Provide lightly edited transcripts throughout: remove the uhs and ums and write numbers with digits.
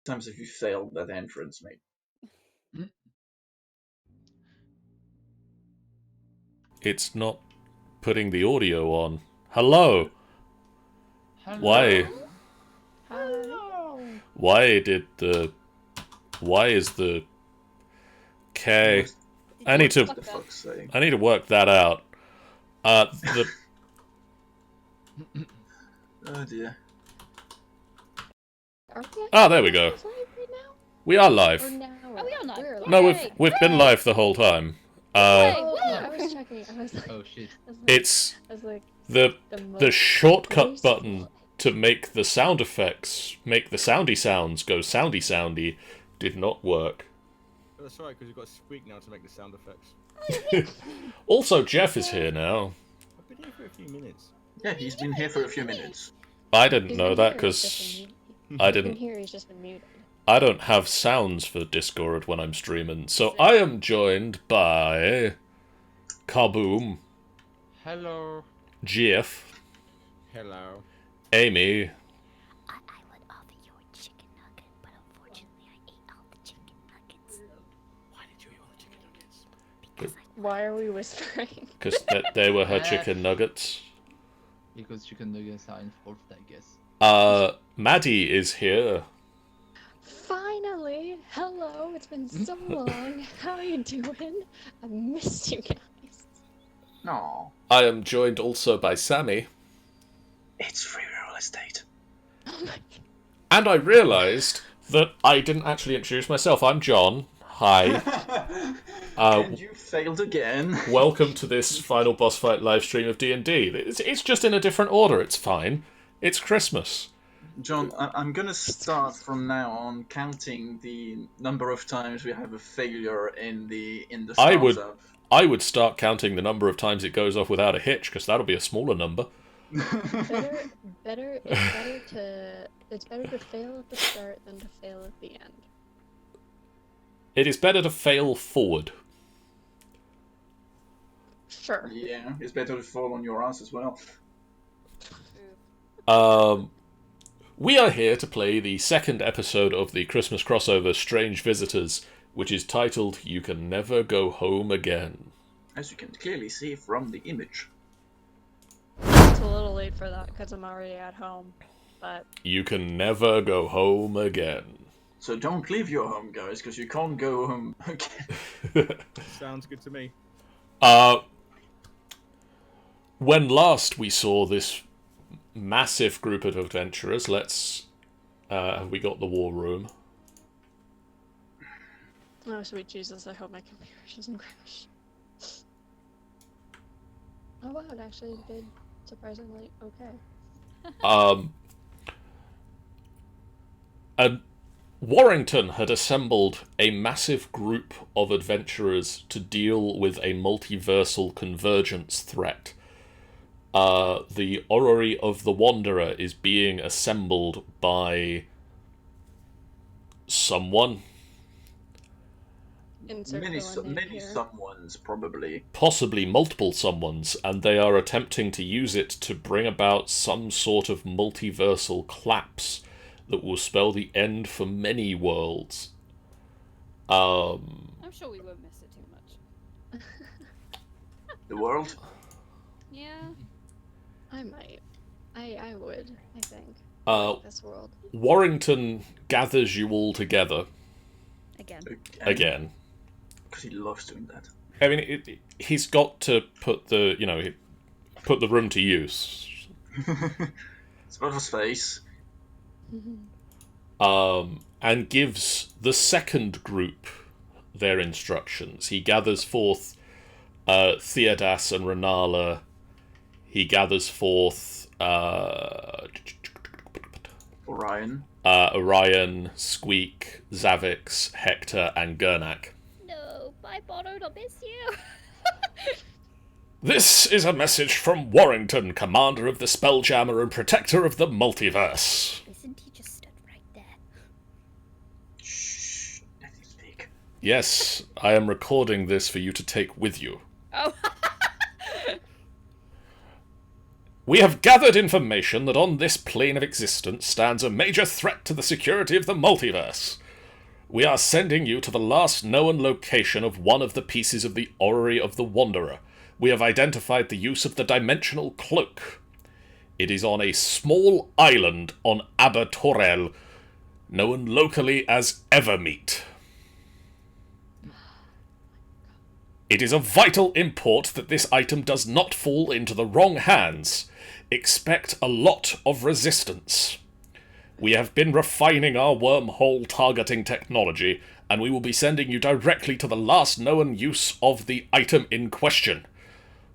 Times have you failed that entrance, mate? It's not putting the audio on. Hello. Hello. Why? Hello. Why is the K? I need to. The fuck's sake? I need to work that out. The Oh dear. there we go. We are live. Oh, we are live. No, we've been live the whole time. I was checking. I was like, Oh shit. It's I was like, the shortcut button to make the sound effects, make the soundy sounds go soundy did not work. That's right, because you've got Squeak now to make the sound effects. Also, Jeff is here now. I've been here for a few minutes. Yeah, he's been here for a few minutes. I didn't know that because I didn't. He's just been muted. I don't have sounds for Discord when I'm streaming, so I am joined by Kaboom, Hello. Jeff, Hello. Amy, I would offer you a chicken nugget, but unfortunately I ate all the chicken nuggets. Why did you eat all the chicken nuggets? Because Why are we whispering? because they were her chicken nuggets. Because chicken nuggets are involved, I guess. Maddie is here. Finally, hello. It's been so long. How are you doing? I missed you guys. No, I am joined also by Sammy. it's free real estate. Oh my And I realised that I didn't actually introduce myself. I'm John. Hi. And you failed again. Welcome to this final boss fight live stream of D&D. It's just in a different order. It's fine. It's Christmas. John, I'm gonna start from now on counting the number of times we have a failure in the I would- startup. I would start counting the number of times it goes off without a hitch, because that'll be a smaller number. better. It's better to fail at the start than to fail at the end. It is better to fail forward. Sure. Yeah, it's better to fall on your ass as well. We are here to play the second episode of the Christmas crossover Strange Visitors, which is titled You Can Never Go Home Again. As you can clearly see from the image. It's a little late for that because I'm already at home. But You can never go home again. So don't leave your home, guys, because you can't go home again. Sounds good to me. When last we saw this massive group of adventurers, have we got the war room? oh sweet Jesus, I hope my computer doesn't crash. Oh wow, it actually did surprisingly okay. And Warrington had assembled a massive group of adventurers to deal with a multiversal convergence threat. The Orrery of the Wanderer is being assembled by someone, Insert Many villain name here. someones, probably. possibly multiple someones, and they are attempting to use it to bring about some sort of multiversal collapse that will spell the end for many worlds. I'm sure we won't miss it too much. The world? Yeah. I might. I would, I think. This world. Warrington gathers you all together Again. Because he loves doing that. I mean, he's got to put the room to use. It's about space. And gives the second group their instructions. He gathers forth Theodas and Renala. He gathers forth Orion. Orion, Squeak, Zavix, Hector, and Gurnak. No, bye, Bono, I'll miss you. This is a message from Warrington, Commander of the Spelljammer and Protector of the Multiverse. Isn't he just stood right there? Shh. Let him speak. Yes, I am recording this for you to take with you. Oh. We have gathered information that on this plane of existence stands a major threat to the security of the multiverse. We are sending you to the last known location of one of the pieces of the Orrery of the Wanderer. We have identified the use of the dimensional cloak. It is on a small island on Abertorel, known locally as Evermeet. It is of vital import that this item does not fall into the wrong hands. Expect a lot of resistance. We have been refining our wormhole targeting technology, and we will be sending you directly to the last known use of the item in question.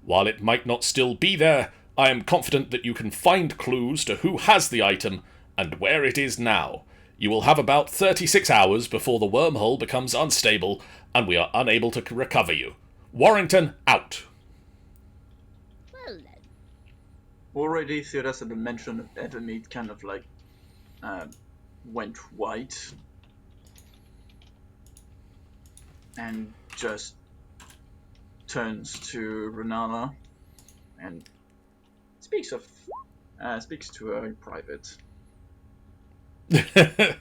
While it might not still be there, I am confident that you can find clues to who has the item and where it is now. You will have about 36 hours before the wormhole becomes unstable, and we are unable to recover you. Warrington, out. Well then. Already, Theodas had mentioned of Evermeet kind of like went white and just turns to Renana and speaks to her in private. Never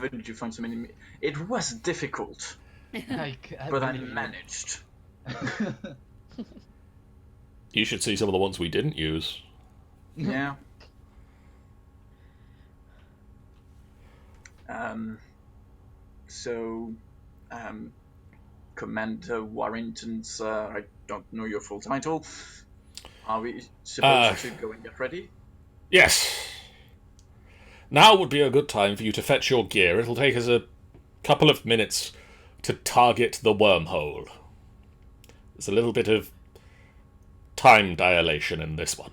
did you find so many? It was difficult, but I managed. You should see some of the ones we didn't use. Yeah. Commander Warrington's, I don't know your full title. Are we supposed to go and get ready? Yes. Now would be a good time for you to fetch your gear. It'll take us a couple of minutes to target the wormhole. There's a little bit of time dilation in this one.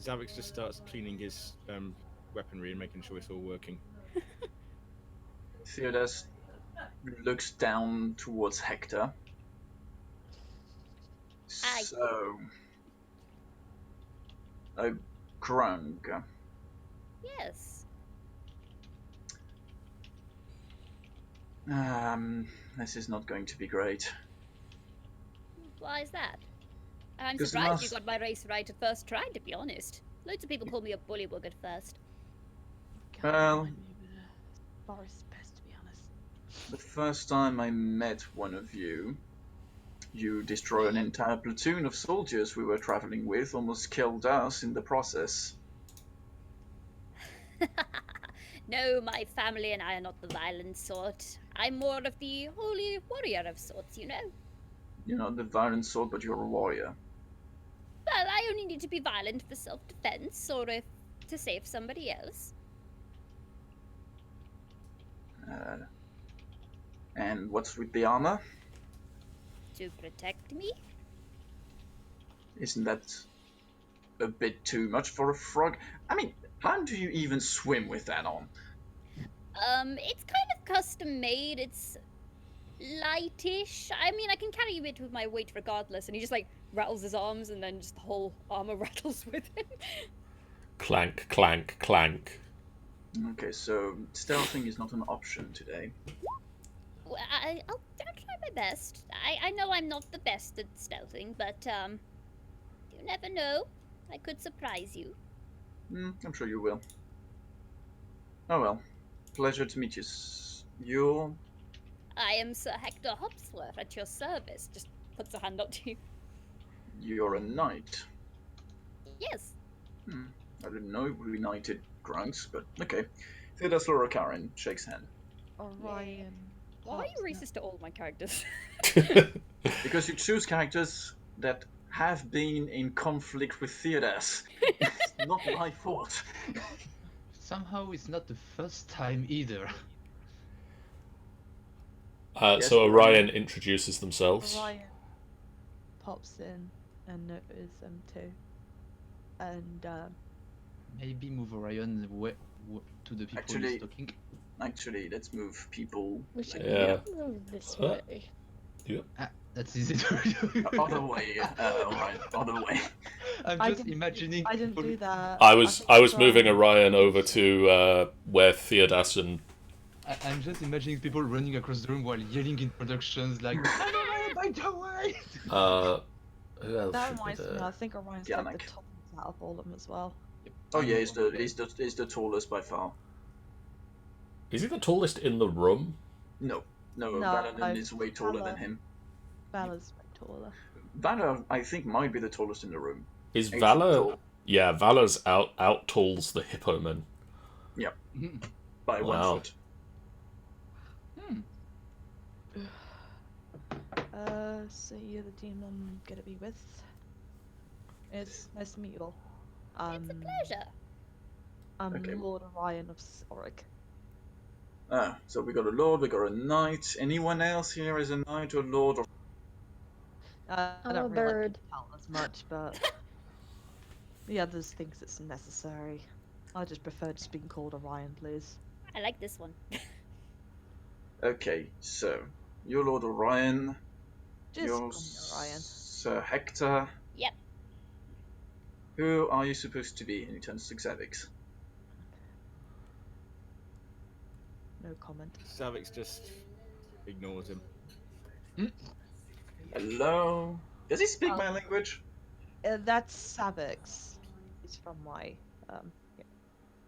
Zavix just starts cleaning his weaponry and making sure it's all working. Theodas looks down towards Hector. Aye. So, Grung. Yes. This is not going to be great. Why is that? I'm 'Cause surprised last- you got my race right at first try, to be honest. Loads of people call me a bullywug at first. Well, Boris best, to be honest. the first time I met one of you, you destroyed an entire platoon of soldiers we were traveling with, almost killed us in the process. No, my family and I are not the violent sort. I'm more of the holy warrior of sorts, you know? You're not the violent sort, but you're a warrior. Well, I only need to be violent for self-defense, or if to save somebody else. And what's with the armor? To protect me? Isn't that a bit too much for a frog? I mean, how do you even swim with that on? It's kind of custom made. It's lightish. I mean, I can carry it with my weight regardless. And he just like rattles his arms, and then just the whole armor rattles with him. Clank, clank, clank. Okay, so stealthing is not an option today. Well, I'll try my best. I know I'm not the best at stealthing, but you never know. I could surprise you. I'm sure you will. Oh well. Pleasure to meet you. You're... I am Sir Hector Hopsworth at your service. Just puts a hand up to you. You're a knight. Yes. I didn't know we knighted grunts, but okay. Theodas Laura Karen shakes hand. Orion. Why are you racist to all my characters? Because you choose characters that have been in conflict with Theodas. It's not my fault. Somehow it's not the first time either. Yes, So Orion. Orion introduces themselves. Orion pops in and notices them too. And Maybe move Orion to the people Actually- he's talking. Actually, let's move people. We should Yeah. move this Huh? way. That's easy to do. Other way, Orion, other way. I'm I just didn't- imagining. I didn't people- do that. I was thought moving Orion- Orion over to where Theodas and I'm just imagining people running across the room while yelling in productions like, "No, by the way!" Who else That should be reminds me, there? I think Orion's like the Yannick. tallest out of all of them as well. Oh yeah, he's the tallest by far. Is he the tallest in the room? No, No, Valanin is way taller than him. Vala's way taller. Valar, I think, might be the tallest in the room. Is 8 foot Valor? tall. Yeah, Valor's out talls the hippo men. Yep. By Wow. 1 foot. So you're the team I'm gonna be with. It's nice to meet you all. It's a pleasure. I'm Okay. Lord Orion of Orrery. Ah, so we got a lord, we got a knight. Anyone else here is a knight or lord? Or... I I'm don't a really bird. like to tell as much, but the others thinks it's necessary. I just prefer just being called Orion, please. I like this one. Okay, so you're Lord Orion. Just You're call me Orion. Sir Hector. Yep. Who are you supposed to be? And he turns to Xavix. No comment. Savix just ignores him. Hello. Does he speak Oh. my language? That's Savix. He's from my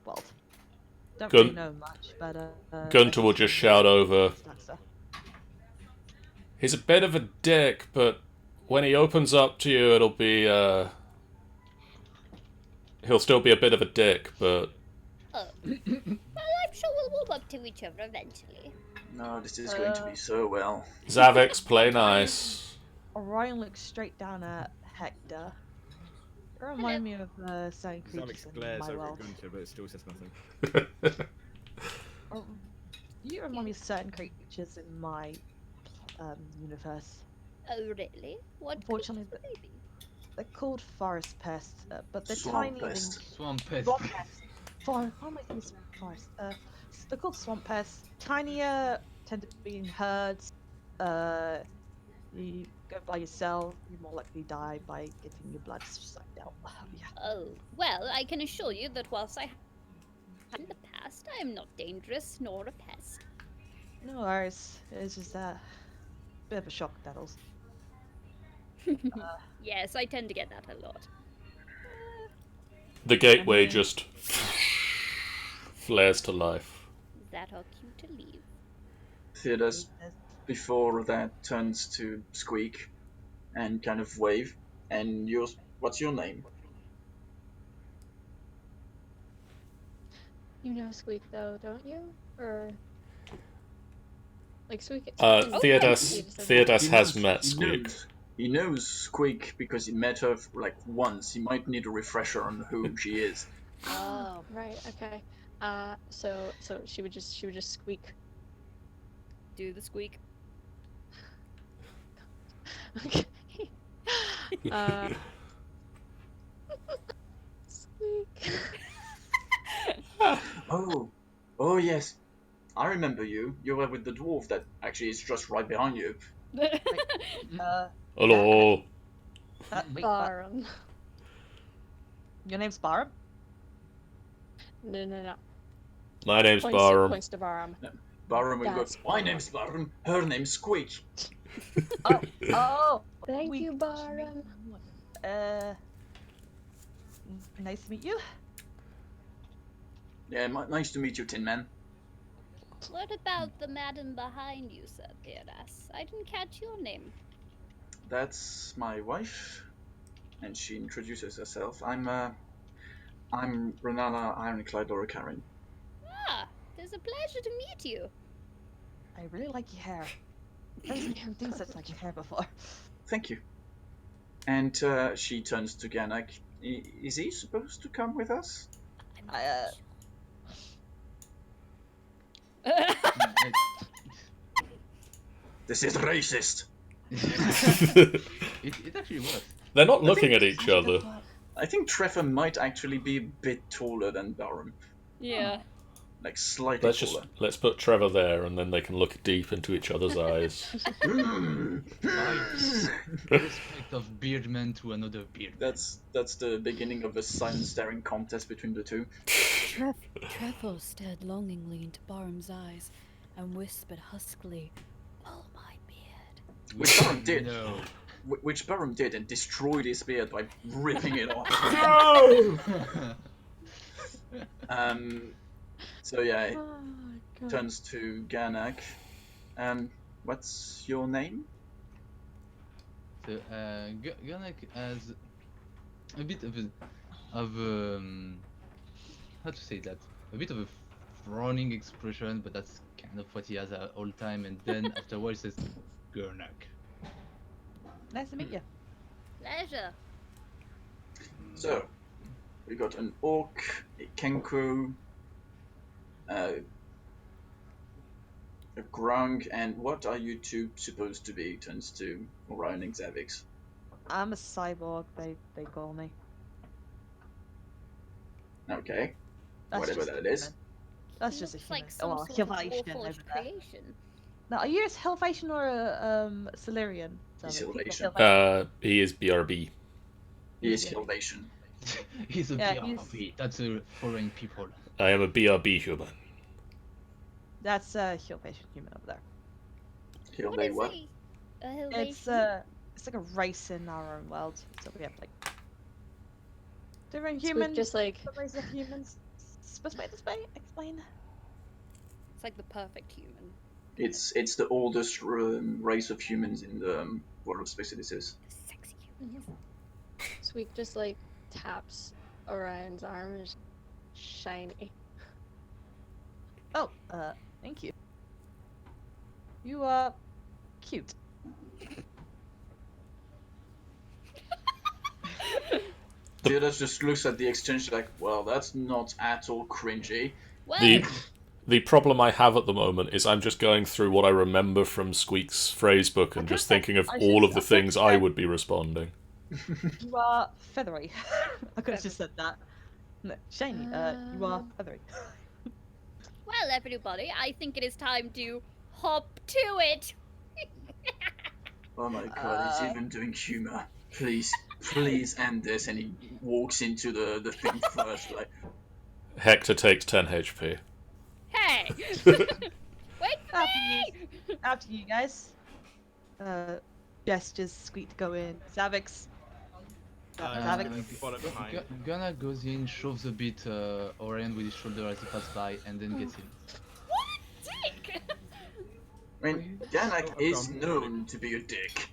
world. Don't Gun- really know much, but Gunter will just shout over. That's He's a bit of a dick, but when he opens up to you, it'll be he'll still be a bit of a dick, but Oh. Well, I'm sure we'll warm up to each other eventually. No, this is going to be so well. Zavix, play nice. Orion looks straight down at Hector. You remind me of certain creatures Savix in glares my over world. at Gunter, but it still says nothing. Or, you remind me of certain creatures in my universe. Oh, really? What Unfortunately, could they be? they're called forest pests, but they're Swamp tiny. pest. Swamp pest. Swamp pests. How am I saying forest? They're called swamp pests. Tinier, tend to be in herds. You go by yourself, you're more likely to die by getting your blood sucked out. Yeah. Oh, well, I can assure you that whilst I have in the past, I am not dangerous nor a pest. No worries. It's just a bit of a shock, that all. Yes, I tend to get that a lot. The gateway mean- just flares to life. That are cute to leave. Theodas, before that, turns to Squeak and kind of wave. And what's your name? You know Squeak though, don't you? Or like Squeak? Theodas has met He Squeak. knows Squeak because he met her like once. He might need a refresher on who she is. Oh, right. Okay. So she would just squeak. Do the squeak. Okay. Squeak. Oh yes, I remember you. You were with the dwarf that actually is just right behind you. Hello. Wait, Barum. your name's Barum? No. My name's Points Barum. to Barum. Barum will go, That's my Barum. name's Barum, her name's Squeak. Oh, Thank we- you, Barum. Nice to meet you. Yeah, nice to meet you, Tin Man. What about the madam behind you, Sir Theodas? I didn't catch your name. That's my wife, and she introduces herself. I'm Renala Ironclad Lorikarin. Ah, it's a pleasure to meet you. I really like your hair. I've seen such like your hair before. Thank you. And she turns to Ganak. Is he supposed to come with us? This is racist. It actually was. They're not looking at each other. I think Trevor might actually be a bit taller than Barum. Yeah. Like slightly taller. Let's put Trevor there, and then they can look deep into each other's eyes. Respect of beardman to another beard. That's the beginning of a silent staring contest between the two. Trevor stared longingly into Barham's eyes and whispered huskily, "Pull my beard." Which Barum did. No. which Barum did, and destroyed his beard by ripping it off. So yeah, it Oh, God. turns to Ganak. What's your name? So, Ganak has a bit of how to say that? A bit of a frowning expression, but that's kind of what he has at all time. And then afterwards he says, Ganak. Nice to meet you. Pleasure. So, we got an orc, a kenku, a grung, and what are you two supposed to be? Turns to Orion and Zavix. I'm a cyborg, they call me. Okay, That's whatever just a that is. human. That's He just a looks human. like some Oh, sort of Helvation over Warforged there. creation. Now, are you a Helvation or a Silurian? He's Sorry, I think Helvation. you're He is BRB. He is Yeah. Helvation. He's a Yeah, BRB. That's a foreign people. I am a BRB human. That's a Helvation human over there. What Hilde is what? he? A It's Helvation? it's like a race in our own world. So we have like different Squeak humans. just like The race of humans. Supposed to be explain. It's like the perfect human. It's the oldest race of humans in the world of Space Odysseus. Sexy human. Squeak just like taps Orion's arm and it's shiny. Oh, thank you. You are cute. Theodas just looks at the exchange like, well, that's not at all cringy. Well, The problem I have at the moment is I'm just going through what I remember from Squeak's phrasebook and just thinking of I all should- of the I should things I say- would be responding. You are feathery. I could have just said that. No, shiny. You are feathery. well, everybody, I think it is time to hop to it. Oh my god, he's even doing humor. Please, please end this. And he walks into the thing first, like, Hector takes 10 HP. Hey! Wait for After me! After you guys. Gestures Squeak to go in. Zavix. I'm follow behind. Gunnar goes in, shoves a bit Orion with his shoulder as he passes by, and then gets in. What a dick! I mean, Ganak is known to be a dick.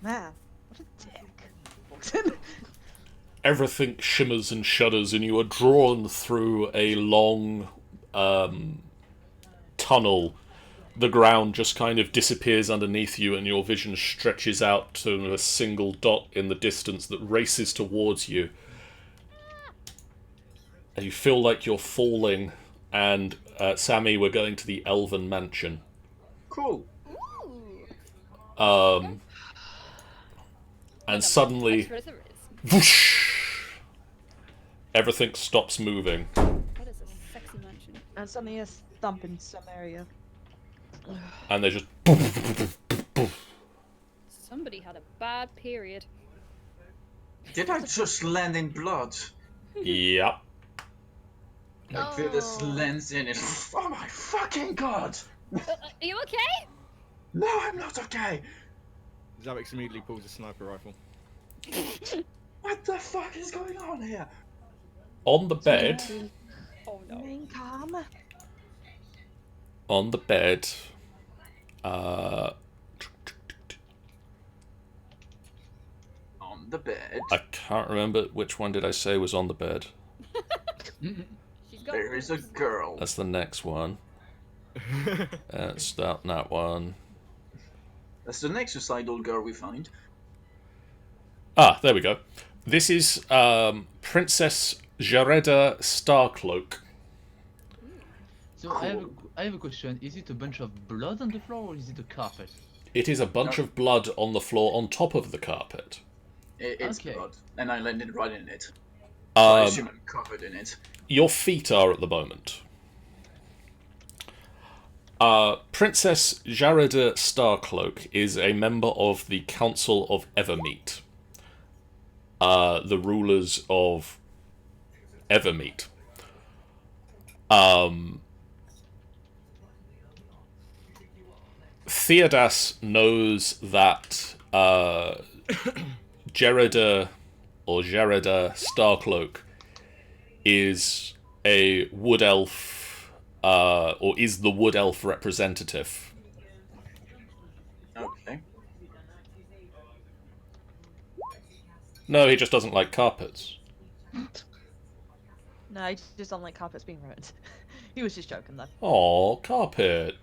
Man, what a dick. Walks in. Everything shimmers and shudders, and you are drawn through a long tunnel. The ground just kind of disappears underneath you, and your vision stretches out to a single dot in the distance that races towards you. And you feel like you're falling, and Sammy, we're going to the Elven Mansion. Cool. Ooh. And suddenly, whoosh, everything stops moving. What is a sexy mansion? And suddenly a stump in some area. And they just... Somebody had a bad period. Did I just land in blood? Yep. Like, Theodas lands in it. Oh my fucking god! Are you okay? No, I'm not okay! Zavix immediately pulls a sniper rifle. What the fuck is going on here? On the bed... Oh no. Remain calm. On the bed... On the bed, I can't remember which one did I say was on the bed. She's got there is a girl. That's the next one. It's that one. That's the next suicidal girl we find. Ah, there we go. This is Princess Jareda Starcloak. So I have a question. Is it a bunch of blood on the floor or is it a carpet? It is a bunch of blood on the floor on top of the carpet. It's Okay. blood, and I landed right in it. I Um, assume I'm covered in it. your feet are at the moment. Princess Jareda Starcloak is a member of the Council of Evermeet. The rulers of Evermeet. Theodas knows that Gerida or Gerida Starcloak is a wood elf, or is the wood elf representative. Okay. No, he just doesn't like carpets. No, I just don't like carpets being ruined. He was just joking though. Aw, carpet.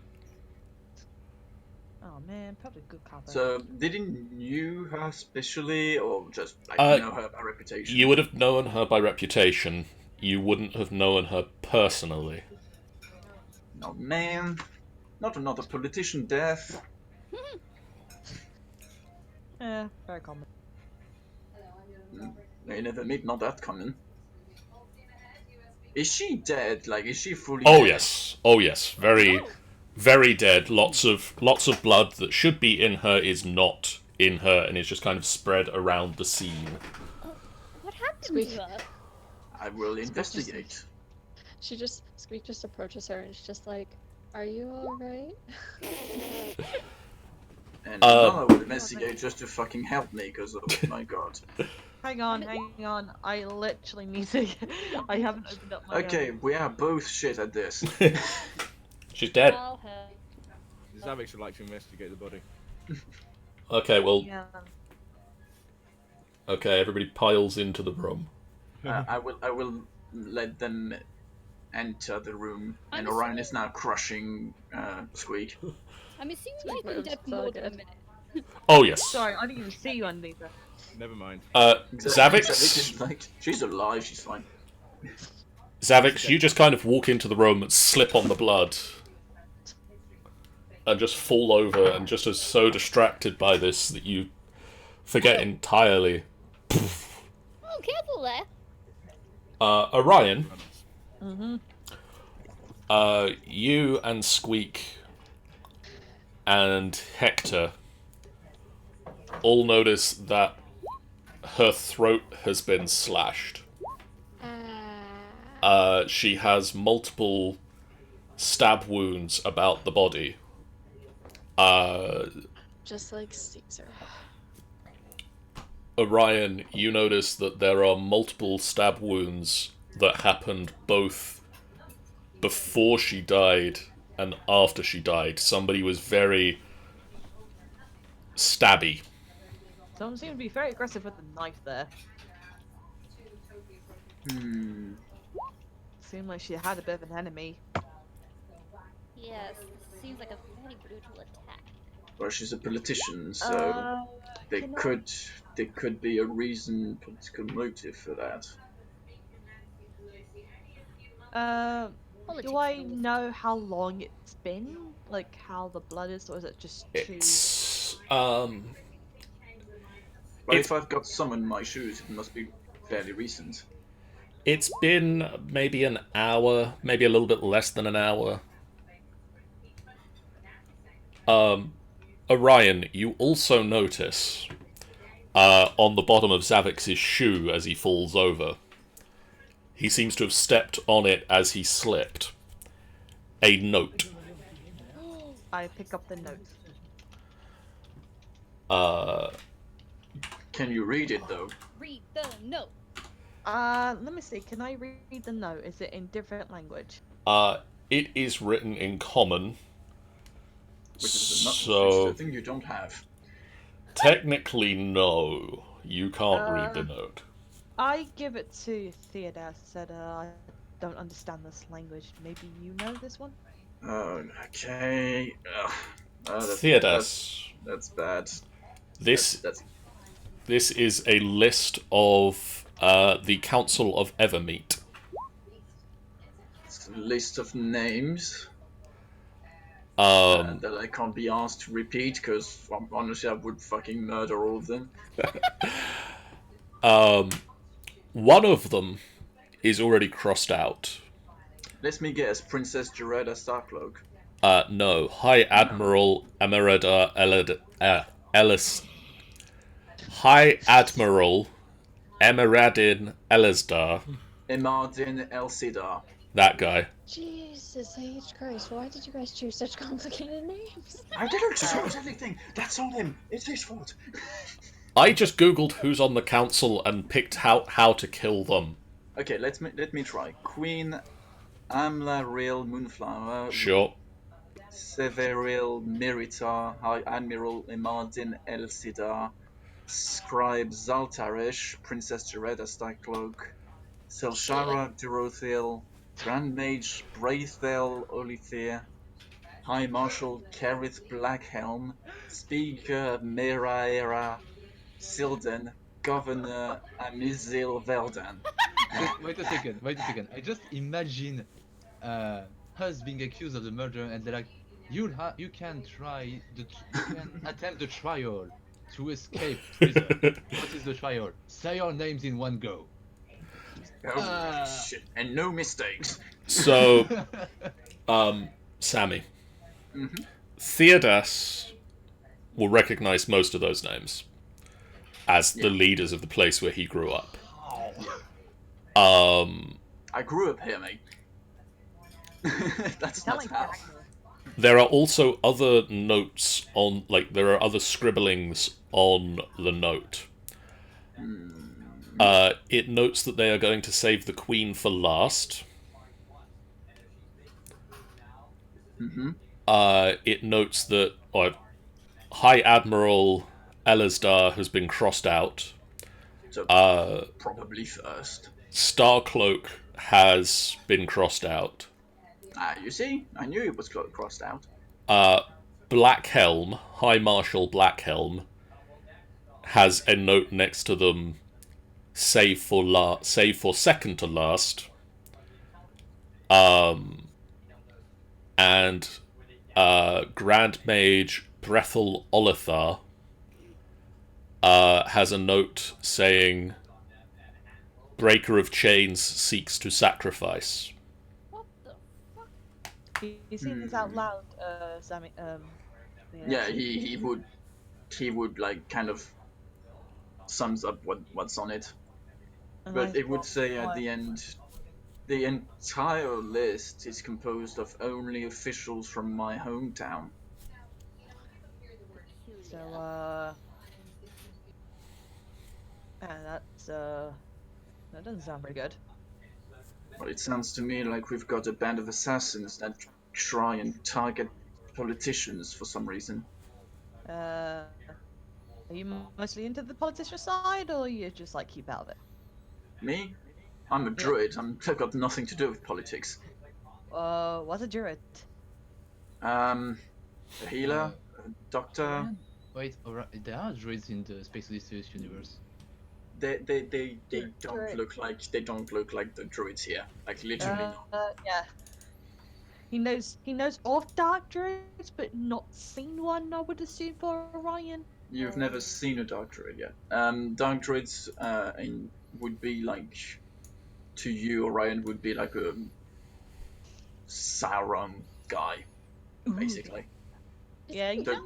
Oh man, probably good carpet. So, didn't you her specially, or just like, know her by reputation? You would have known her by reputation. You wouldn't have known her personally. Oh man, not another politician death. Yeah, very common. They never meet, not that common. Is she dead? Like, is she fully Oh dead? yes, oh yes, very, very dead. Lots of blood that should be in her is not in her, and is just kind of spread around the scene. What happened Squeak. to her? I will investigate. Squeak just approaches her and she's just like, "Are you alright?" And now I will investigate just to fucking help me, because oh my god. Hang on. I literally need to. I haven't opened up my. Okay, we are both shit at this. She's dead. I'll help. Zavix would like to investigate the body. Okay, well, Yeah. okay, everybody piles into the room. I will let them enter the room, and I'm Orion is now crushing Squeak. I'm assuming Squeak you've been moves dead for so more than a good. minute. Oh yes. Sorry, I didn't even see you underneath there. Never mind. Zavix, is like, she's alive, she's fine. Zavix, you just kind of walk into the room and slip on the blood, and just fall over, and just are so distracted by this that you forget entirely. Oh, careful there. Orion, Mm-hmm. you and Squeak and Hector all notice that her throat has been slashed. She has multiple stab wounds about the body. Just like Caesar. Orion, you notice that there are multiple stab wounds that happened both before she died and after she died. Somebody was very stabby. Someone seemed to be very aggressive with the knife there. Seemed like she had a bit of an enemy. Yes, seems like a very brutal attack. Well, she's a politician, so there could be a reason, political motive for that. Do I know how long it's been? Like how the blood is, or is it just too? It's Well, if I've got some in my shoes, it must be fairly recent. it's been maybe an hour, maybe a little bit less than an hour. Orion, you also notice on the bottom of Zavix's shoe as he falls over, he seems to have stepped on it as he slipped. A note. I pick up the note. Can you read it, though? Read the note. Let me see. Can I read the note? Is it in different language? It is written in common. Which is So- a thing you don't have. Technically, no. You can't read the note. I give it to Theodore. Said, I don't understand this language. Maybe you know this one? Oh, okay. Theodas, That's bad. this That's is a list of the Council of Evermeet. it's a list of names that I can't be asked to repeat, because honestly I would fucking murder all of them. One of them is already crossed out. Let me guess, Princess Gereda Starcloak. No, High Admiral Emerida Ellis. High Admiral Emeradin Elisdar. Emardin Elsidar. That guy. Jesus H. Christ, why did you guys choose such complicated names? I didn't choose anything. That's on him. It's his fault. I just googled who's on the council and picked how to kill them. Okay, let me try. Queen Amla Real Moonflower. Sure. Severil Mirita, High Admiral Imardin El Sidar, Scribe Zaltarish, Princess Jareda Starkcloak, Selshara Durothiel, Grand Mage Braithel Olithier, High Marshal Kerith Blackhelm, Speaker Meraera Silden, Governor Amizil Veldan. Wait a second. I just imagine us being accused of the murder, and they're like, you can attempt the trial to escape prison. What is the trial? Say your names in one go. Oh, shit. And no mistakes. So, Sammy. Mhm. Theodas will recognize most of those names as the leaders of the place where he grew up. I grew up here, mate. That's not how. There are also other notes on, like, there are other scribblings on the note. It notes that they are going to save the Queen for last. Mm-hmm. It notes that High Admiral Elisdar has been crossed out. So, probably first. Starcloak has been crossed out. You see? I knew it was crossed out. Blackhelm, High Marshal Blackhelm, has a note next to them, save for second to last. And Grand Mage Brethel Olithar has a note saying, Breaker of Chains seeks to sacrifice. What the fuck? You seen this out loud, Sammy? Yeah, he would like kind of sums up what's on it. And But I it would thought, say at why? the end, the entire list is composed of only officials from my hometown. So, and that doesn't sound very good. Well, it sounds to me like we've got a band of assassins that try and target politicians for some reason. Are you mostly into the politician side, or you just like keep out of it? Me? I'm a druid. I've got nothing to do with politics. What's a druid? A healer, a doctor. Wait, alright, there are druids in the Space Odysseus universe. They don't look like the druids here. Like literally not. Yeah. He knows of dark druids, but not seen one. I would assume for Orion. You've never seen a dark druid yet. Dark druids would be like, to you, Orion would be like a Sauron guy, basically. Yeah. They're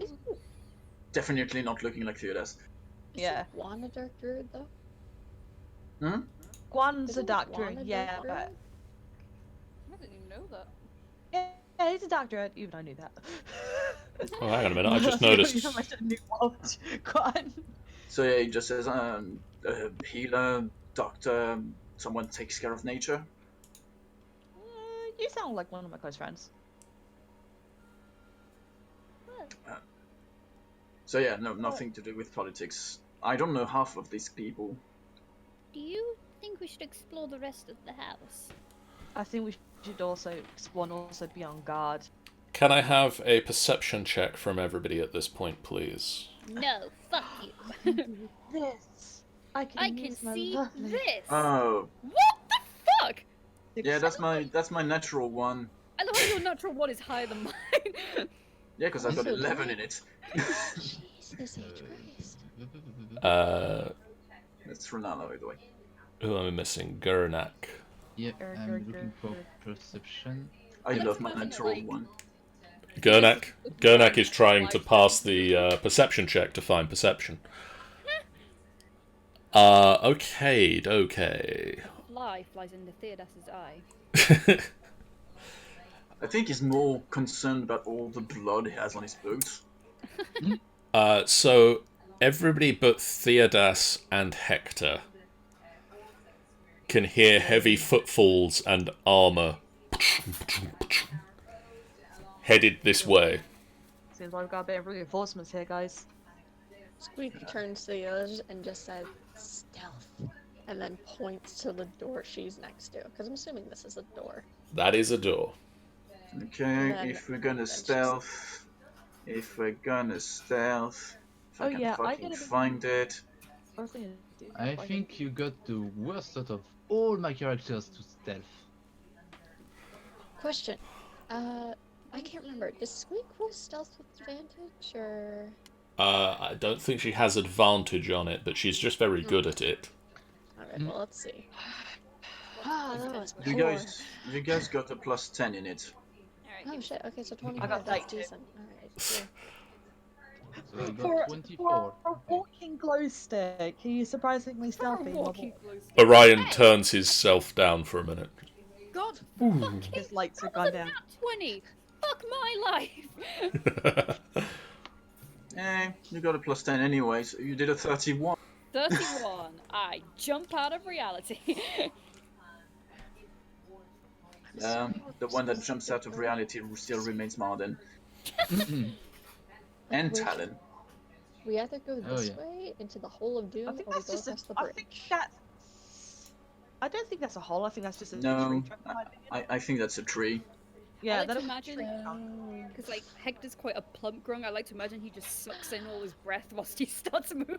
definitely not looking like Theodas. Yeah. Juan a dark druid though? Guan's a Isn't dark Juan druid, a yeah, dark druid? but I didn't even know that. yeah, he's a dark druid. Even I knew that. Oh, hang on a minute, I just noticed. You must have knew what. Guan. So yeah, he just says, a healer, doctor, someone takes care of nature. You sound like one of my close friends. So yeah, no, nothing to do with politics. I don't know half of these people. Do you think we should explore the rest of the house? I think we should also be on guard. Can I have a perception check from everybody at this point, please? No, fuck you. This. I I can see this. Oh, What the fuck? yeah, that's my natural one. I love how your natural one is higher than mine. Yeah, because I've got 11 in it. Jesus H. Christ. It's Renala, by the way. Who am I missing? Gurnak. Yeah, I'm looking for perception. I Let's love my put it natural like- one. Gurnak is trying to pass the perception check to find perception. Okay. fly flies into Theodas's eye. I think he's more concerned about all the blood he has on his boots. So everybody but Theodas and Hector can hear heavy footfalls and armor headed this way. Seems like we've got a bit of reinforcements here, guys. Squeak turns to the others and just says, stealth. And then points to the door she's next to. Because I'm assuming this is a door. That is a door. Okay, then- if we're gonna then she's- stealth, if I Oh, can yeah, I fucking gotta be- find it. I think you got the worst out of all my characters to stealth. Question. I can't remember. Does Squeak roll stealth with advantage, or...? I don't think she has advantage on it, but she's just very good at it. Alright, well, let's see. That was You poor. you guys got a plus 10 in it. Oh shit, okay, so 24, I got that's 19. decent. Alright, cool. So I For, got 24. for a walking glow stick, he's surprisingly stealthy. Orion turns himself down for a minute. God His lights are that gone was a down. nat 20! Fuck my life! You got a plus 10 anyway, so you did a 31. 31. I jump out of reality. The one that jumps out of reality still remains Marden. And Wait. Talon. We either go this yeah. way, into the Hole of Doom, I think or we that's go just across the I think bridge. that's. I don't think that's a hole. I think that's just a No, tree trunk, in my opinion. I think that's a tree. Yeah, I like that to is imagine, tree. because like Hector's quite a plump grung, I like to imagine he just sucks in all his breath whilst he starts moving.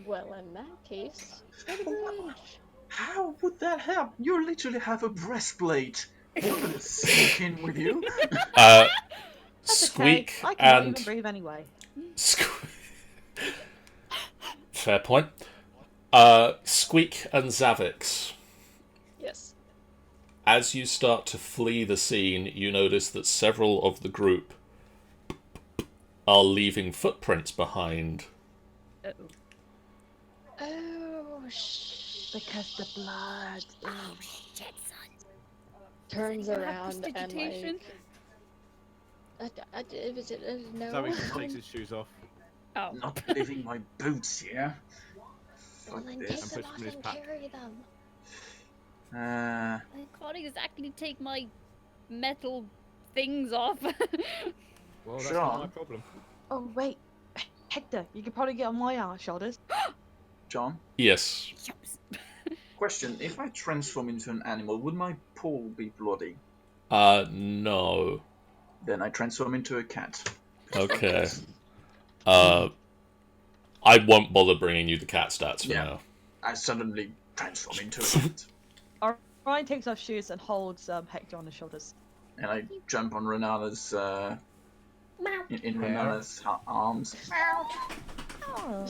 Well, in that case, go to the bridge. How would that help? You literally have a breastplate. It's not gonna sink in with you. That's Squeak okay. I cannot and even breathe anyway. Fair point. Squeak and Zavix. Yes. As you start to flee the scene, you notice that several of the group are leaving footprints behind. Uh-oh. Oh, shh. Because the blood. Oh shit, son. Turns around and Prestidigitation? no. Zavix takes his shoes off. Oh. Not leaving my boots here. Well, Fuck then this. take them push off them in his and pack. carry them. I can't exactly take my metal things off. Well, that's Sure. not my problem. Oh wait, Hector, you could probably get on my shoulders. John, Yes. question. If I transform into an animal, would my paw be bloody? No. Then I transform into a cat. Okay. I won't bother bringing you the cat stats for Yeah. now. I suddenly transform into a cat. Ryan takes off shoes and holds Hector on his shoulders. And I jump on Renala's, in Renala's arms. Oh.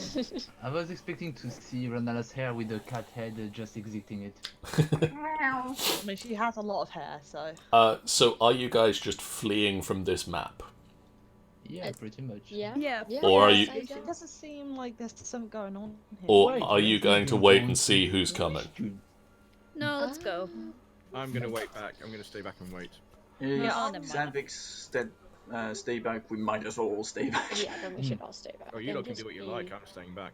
I was expecting to see Renala's hair with the cat head just exiting it. I mean, she has a lot of hair, so. So are you guys just fleeing from this map? Yeah, pretty much. Yeah. Yeah. Or are yes, you- I It don't- doesn't seem like there's something going on here. Or Wait, are you let's going to move wait on and to see the who's coming? question. No, let's go. I'm gonna wait back. I'm gonna stay back and wait. If Oh, never mind. Zavix stay back, we might as well all stay back. Yeah, then we should all stay back. Oh, you Then lot can just do what you be- like. I'm staying back.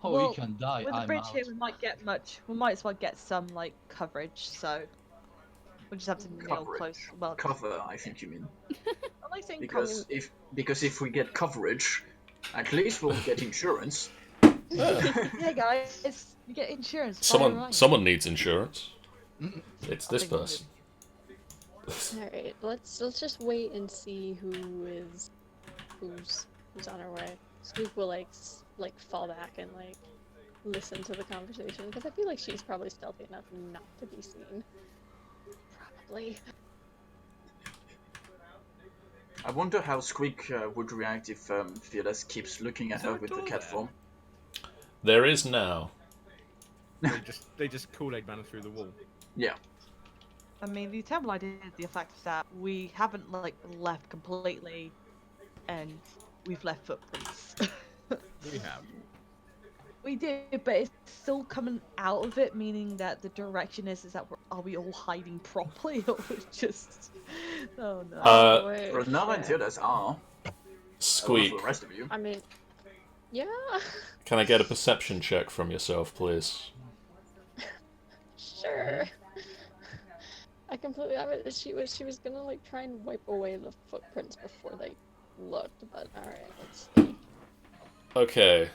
Oh, Well, we can die. With the I'm bridge out. here, we might as well get some like coverage. So we'll just have to kneel Coverage. close. Well, Cover, I think you mean. I like saying coverage. Because if we get coverage, at least we'll get insurance. Yeah, guys, you get insurance. Fire Ryan. Someone needs insurance. It's this think we person. Alright, let's just wait and see who's on our way. Scoop will like fall back and like listen to the conversation because I feel like she's probably stealthy enough not to be seen. Probably. I wonder how Squeak would react if Fearless keeps looking at her with the cat form. There is now. They just Kool-Aid man through the wall. Yeah. I mean, the terrible idea is the fact that we haven't like left completely, and we've left footprints. We have. We did, but it's still coming out of it, meaning that the direction is that are we all hiding properly, or just... Oh no. Wait, Renala and shit. Theodas are. Squeak, For the rest of you. I mean, yeah. can I get a perception check from yourself, please? Sure. I completely. I mean, she was gonna like try and wipe away the footprints before they looked, but all right, let's see. Okay.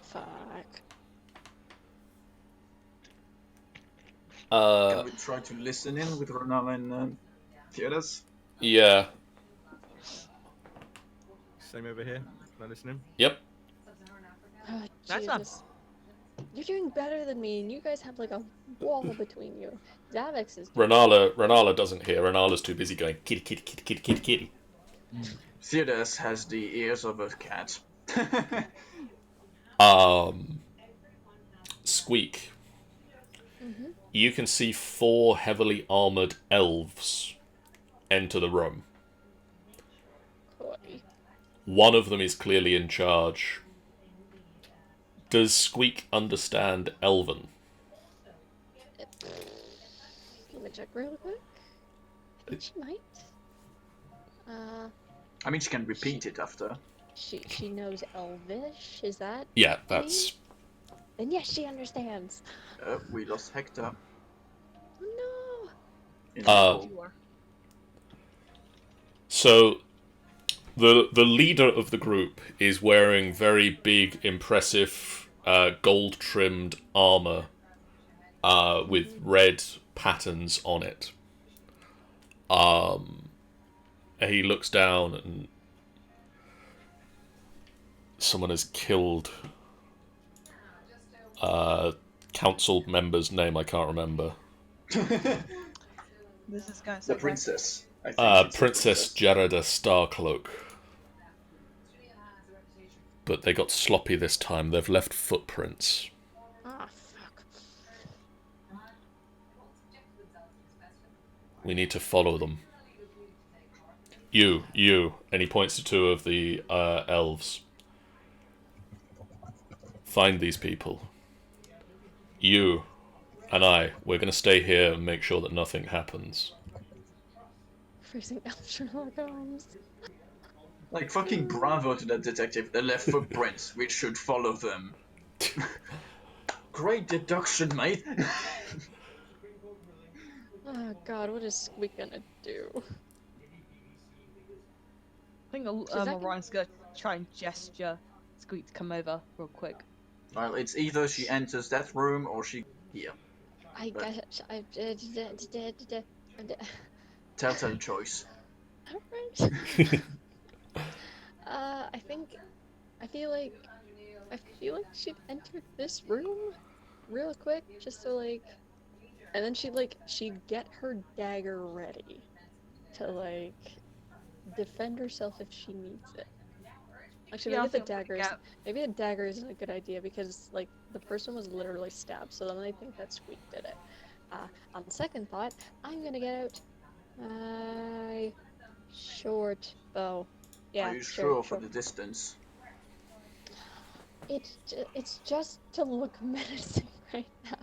Fuck. Can we try to listen in with Renala and Theodas? Yeah. Same over here. Can I listen in? Yep. Oh, That's Jesus. You're doing better than me, and you guys have like a wall between you. Zavix is. Renala doesn't hear. Renala's too busy going kitty, kitty, kitty, kitty, kitty, kitty. Theodas has the ears of a cat. Squeak. Mm-hmm. You can see 4 heavily armored elves enter the room. Coy. One of them is clearly in charge. Does Squeak understand Elven? Let me check real quick. I think she might. I mean, she can repeat it after. She knows Elvish. Is that? Yeah, that's... Then yes, she understands. We lost Hector. Oh In Uh, the pool. So, the leader of the group is wearing very big, impressive, gold-trimmed armor with red patterns on it. He looks down and someone has killed council member's name. I can't remember. This is going The so princess. I think it's the Princess Jarada Starcloak. But they got sloppy this time. They've left footprints. Ah, fuck. We need to follow them. You. And he points to 2 of the elves. Find these people. You and I, we're going to stay here and make sure that nothing happens. Freezing Sherlock Holmes. Like, fucking bravo to that detective. They left footprints. We should follow them. Great deduction, mate. Oh god, what is Squeak gonna do? I think that can- Orion's gonna try and gesture Squeak to come over real quick. Well, it's either she enters that room or she here. I But- got Telltale choice. Alright. I feel like she'd enter this room real quick, just to like, and then she'd get her dagger ready to like defend herself if she needs it. Actually, Yeah, I maybe the think I'm gonna daggers. Maybe a dagger isn't a good idea because like the person was literally stabbed, so then they think that Squeak did it. On second thought, I'm gonna get out my short bow. Yeah, Are you sure, sure for the distance? It's just to look menacing right now.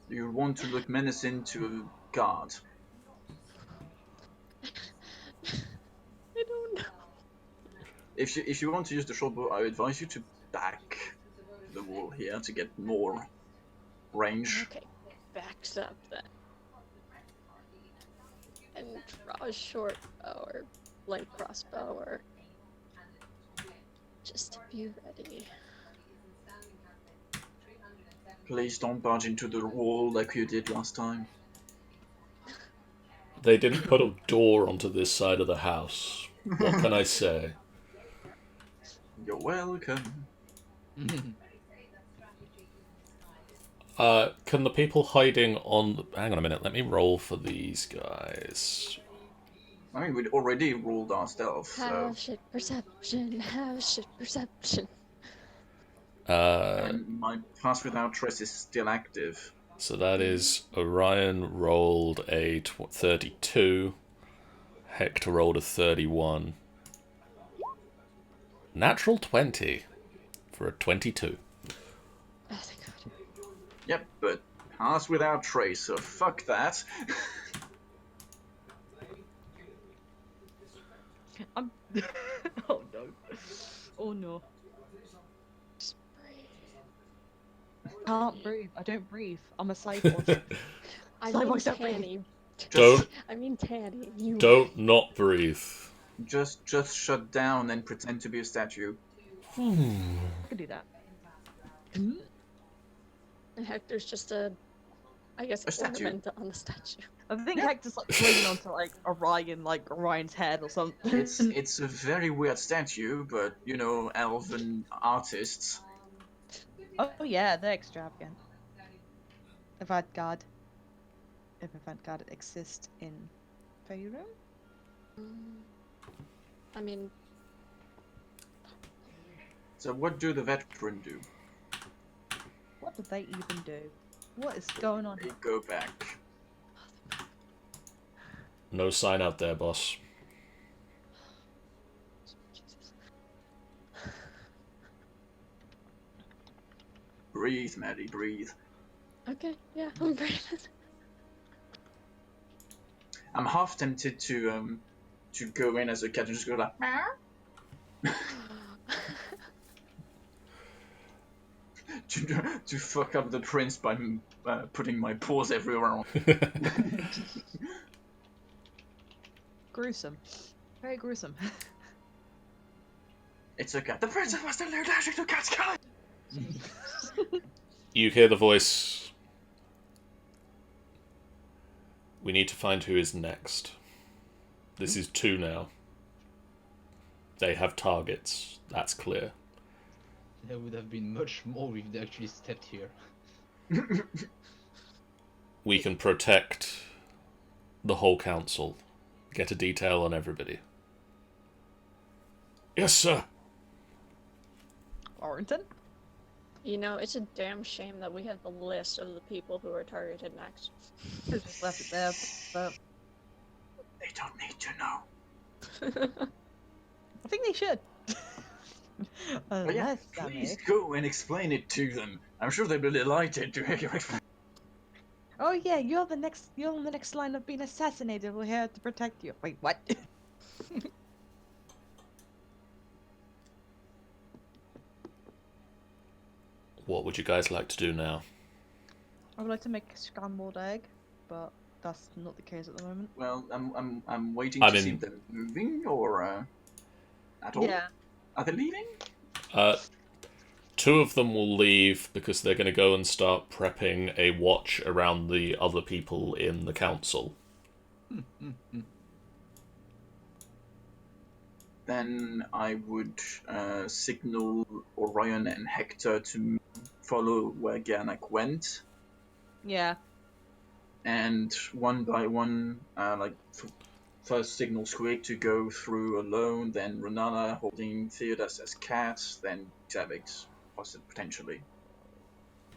You want to look menacing to a guard. I don't know. If you want to use the short bow, I advise you to back the wall here to get more range. Okay, backs up then. And draw a short bow or light crossbow or just to be ready. Please don't barge into the wall like you did last time. They didn't put a door onto this side of the house. What can I say? You're welcome. Can the people hiding on... Hang on a minute, let me roll for these guys. I mean, we'd already ruled our stealth, so... Have shit perception, have shit perception. And my pass without trace is still active. So that is Orion rolled a 32. Hector rolled a 31. Natural 20 for a 22. Oh, thank God. Yep, but pass without trace, so fuck that. I'm. Oh no. Oh no. Can't breathe. I don't breathe. I'm a cyborg. I Cyborgs mean don't breathe. Tanny. Don't I mean Tanny. You. don't not breathe. Just shut down and pretend to be a statue. I can do that. And Hector's just a A statue. ornament on the statue. I think Hector's like clinging onto like Orion, like Orion's head or something. It's a very weird statue, but you know, elven artists. Oh yeah, they're extravagant. Avant-garde. If avant-garde exists in Faerun? I mean, So what do the veteran do? What do they even do? What is going on They here? go back. No sign out there, boss. Jesus. Breathe, Maddie, breathe. Okay, yeah, I'm breathing. I'm half tempted to go in as a cat and just go like meow. to fuck up the prince by putting my paws everywhere. Gruesome. Very gruesome. It's a cat. The prince was still allergic to cats. You hear the voice. We need to find who is next. This is 2 now. They have targets. That's clear. There would have been much more if they actually stepped here. We can protect the whole council. Get a detail on everybody. Yes, sir. Warrington? You know, it's a damn shame that we have the list of the people who are targeted next. Could just left it there, but They don't need to know. I think they should. But yeah, Unless, please Sammy. go and explain it to them. I'm sure they'll be delighted to hear you explain. Oh yeah, you're on the next line of being assassinated. We're here to protect you. Wait, what? What would you guys like to do now? I would like to make a scrambled egg, but that's not the case at the moment. Well, I'm waiting I to see mean- them moving or at all. Yeah. Are they leaving? 2 of them will leave because they're going to go and start prepping a watch around the other people in the council. Then I would signal Orion and Hector to follow where Gernak went, Yeah. and one by one, first signal Squig to go through alone, then Renala holding Theodas as cat, then Zavix potentially.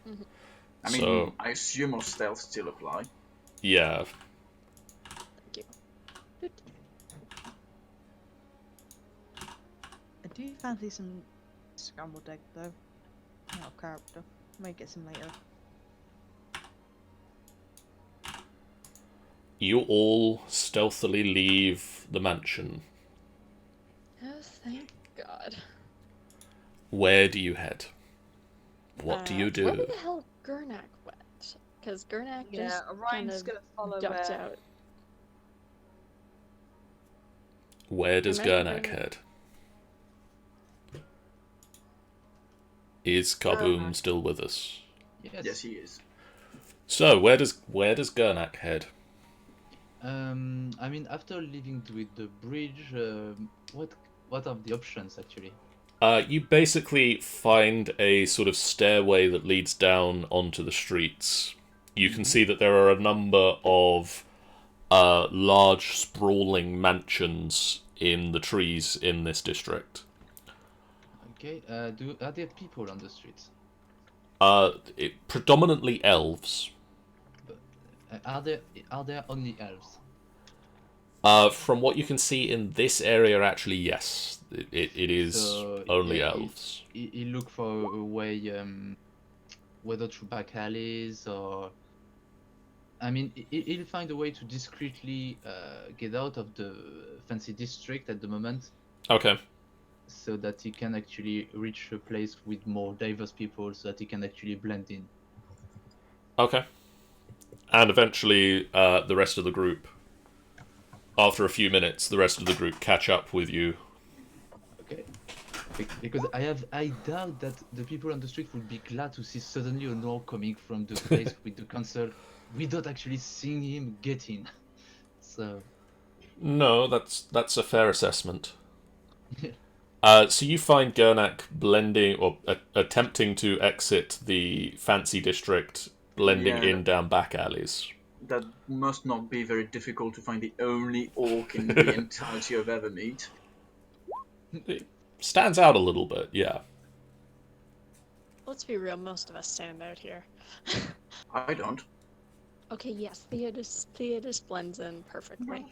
Mhm. I mean, So- I assume our stealth still apply. Yeah. I do fancy some scrambled egg though. Not a character. Might get some later. You all stealthily leave the mansion. Oh, thank God. Where do you head? What do you Where do? the hell Gurnak went? Because Gurnak Yeah, just kind Orion's of gonna follow ducked where. out. Where does Am I Gernak going- head? Is Kaboom still with us? Yes, he is. So where does Gernak head? I mean, after leaving with the bridge, what are the options actually? You basically find a sort of stairway that leads down onto the streets. You can see that there are a number of large, sprawling mansions in the trees in this district. Okay. Are there people on the streets? Predominantly elves. Are there only elves? From what you can see in this area, actually, yes. It is So, only yeah, elves. He look for a way whether through back alleys or. I mean, he'll find a way to discreetly get out of the fancy district at the moment, Okay. so that he can actually reach a place with more diverse people, so that he can actually blend in. Okay. And eventually, the rest of the group, after a few minutes, the rest of the group catch up with you. Okay. Because I doubt that the people on the street would be glad to see suddenly an orc coming from the place with the council without actually seeing him get in. So. No, that's a fair assessment. So you find Gernak blending, or attempting to exit the fancy district, blending Yeah. in down back alleys. That must not be very difficult to find the only orc in the entirety of Evermeet. It stands out a little bit, yeah. Let's be real, most of us stand out here. I don't. Okay, yes, Theodis blends in perfectly.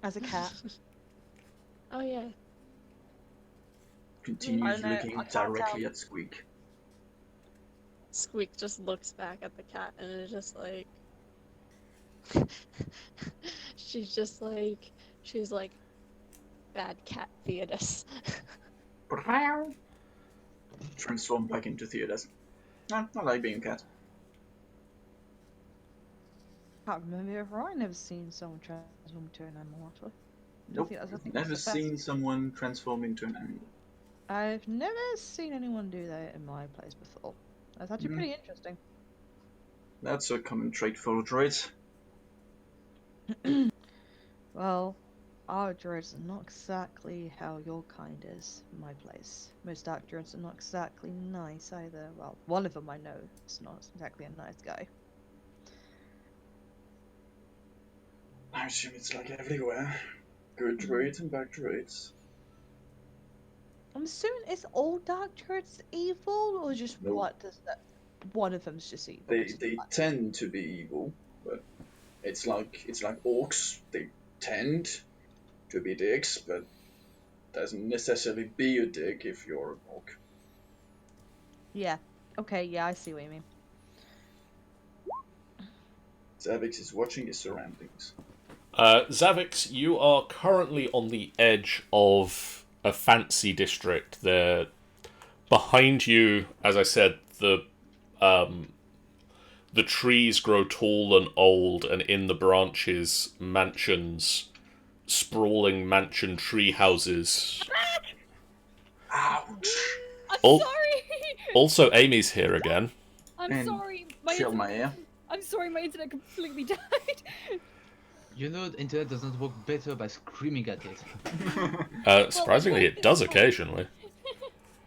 As a cat. Oh yeah. Continues know, looking I can't directly tell. at Squeak. Squeak just looks back at the cat and is just like she's like bad cat Theodis. Transform back into Theodas. I like being a cat. Can't remember if Ryan ever seen someone transform into an animal actually. Nope. I think Never that's the best. seen someone transform into an animal. I've never seen anyone do that in my place before. That's actually pretty interesting. That's a common trait for droids. Well, our droids are not exactly how your kind is in my place. Most dark droids are not exactly nice either. Well, one of them I know is not exactly a nice guy. I assume it's like everywhere. Good droids and bad droids. I'm assuming it's all dark droids evil, or just Nope. what does that? One of them's just evil. They tend to be evil, but it's like orcs. They tend to be dicks, but doesn't necessarily be a dick if you're an orc. Yeah. Okay. Yeah, I see what you mean. Zavix is watching his surroundings. Zavix, you are currently on the edge of a fancy district. There, behind you, as I said, the trees grow tall and old, and in the branches, mansions, sprawling mansion tree houses. Ouch! I'm Oh. sorry. Also, Amy's here again. I'm And sorry. kill my ear. I'm sorry. My internet completely died. You know, the internet does not work better by screaming at it. Surprisingly, it does occasionally.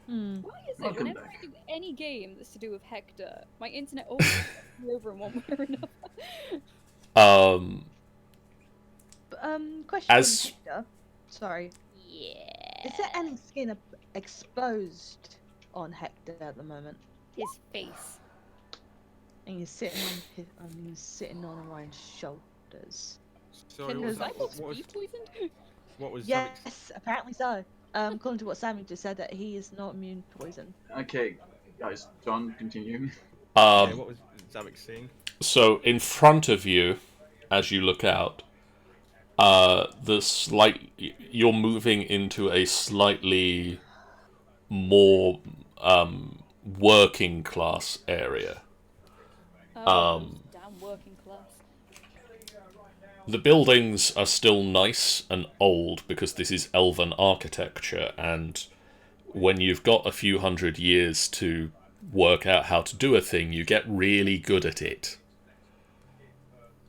Hmm. Why is it Welcome whenever back. I do any game that's to do with Hector, my internet always fucks me over in one way or another? Question. As- Victor. Sorry. Yeah. Is there any skin exposed on Hector at the moment? His face. And he's sitting on Orion's shoulders. Sorry, Can what was that? Zygox What was, be poisoned? what was Yes, apparently so. According to what Sammy just said, that he is not immune to poison. Okay, guys, John, continue. yeah, what was Zavik seeing? So in front of you, as you look out, you're moving into a slightly more working class area. Damn working class. The buildings are still nice and old because this is elven architecture, and when you've got a few hundred years to work out how to do a thing, you get really good at it.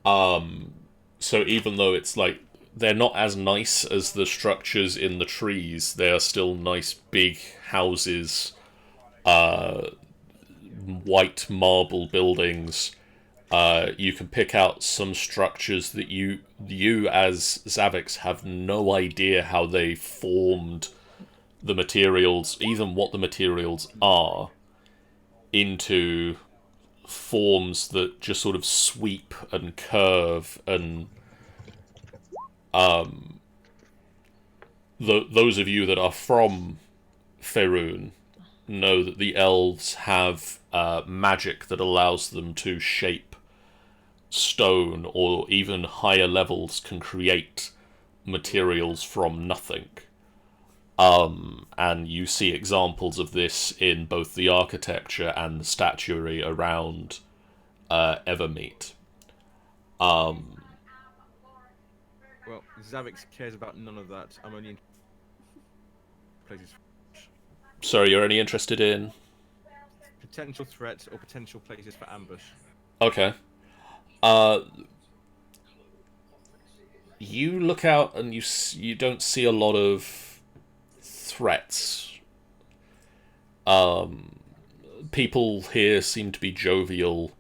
So even though it's like they're not as nice as the structures in the trees, they are still nice big houses, white marble buildings. You can pick out some structures that you as Zavix have no idea how they formed the materials, even what the materials are, into forms that just sort of sweep and curve, and those of you that are from Faerun know that the elves have magic that allows them to shape stone, or even higher levels can create materials from nothing. And you see examples of this in both the architecture and the statuary around Evermeet. Well, Zavix cares about none of that. I'm only in places. Sorry, you're only interested in... Potential threats or potential places for ambush. Okay. You look out and you don't see a lot of threats. People here seem to be jovial.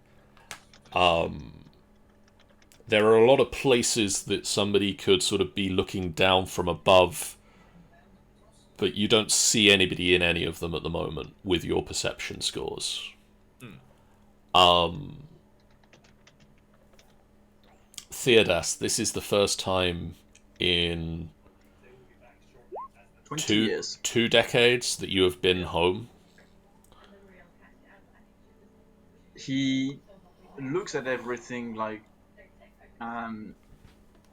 There are a lot of places that somebody could sort of be looking down from above, but you don't see anybody in any of them at the moment with your perception scores. Theodas, this is the first time in 20 years. 2 decades that you have been home. He looks at everything like,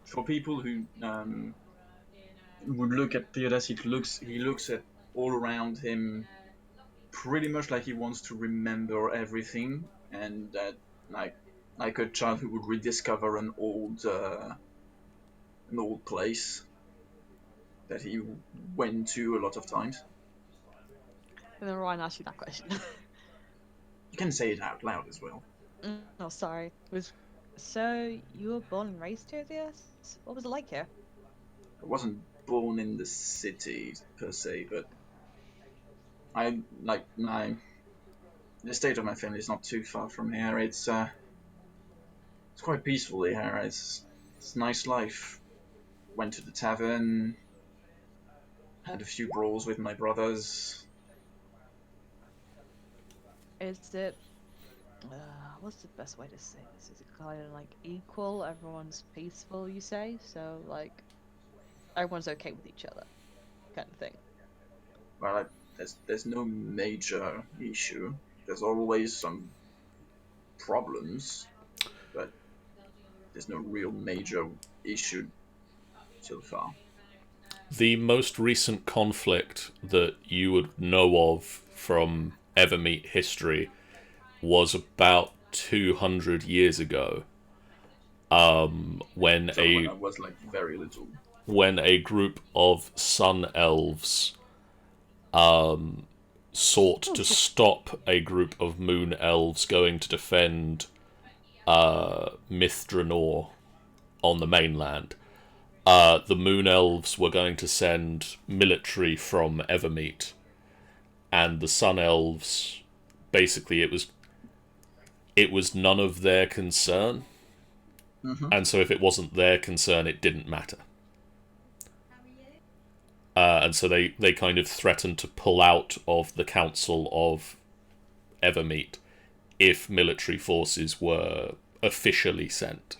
for people who would look at Theodas, he looks at all around him pretty much like he wants to remember everything, and that like a child who would rediscover an old place that he went to a lot of times. And then Ryan asked you that question. You can say it out loud as well. Oh, sorry. So you were born and raised here, yes? What was it like here? I wasn't born in the city per se, but the state of my family is not too far from here. It's quite peaceful here. It's a nice life. Went to the tavern, had a few brawls with my brothers. Is it... what's the best way to say this? Is it kind of like equal? Everyone's peaceful, you say? So, like, everyone's okay with each other, kind of thing. Well, there's no major issue. There's always some problems, but there's no real major issue so far. The most recent conflict that you would know of from Evermeet history was about 200 years ago, when I was like very little. When a group of sun elves sought to stop a group of moon elves going to defend Mithranor on the mainland. The moon elves were going to send military from Evermeet, and the sun elves, basically it was none of their concern, and so if it wasn't their concern, it didn't matter. And so they kind of threatened to pull out of the Council of Evermeet if military forces were officially sent.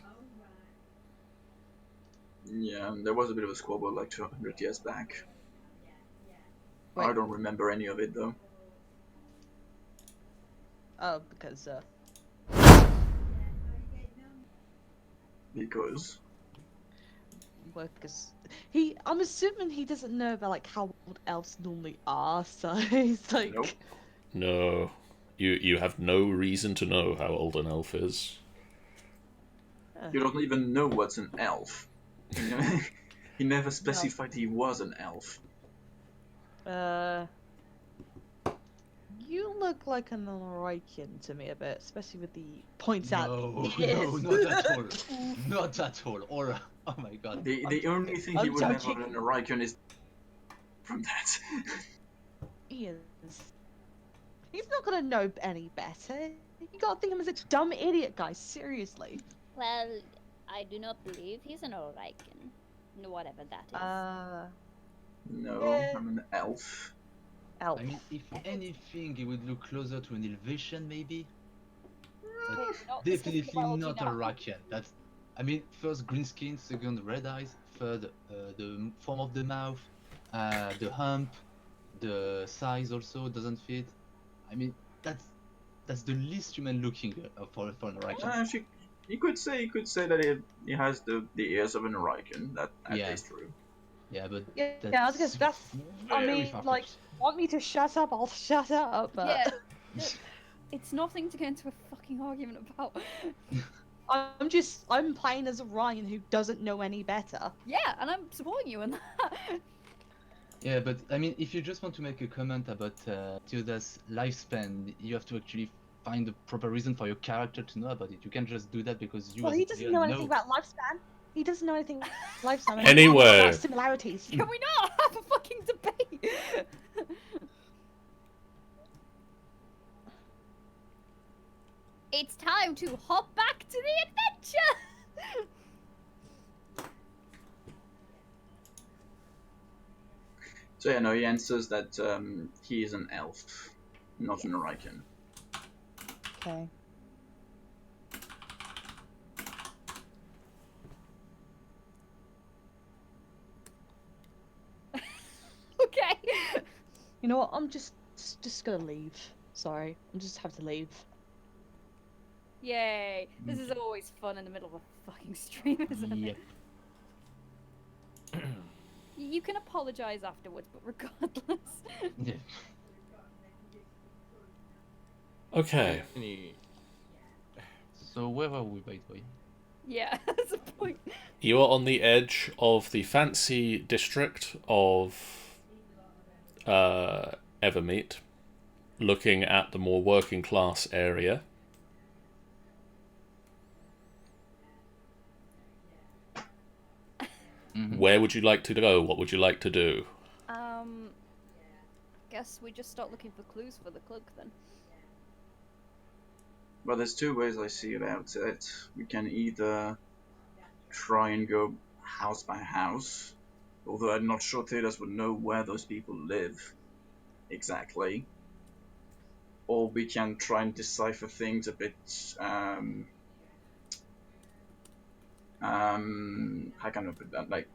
Yeah, there was a bit of a squabble like 200 years back. Wait. I don't remember any of it though. Oh, because, Because well, because I'm assuming he doesn't know about, like, how old elves normally are, so he's like... Nope. No, you have no reason to know how old an elf is. You don't even know what's an elf. He never specified he was an elf. You look like an Orrery to me a bit, especially with the points out. No, Yes. not at all. Not at all. Or, oh my god. The only thing he I'm would have touching- on an Orrery is from that. He is. He's not gonna know any better. You gotta think of him as a dumb idiot, guys. Seriously. Well, I do not believe he's an Orrican. Whatever that is. No, I'm an elf. Elf. I mean, if anything, he would look closer to an Elvish, maybe. But definitely not a Rakian. That's, I mean, first green skin, second red eyes, third the form of the mouth, the hump, The size also doesn't fit. I mean, that's the least human looking for an Oracle. Actually, you could say that he has the ears of an Oracle. That Yeah. is true. Yeah, but Yeah, I was gonna say, that's. I very mean, like, far-fetched. want me to shut up? I'll shut up. But Yeah. It's nothing to get into a fucking argument about. I'm playing as a Ryan who doesn't know any better. Yeah, and I'm supporting you in that. Yeah, but I mean, if you just want to make a comment about Theoda's lifespan, you have to actually find the proper reason for your character to know about it. You can't just do that because you. Well, as he a doesn't player know anything about lifespan. He doesn't know anything about lifespan. and we have a lot Anyway. of similarities. Can we not have a fucking debate? It's time to hop back to the adventure! So yeah, no, he answers that he is an elf, not an Oracle. Okay. Okay. You know what? I'm just gonna leave. Sorry, I just have to leave. Yay. This is always fun in the middle of a fucking stream, isn't Yep. it? You can apologize afterwards, but regardless. Yeah. Okay. So where are we, by the way? Yeah, that's a point. You are on the edge of the fancy district of Evermeet, looking at the more working class area. Where would you like to go? What would you like to do? Guess we just start looking for clues for the cloak then. Well, there's two ways I see about it. We can either try and go house by house, although I'm not sure Theodas would know where those people live exactly. Or we can try and decipher things a bit, how can I put that, like,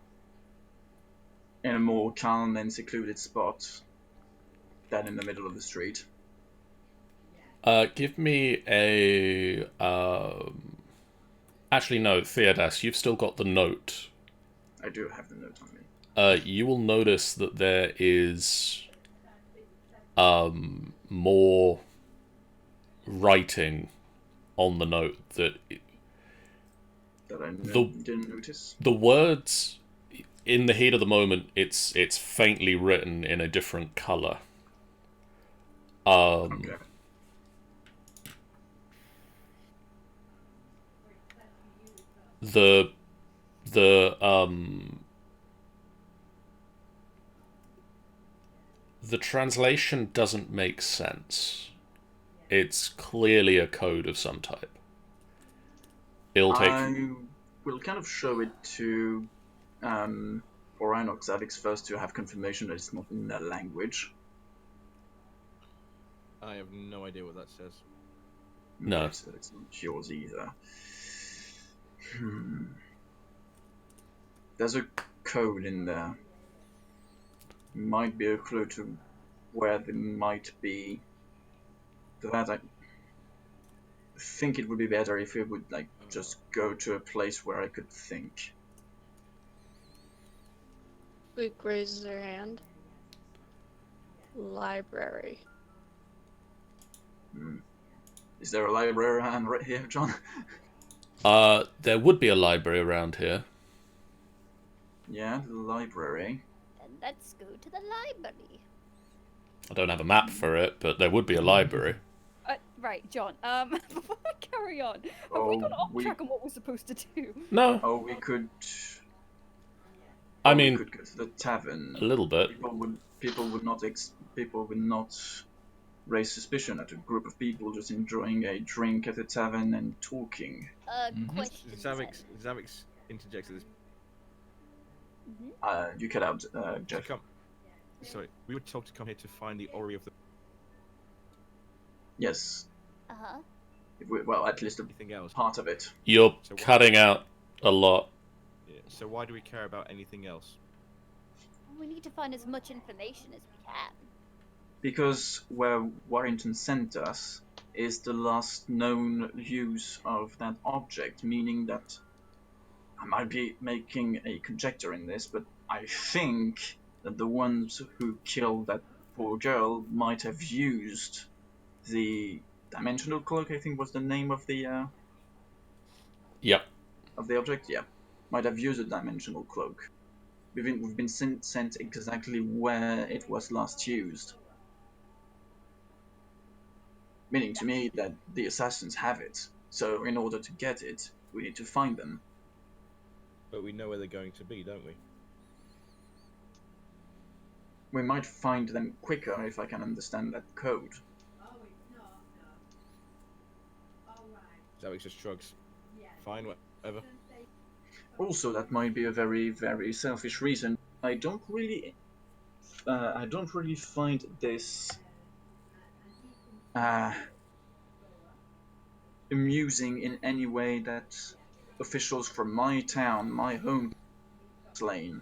in a more calm and secluded spot than in the middle of the street. Give me a... Actually, no, Theodas, you've still got the note. I do have the note on me. You will notice that there is more writing on the note that Didn't notice. the words in the heat of the moment it's faintly written in a different color. Okay. The translation doesn't make sense. It's clearly a code of some type. It'll take... I will kind of show it to Orion or Xavix first to have confirmation that it's not in their language. I have no idea what that says. No. So it's not yours either. There's a code in there. Might be a clue to where they might be. That I think it would be better if it would like just go to a place where I could think. Luke raises her hand. Library. Is there a library around right here, John? There would be a library around here. Yeah, the library. Then let's go to the library. I don't have a map for it, but there would be a library. Right, John, before we carry on, have we Oh, got off we- track on what we're supposed to do? No, Oh, we could. I we mean, could go to the tavern. a little bit. People would not raise suspicion at a group of people just enjoying a drink at a tavern and talking. Question. Zavix interjects at this. You cut out, Jeff. Sorry, we were told to come here to find the Orrery of the. Yes. Uh-huh. Well, at least a Anything else? part of it. You're So what- cutting out a lot. Yeah, so why do we care about anything else? We need to find as much information as we can. because where Warrington sent us is the last known use of that object, meaning that I might be making a conjecture in this, but I think that the ones who killed that poor girl might have used the dimensional cloak, I think was the name of the Yep. object. Yeah, might have used a dimensional cloak. We've been sent exactly where it was last used, meaning to me that the assassins have it. So in order to get it, we need to find them. But we know where they're going to be, don't we? We might find them quicker if I can understand that code. Zavix just shrugs. Fine, whatever. Also, that might be a very, very selfish reason. I don't really find this amusing in any way that officials from my town, my home, slain.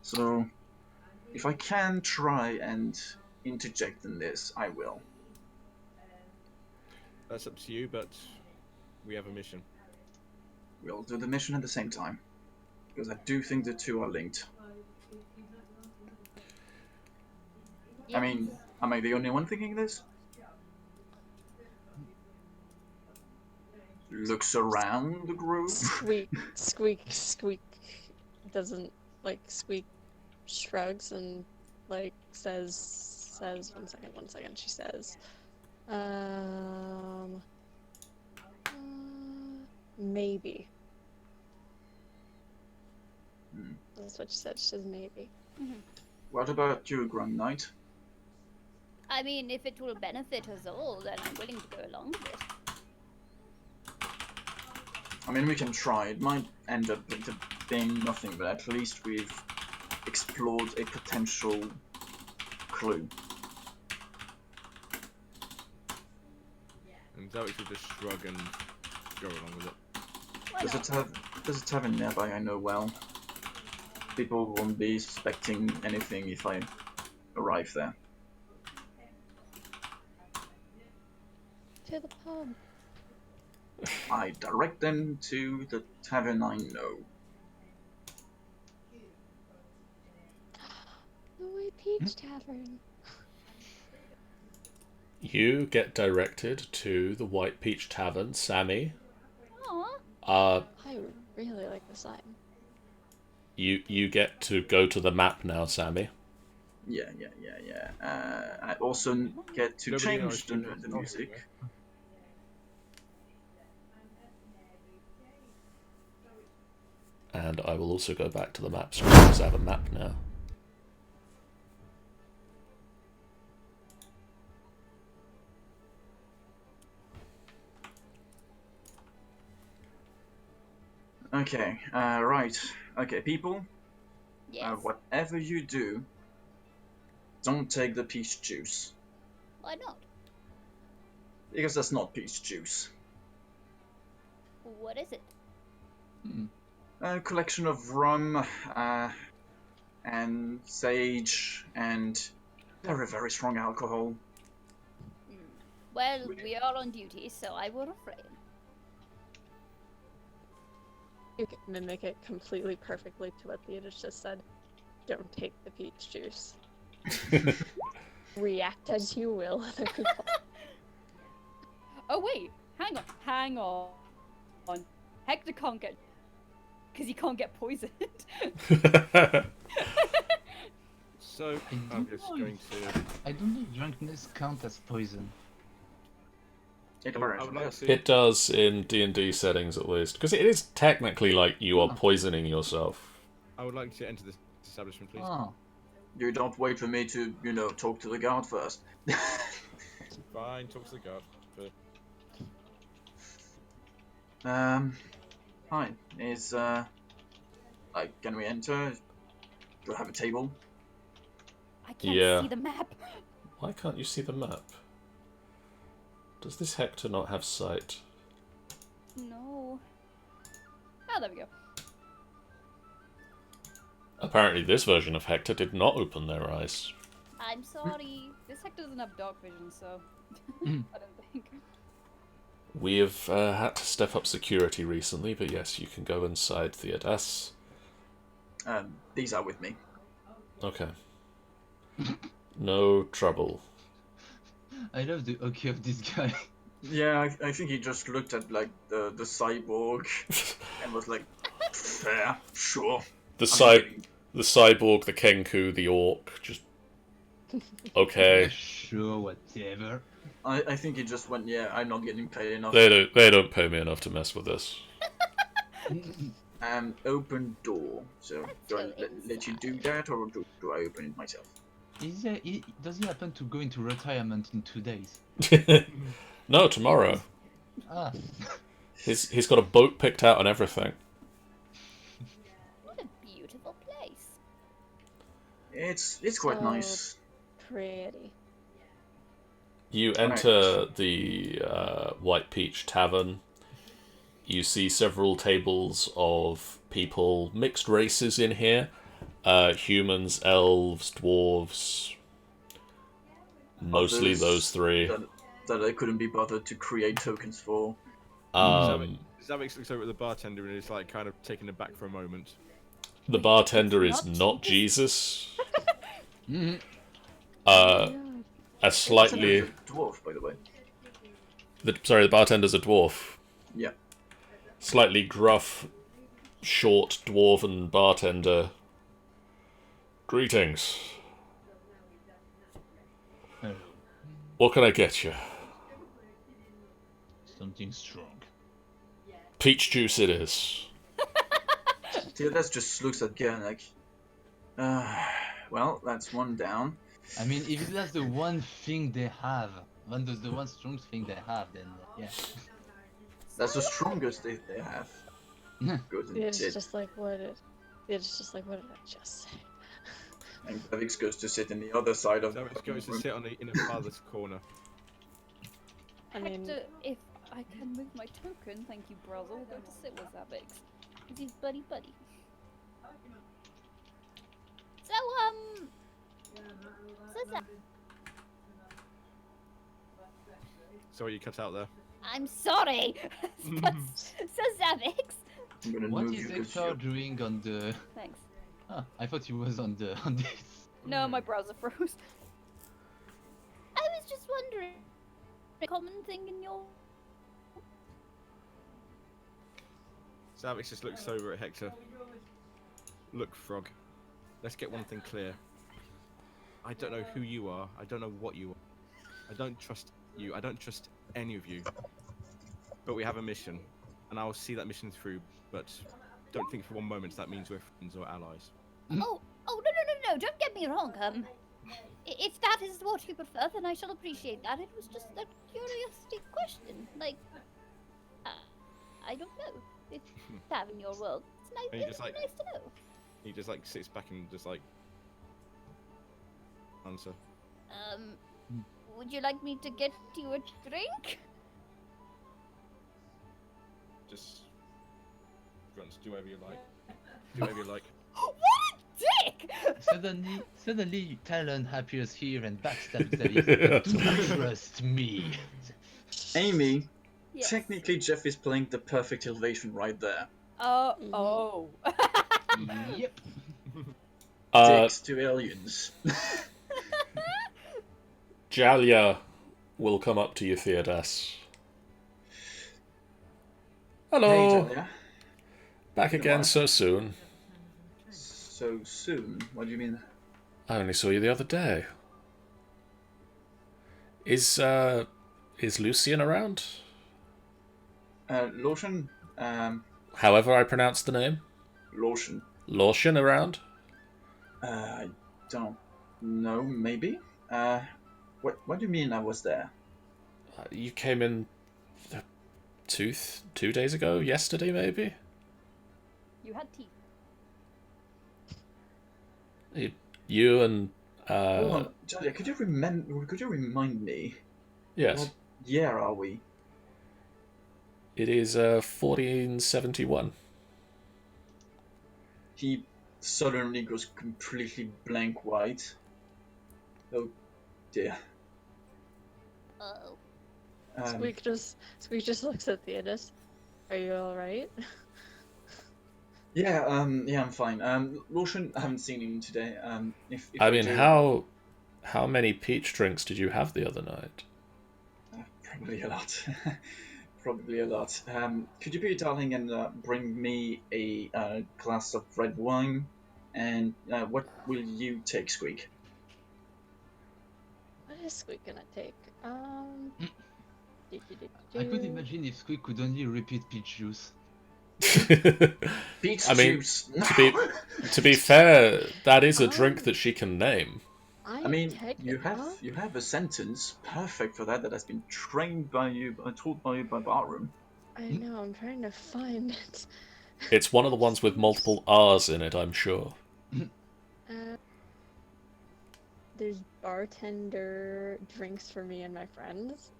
So, if I can try and interject in this, I will. That's up to you, but we have a mission. We'll do the mission at the same time, because I do think the two are linked. I mean, am I the only one thinking this? Looks around the group. Squeak, squeak, squeak. Doesn't like Squeak shrugs and like says 1 second. She says, maybe. That's what she said. She says maybe. What about you, Grand Knight? I mean, if it will benefit us all, then I'm willing to go along with it. I mean, we can try. It might end up being nothing, but at least we've explored a potential clue. And Zavix will just shrug and go along with it. There's a tavern nearby I know well. People won't be suspecting anything if I arrive there. To the pub. I direct them to the tavern I know. The White Peach Tavern. You get directed to the White Peach Tavern, Sammy. Aww. I really like the sign. You get to go to the map now, Sammy. Yeah. I also get to Nobody change knows the music. And I will also go back to the map screen because I have a map now. Okay, right. Okay, people, Yes. whatever you do, don't take the peach juice. Why not? Because that's not peach juice. What is it? A collection of rum, and sage, and very, very strong alcohol. Well, we are on duty, so I will refrain. You can mimic it completely perfectly to what Theodore just said. Don't take the peach juice. React as you will. Oh wait, hang on. Hector can't get, because he can't get poisoned. So, I'm just going to... I don't know if drunkenness count as poison. Take a I would like to... It does in D&D settings at least, because it is technically like you are poisoning yourself. I would like to enter this establishment, please. Oh. You don't wait for me to, talk to the guard first. Fine, talk to the guard. Hi. Can we enter? Do I have a table? I can't Yeah. see the map. Why can't you see the map? Does this Hector not have sight? No. Oh, there we go. Apparently this version of Hector did not open their eyes. I'm sorry. This sector doesn't have dark vision, so I don't think. We have had to step up security recently, but yes, you can go inside Theodas. These are with me. Okay. No trouble. I love the okay of this guy. Yeah, I think he just looked at like the cyborg and was like, fair, sure. The I'm cyborg, the Kenku, the orc, just okay. Sure, whatever. I think he just went, yeah, I'm not getting paid enough. They don't pay me enough to mess with this. Open door. So do I let you do that, or do I open it myself? Does he happen to go into retirement in 2 days? No, tomorrow. Ah. He's got a boat picked out and everything. What a beautiful place. It's quite So nice. Pretty. You enter the White Peach Tavern. You see several tables of people, mixed races in here. Humans, elves, dwarves. Mostly Others those three. That I couldn't be bothered to create tokens for. Zavix looks over at the bartender and is like kind of taken aback for a moment. The bartender is Not not Jesus. Mhm. A slightly... It's a dwarf, by the way. the bartender's a dwarf. Yeah. Slightly gruff, short, dwarven bartender. Greetings. Hello. What can I get you? Something strong. Peach juice it is. Theodas just looks at Garen like, well, that's one down. I mean, if that's the one thing they have, the one strong thing they have, then yeah. That's the strongest they have. Good and It's sit. just like what it. It's just like what did I just say? And Zavix goes to sit in the other side of Zavix goes to room. sit on the inner farthest corner. I mean, Hector, if I can move my token, thank you, Brazzle. We're going to sit with Zavix. Because he's buddy. So, Sorry, you cut out there. I'm sorry! so, Zavix. I'm gonna What move is you 'cause Hector you're- doing on the? Thanks. Ah, I thought he was on this. No, my browser froze. I was just wondering, a common thing in your... Zavix just looks over at Hector. Look, Frog. Let's get one thing clear. I don't know who you are. I don't know what you are. I don't trust you. I don't trust any of you. But we have a mission, and I will see that mission through. But don't think for one moment that means we're friends or allies. Oh, no, don't get me wrong, if that is what you prefer, then I shall appreciate that. It was just a curiosity question, like, I don't know. It's that in your world. It's nice, And he just, like- nice to know. He just like sits back and just like answer. Would you like me to get you a drink? Just grunts. Do whatever you like. Do whatever you like. What a dick! Suddenly, Talon appears here and backstabs David. Do not trust me. Amy, Yes. technically Jeff is playing the perfect elevation right there. Oh. Yep. Dicks to aliens. Jalia will come up to you, Theodas. Hello. Hey, Talia. Back again Goodbye. so soon. So soon? What do you mean? I only saw you the other day. Is Lucian around? Lotion? However I pronounce the name. Lotion. Lucian around? I don't know, maybe? What do you mean I was there? You came in 2 days ago? Yesterday, maybe? You had teeth. You and... Hold on, Jalia, could you remind me? Yes. What year are we? It is 1471. He suddenly goes completely blank white. Oh dear. Oh. Squeak just looks at Theodis. Are you alright? Yeah, I'm fine. Roshan, I haven't seen him today. If I we mean, do, how many peach drinks did you have the other night? probably a lot. Probably a lot. Could you be a darling and bring me a glass of red wine? And what will you take, Squeak? What is Squeak gonna take? I could imagine if Squeak could only repeat peach juice. Peach I mean, juice. No. to be fair, that is a drink Um, that she can name. I mean, you have a sentence perfect for that has been trained by you, taught by you by Barroom. I know, I'm trying to find it. It's one of the ones with multiple R's in it, I'm sure. There's bartender drinks for me and my friends.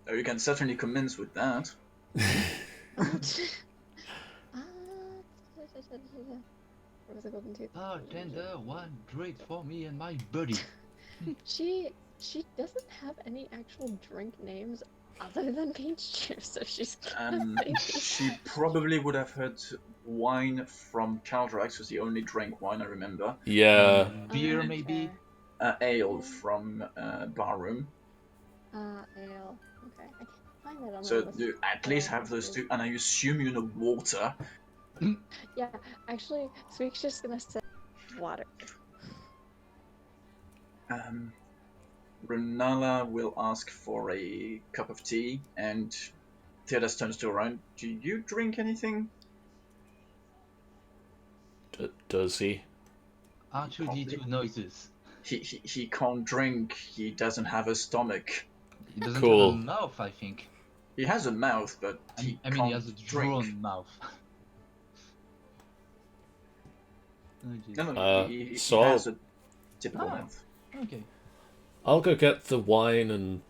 Oh, you can certainly commence with that. Where was the golden tooth? Bartender, one drink for me and my buddy. She doesn't have any actual drink names other than peach juice, so she's gonna say She probably would have heard wine from Caldrax, was the only drink wine I remember. Yeah. Beer, maybe? Ale from Barroom. Ale. Okay, I can't find that on the So list. you at least have those two, and I assume you know water. Yeah, actually, Squeak's just gonna say water. Renala will ask for a cup of tea, and Theodas turns to around. Do you drink anything? Does he? Aren't you the two noises? He can't drink. He doesn't have a stomach. He doesn't Cool. have a mouth, I think. He has a mouth, but I he mean, can't he has a drink. drawn mouth. Oh, jeez. No, he So has a typical Ah. mouth. Okay. I'll go get the wine and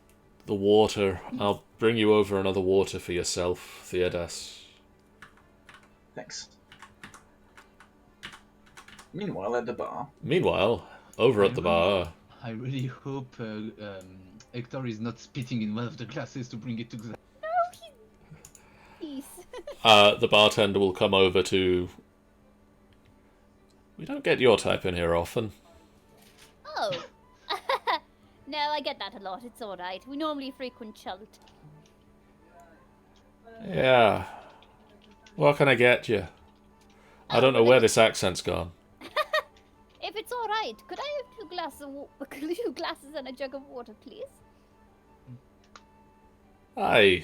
the water. I'll bring you over another water for yourself, Theodas. Thanks. Meanwhile, at the bar. Meanwhile, over at the bar, I really hope Hector is not spitting in one of the glasses to bring it to the... No, Please. the bartender will come over to... We don't get your type in here often. Oh. No, I get that a lot. It's alright. We normally frequent Chult. Yeah. What can I get you? I don't know where this accent's gone. If it's alright, could I have two glasses and a jug of water, please? Aye.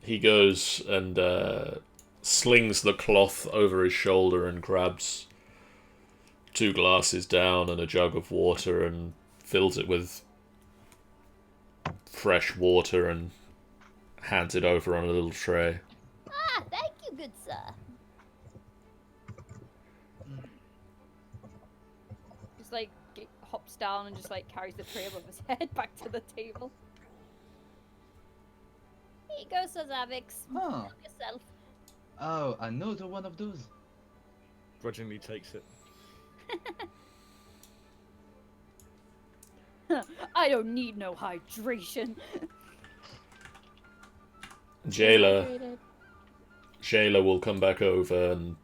He goes and slings the cloth over his shoulder and grabs 2 glasses down and a jug of water and fills it with fresh water and hands it over on a little tray. Ah, thank you, good sir. Just like hops down and just like carries the tray above his head back to the table. Here you go, Sir Zavix. Huh. Help yourself. Oh, another one of those. Grudgingly takes it. I don't need no hydration. Jayla will come back over and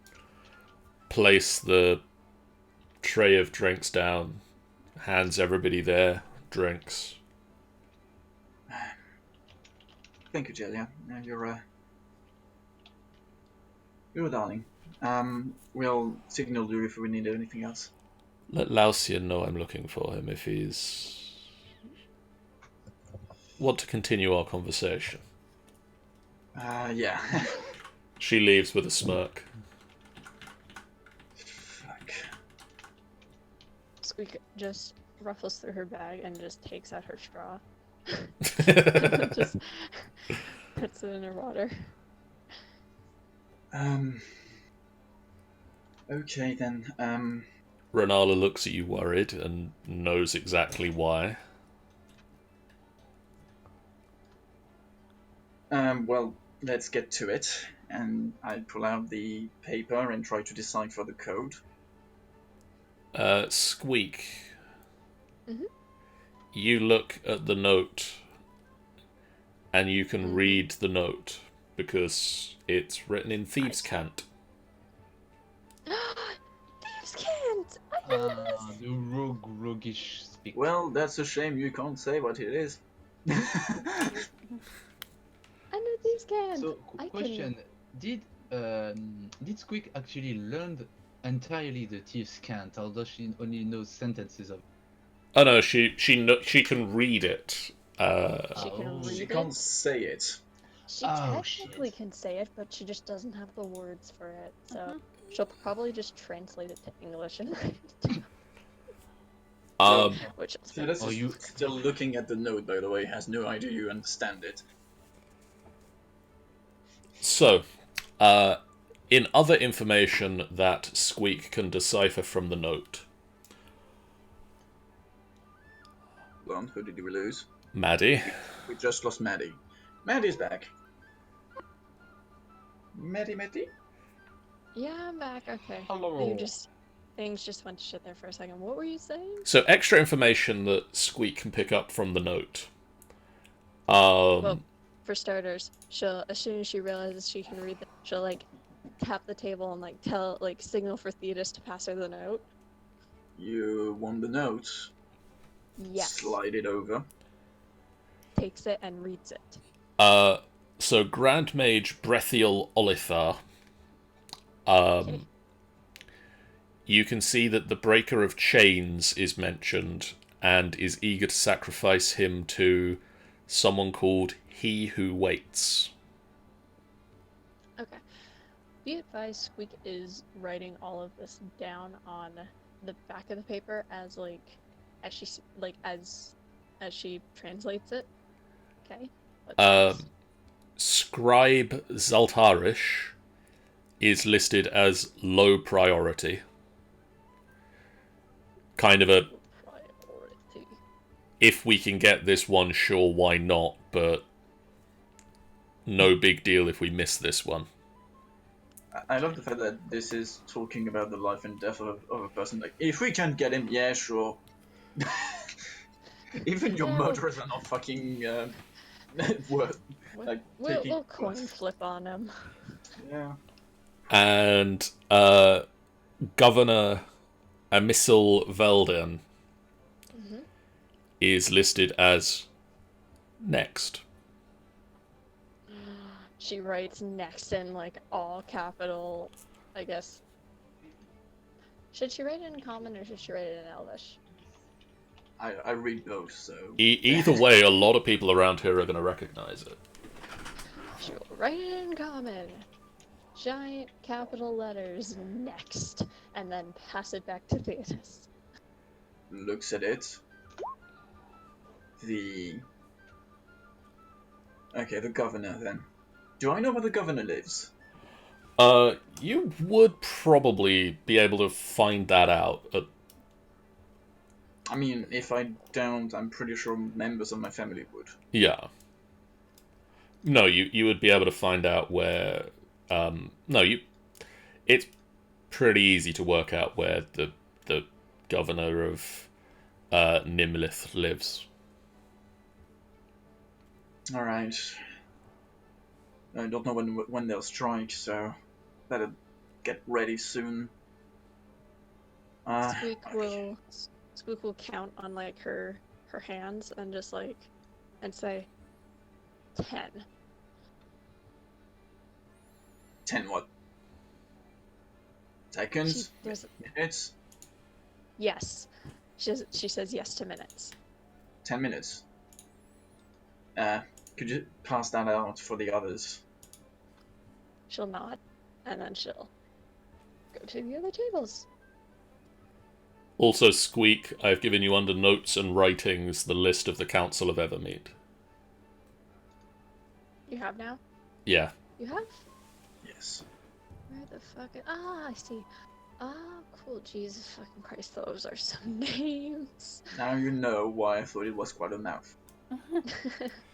place the tray of drinks down, hands everybody their drinks. Thank you, Jelia. You're a darling. We'll signal you if we need anything else. Let Lausian know I'm looking for him if he's... want to continue our conversation. Yeah. She leaves with a smirk. Fuck. Squeak just ruffles through her bag and just takes out her straw. Just puts it in her water. Okay then. Renala looks at you worried and knows exactly why. Well, let's get to it. and I pull out the paper and try to decipher the code. Squeak. Mhm. You look at the note, and you can read the note because it's written in thieves' cant. Thieves can't! I know this! The roguish speak. Well, that's a shame you can't say what it is. I know thieves can't! So, I question: Did Squeak actually learn entirely the thieves' cant, or does she only know sentences of? Oh no, she can read it. She can read She it. can't say it. She Oh, technically shit. can say it, but she just doesn't have the words for it. So she'll probably just translate it to English and read it. Which is So that's Are you- still looking at the note, by the way, has no idea you understand it. So, in other information that Squeak can decipher from the note, Hold on, who did we lose? Maddie. We just lost Maddie. Maddie's back. Maddie? Yeah, I'm back. Okay. Hello. Things just went to shit there for a second. What were you saying? So, extra information that Squeak can pick up from the note. Well, for starters, she'll as soon as she realizes she can read, she'll like tap the table and like signal for Thetis to pass her the note. You want the note? Yes. Slide it over. Takes it and reads it. So Grand Mage Brethiel Olithar, you can see that the Breaker of Chains is mentioned and is eager to sacrifice him to someone called He Who Waits. Okay. Be advised, Squeak is writing all of this down on the back of the paper as she translates it. Okay. Scribe Zaltarish is listed as low priority. Kind of a, priority. if we can get this one, sure, why not, but no big deal if we miss this one. I love the fact that this is talking about the life and death of a person. Like, if we can get him, yeah, sure. Even your murderers are not fucking worth. We'll coin flip on him. Yeah. And Governor Amissil Velden is listed as next. She writes next in like all capital, I guess. Should she write it in common or should she write it in Elvish? I read both, so. Either way, a lot of people around here are going to recognize it. She will write it in common. Giant capital letters next, and then pass it back to Thetis. Looks at it. Okay, the governor then. Do I know where the governor lives? You would probably be able to find that out. I mean, if I don't, I'm pretty sure members of my family would. Yeah. No, you would be able to find out where. It's pretty easy to work out where the governor of Nimlith lives. All right. I don't know when they'll strike, so better get ready soon. Squeak will count on like her hands and just like and say 10. 10 what? Seconds? Minutes? Yes. She says yes to minutes. 10 minutes. Could you pass that out for the others? She'll nod, and then she'll go to the other tables. Also, Squeak, I've given you under notes and writings the list of the Council of Evermead. You have now? Yeah. You have? Yes. Where the fuck? I see. Cool. Jesus fucking Christ, those are some names. Now you know why I thought it was quite a mouth.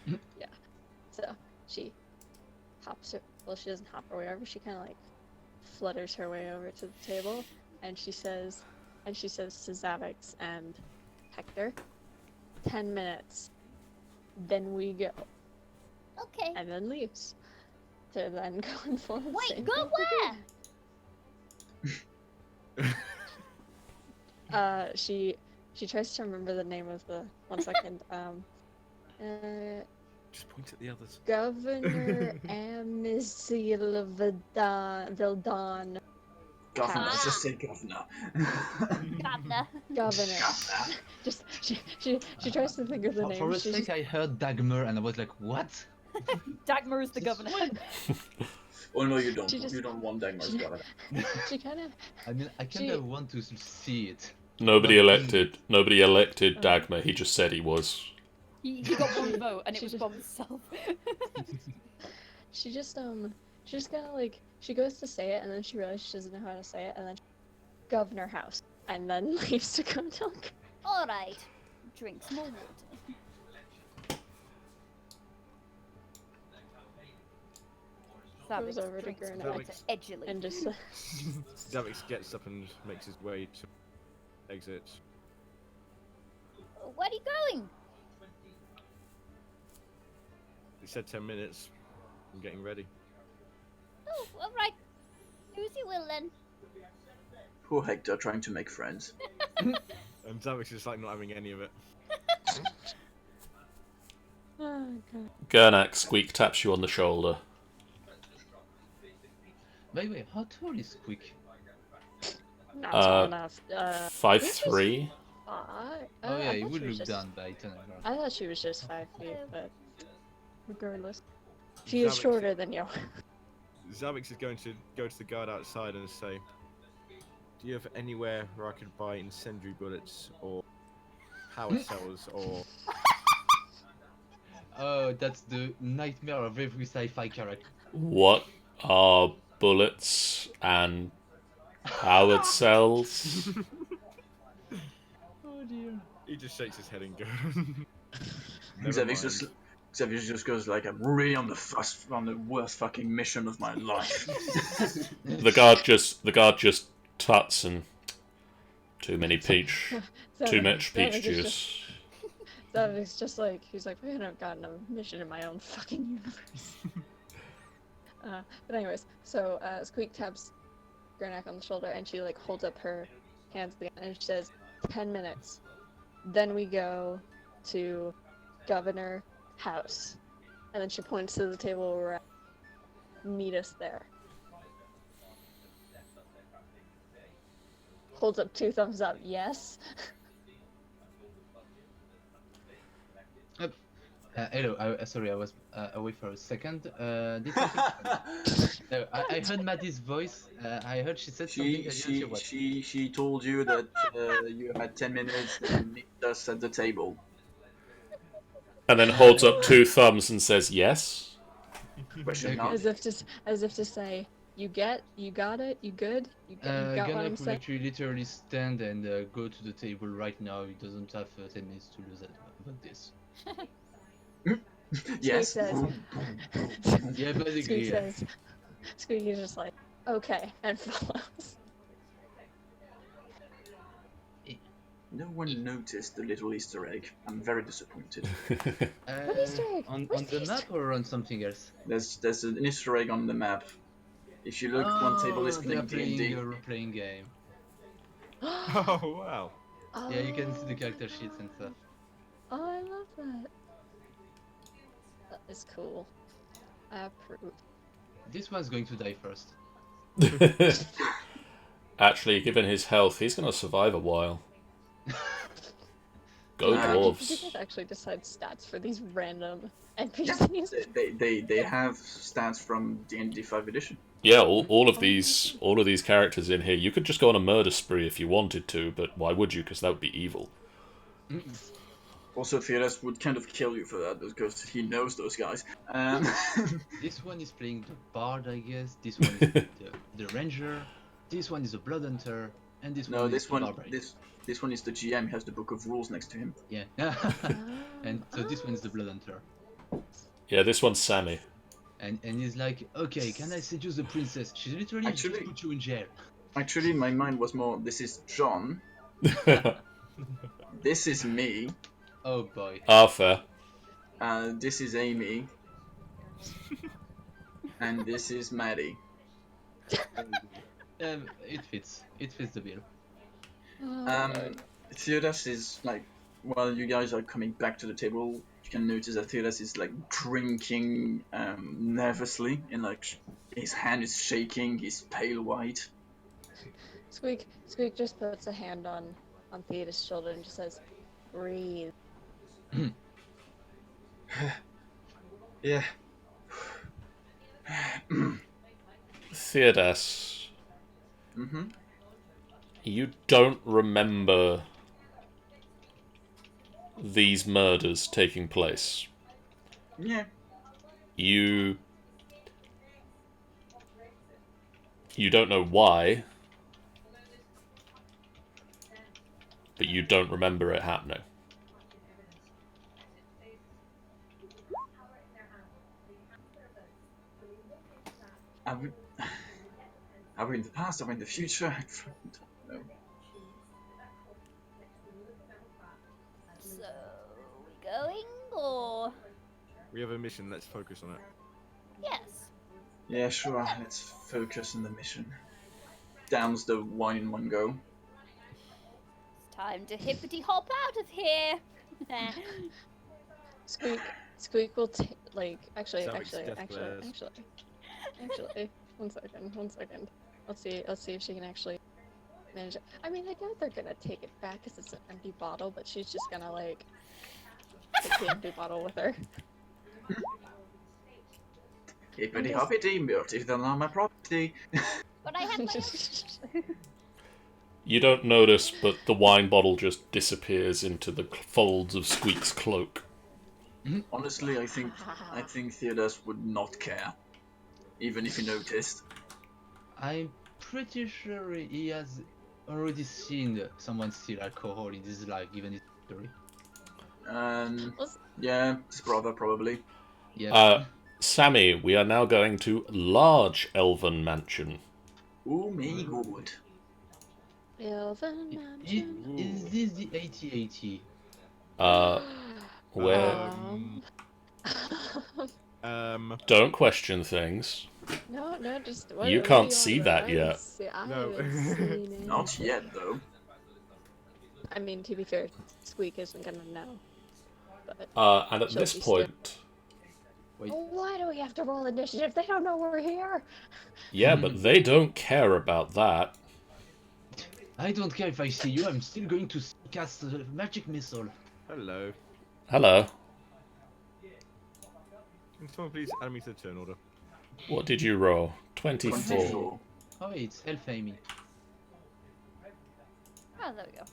Yeah. So she hops well, she doesn't hop her way over. She kind of like flutters her way over to the table, and she says to Zavix and Hector, 10 minutes, then we go, Okay. and then leaves. To then go and form the Wait, same go thing where? She tries to remember the name of the 1 second. Just point at the others. Governor Amizilvadan. Governor, Ah. just say governor. Governor. Governor. Governor. Just she tries to think of the name. For a She sec, just- I heard Dagmar and I was like, what? Dagmar is the governor. Oh no, you don't. She just- You don't want Dagmar's governor. she kind of I mean, I kind of want to see it. Nobody But- elected Dagmar. He just said he was. He got one vote, and it She was just- Bob himself. she just kind of like she goes to say it and then she realizes she doesn't know how to say it and then Governor House and then leaves to go talk. All right. Drink some more water. Goes over to Drinks Gurnet. water edgily. And just Zavix gets up and makes his way to exit. Where are you going? He said 10 minutes. I'm getting ready. Oh, all right. Do as you will then. Poor Hector trying to make friends. And Zavix is like not having any of it. oh god. Gernak Squeak taps you on the shoulder. By the way, how tall is Quick? Not tall Uh, enough. 5'3". Oh yeah, he thought would she was look just- down by 10 I thought she was just 5 feet, but regardless. She is Zavix- shorter than you. Zavix is going to go to the guard outside and say, do you have anywhere where I could buy incendiary bullets or power cells or... Oh, that's the nightmare of every sci-fi character. What are bullets and powered cells? Oh dear. He just shakes his head and goes. Xavier just goes like, I'm really on the worst fucking mission of my life. The guard just tuts and too much peach juice. Zavix just like, he's like, I haven't gotten a mission in my own fucking universe. But anyways, so Squeak taps Gurnak on the shoulder and she like holds up her hands again and she says, 10 minutes. Then we go to Governor House. And then she points to the table where we're at. Meet us there. Holds up 2 thumbs up, yes. Hello, sorry, I was away for a second. Did no, I heard Maddie's voice. I heard she said something. I didn't hear what. She told you that you had 10 minutes and meet us at the table. And then holds up 2 thumbs and says yes. Question Okay. mark. As if to say, you got it, you good, you got what I'm Gonna saying. actually literally stand and go to the table right now. He doesn't have 10 minutes to lose about this. Yes. says- Yeah, basically. Squeak Yeah. says, Squeak is just like, okay, and follows. No one noticed the little Easter egg. I'm very disappointed. What Easter egg? On Where's the the map Easter or on something else? There's an Easter egg on the map. If you look, one table is they're playing D&D. playing a role-playing game. Oh, wow. Yeah, you can see the character sheets and stuff. Oh, I love that. That is cool. I approve. This one's going to die first. Actually, given his health, he's going to survive a while. Go Yeah. You dwarves. could actually decide stats for these random NPCs. They have stats from D&D 5th edition. Yeah, all of these characters in here, you could just go on a murder spree if you wanted to, but why would you? Because that would be evil. Also, Theodas would kind of kill you for that because he knows those guys. This one is playing the bard, I guess. This one is the ranger. This one is a blood hunter, and this No, one this is the one, barbarian. this one is the GM. He has the book of rules next to him. Yeah. And so this one is the blood hunter. Yeah, this one's Sammy. And he's like, okay, can I seduce the princess? She's literally Actually- just put you in jail. Actually, my mind was more, this is John, this is me, Oh boy. Fair. this is Amy, and this is Maddie. It fits. It fits the bill. Theodas is like, while you guys are coming back to the table, you can notice that Theodas is like drinking nervously, and like his hand is shaking, he's pale white. Squeak just puts a hand on Theodas' shoulder and just says, "Breathe." Yeah. Theodas, Mm-hmm. you don't remember these murders taking place. Yeah. You don't know why, but you don't remember it happening. Are we in the past? Are we in the future? I don't know. So, we going or We have a mission. Let's focus on it. yes? Yeah, sure. Let's focus on the mission. Downs the wine in one go. It's time to hippity hop out of here. Squeak will take actually, Savage death glares. one second. Let's see if she can actually manage it. I mean, I know they're gonna take it back because it's an empty bottle, but she's just gonna like take the empty bottle with her. Hippity hoppity, if they're not my property. But I have my You don't notice, but the wine bottle just disappears into the folds of Squeak's cloak. Honestly, I think Theodas would not care, even if he noticed. I'm pretty sure he has already seen someone steal alcohol in his life, given his story. Yeah, his brother probably. Yeah. Sammy, we are now going to Large Elven Mansion. Ooh, me good. Elven Mansion. Is this the 8080? Where... Don't question things. No, just You can't see that yet. No. Not yet, though. I mean, to be fair, Squeak isn't gonna know. But And at she'll this be point... Wait. why do we have to roll initiative? They don't know we're here. Yeah, but they don't care about that. I don't care if I see you, I'm still going to cast a magic missile. Hello. Hello. Can someone please add me to the turn order? What did you roll? 24. 24. Oh, it's Elf Amy. Oh, there we go.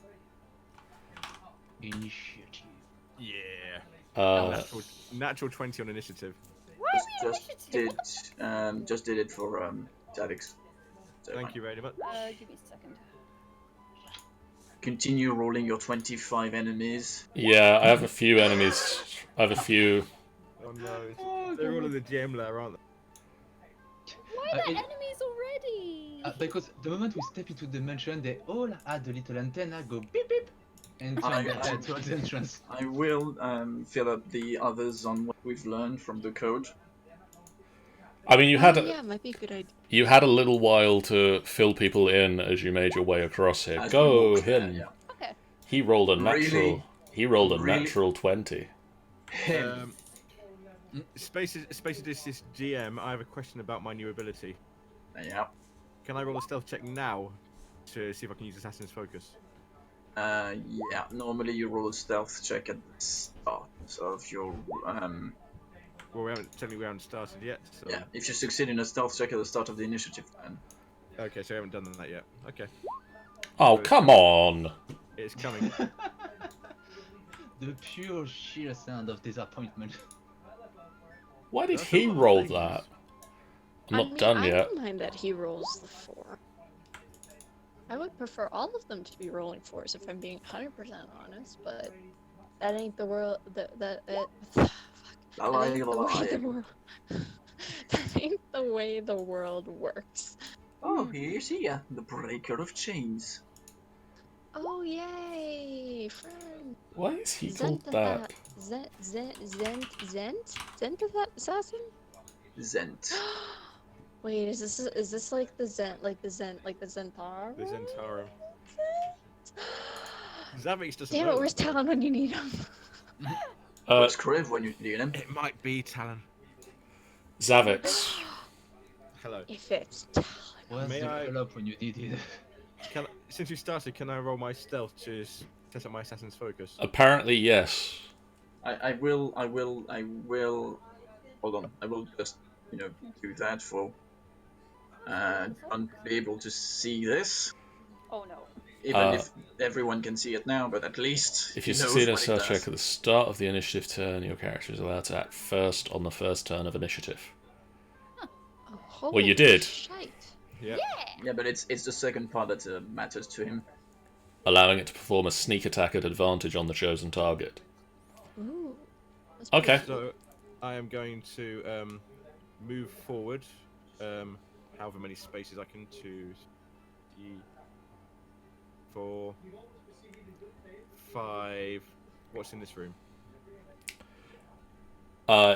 Initiative. Yeah. Natural 20 on initiative. Why are we initiative? Just did it for Zadix. So Thank you very much. Give me a second. Continue rolling your 25 enemies. Yeah, I have a few enemies. I have a few... Oh no, they're all in the GM layer, aren't they? Why are there enemies already? Because the moment we step into the mansion, they all had a little antenna go beep beep and turn their head towards the entrance. I will fill up the others on what we've learned from the code. I mean, you had yeah, might be a good idea. you had a little while to fill people in as you made your way across here. As we Go walked there, him. yeah. Okay. He rolled a natural. Really? He rolled a Really? natural 20. Him. Spaces this GM, I have a question about my new ability. Yeah. Can I roll a stealth check now to see if I can use Assassin's Focus? Yeah. Normally you roll a stealth check at the start of your Well, we haven't started yet. So... Yeah. If you succeed in a stealth check at the start of the initiative plan. Okay, so we haven't done that yet. Okay, Oh, come on! it's coming. The pure sheer sound of disappointment. Why did That's he a lot of roll things. that? I'm I not mean, done I yet. don't mind that he rolls the 4. I would prefer all of them to be rolling 4s if I'm being 100% honest, but that ain't the world. Fuck. That ain't the way the world. explain the way the world works. Oh, here's here, the breaker of chains. Oh, yay! Friend. Why is he called that? Zent assassin? Zent. Wait, is this like the Zentarum? The Zentarum. Zavix doesn't Damn know it, that. where's Talon when you need him? Where's Kriv when you need him? It might be Talon. Zavix. Hello. If it's Talon. What's May the I- level up when you need it? Since we started, can I roll my stealth to set up my assassin's focus? Apparently, yes. I will. Hold on. I will just, do that for. Be able to see this. Oh no. Even if everyone can see it now, but at least If he you knows succeed in a what it stealth does. check at the start of the initiative turn, your character is allowed to act first on the first turn of initiative. Oh, Well, you did. Shite. Yeah. Yeah, but it's the second part that matters to him. Allowing it to perform a sneak attack at advantage on the chosen target. Ooh. That's Okay. pretty cool. So I am going to move forward, however many spaces I can. 2, 3, 4, 5. What's in this room?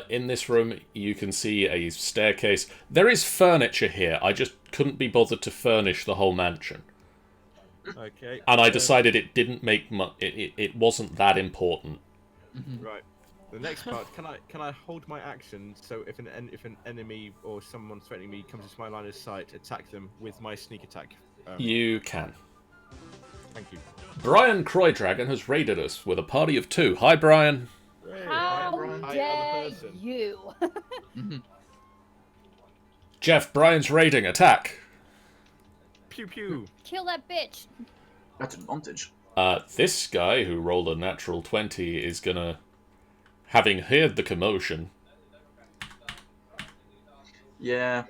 In this room, you can see a staircase. There is furniture here. I just couldn't be bothered to furnish the whole mansion. Okay. And I decided it didn't make it wasn't that important. Right. The next part, can I hold my action so if an enemy or someone threatening me comes into my line of sight, attack them with my sneak attack? You can. Thank you. Brian Croydragon has raided us with a party of 2. Hi, Brian. Hey, How hi, dare other person. you? Jeff, Brian's raiding. Attack. Pew pew. Kill that bitch. That's advantage. This guy who rolled a natural 20 is gonna, having heard the commotion. Yeah,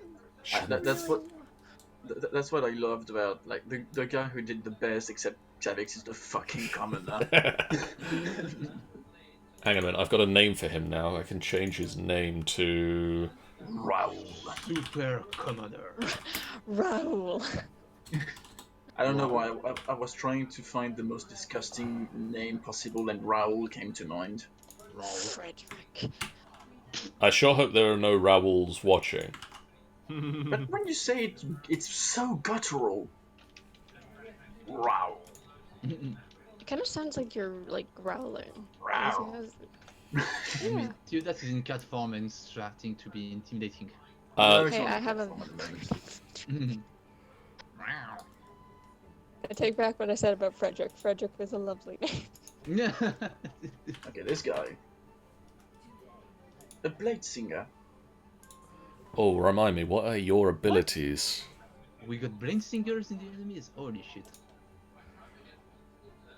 that's what. That's what I loved about the guy who did the best, except Javix is the fucking commoner. Hang on a minute, I've got a name for him now. I can change his name to... Raoul. Super Commander. Raoul. I don't know why I was trying to find the most disgusting name possible, and Raoul came to mind. Frederick. I sure hope there are no Raouls watching. But when you say it, it's so guttural. Raoul. It kind of sounds like you're growling. Raoul. Yeah. Dude, that is in cat form and starting to be intimidating. No, it's Okay, not I have a. form at the moment. I take back what I said about Frederick. Frederick was a lovely name. Okay, this guy. A blade singer. Oh, remind me, what are your abilities? We got brain singers in the enemies. Holy shit.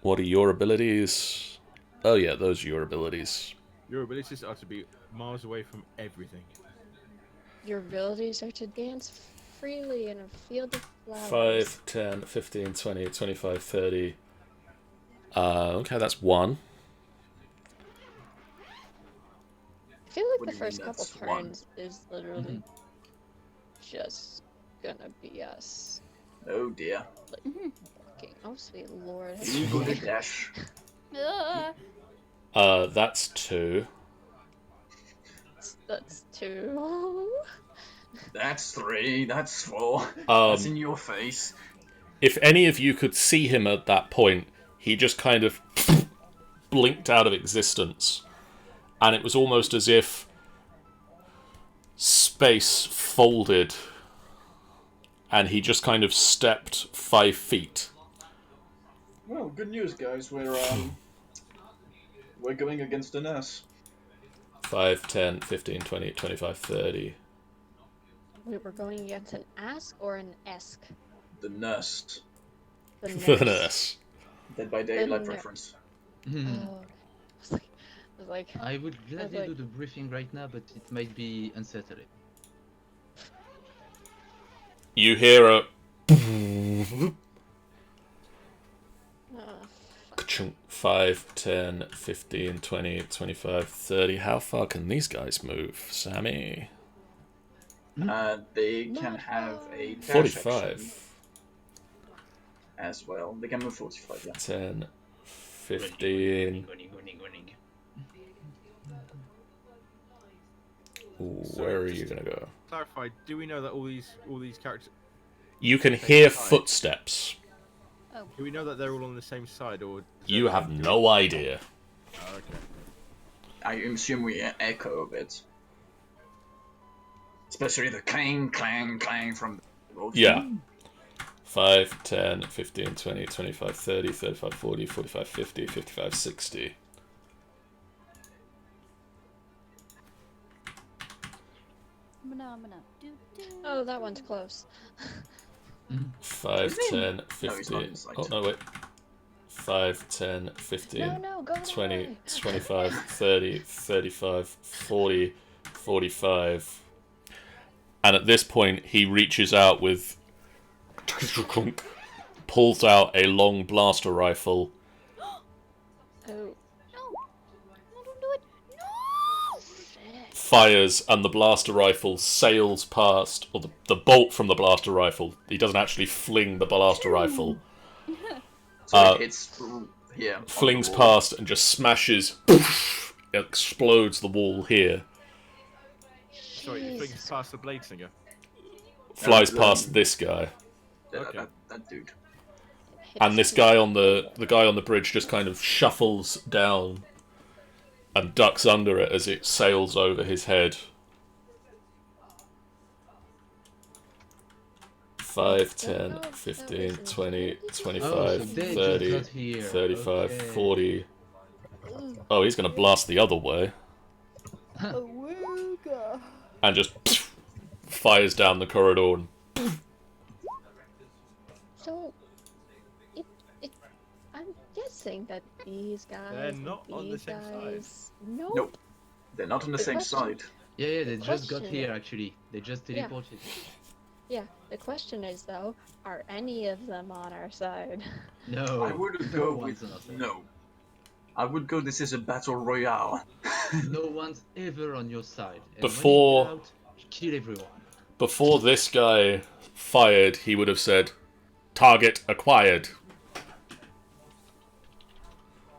What are your abilities? Oh yeah, those are your abilities. Your abilities are to be miles away from everything. Your abilities are to dance freely in a field of flowers. 5, 10, 15, 20, 25, 30. Okay, that's 1. I feel like What the do you mean first couple that's one? turns is literally just gonna be us. Oh dear. Fucking, oh sweet lord. You go to dash. That's 2. That's 2. That's 3. That's 4. That's in your face. If any of you could see him at that point, he just kind of blinked out of existence. And it was almost as if space folded and he just kind of stepped 5 feet. Well, good news, guys. We're going against the nurse. 5, 10, 15, 20, 25, 30. Wait, we're going against an ask or an esk? The nurse. The The nurse. Dead by Daylight The reference. Oh, I was like, I would gladly like- do the briefing right now, but it might be unsettling. You hear a... oh, Ka-chunk. 5, 10, 15, 20, 25, 30. How far can these guys move, Sammy? They can have a dash action 45. as well. They can move 45, yeah. 10, 15. Ooh, So where are just you gonna go? Clarify. Do we know that all these characters? You can Same hear side. footsteps. Do we know that they're all on the same side, or? You have no idea. Oh, okay. I assume we echo a bit. Especially the clang, clang, clang from the road. Yeah. 5, 10, 15, 20, 25, 30, 35, 40, 45, 50, 55, 60. Oh, that one's close. 5, 10, No, he's not 15. inside. Oh, no, wait. 5, 10, 15, No, go 20, away. 25, 30, 35, 40, 45. And at this point, he reaches out with... pulls out a long blaster rifle, Oh, No, don't do it. No! shit. fires, and the blaster rifle sails past, or the bolt from the blaster rifle. He doesn't actually fling the blaster rifle. So it hits here. on the Flings wall. past and just smashes, explodes the wall here. Sorry, it flings past the blade singer. Flies the- past this guy. Okay. That dude. And this guy on the guy on the bridge just kind of shuffles down and ducks under it as it sails over his head. 5, 10, 15, 20, 25, Oh, so they just 30, got here. 35, Okay. 40. Oh, he's going to blast the other way. And just fires down the corridor. And So, I'm guessing that these guys. They're and not on the these same side. guys... Nope. Nope. They're not on the The same question- side. Yeah, they just got Question. here actually. They just Yeah. teleported. Yeah, the question is though, are any of them on our side? No. I would no go one's with on our side. no. I would go. This is a battle royale. No one's ever on your side. And Before- when you get out, kill everyone. before this guy fired, he would have said, "Target acquired."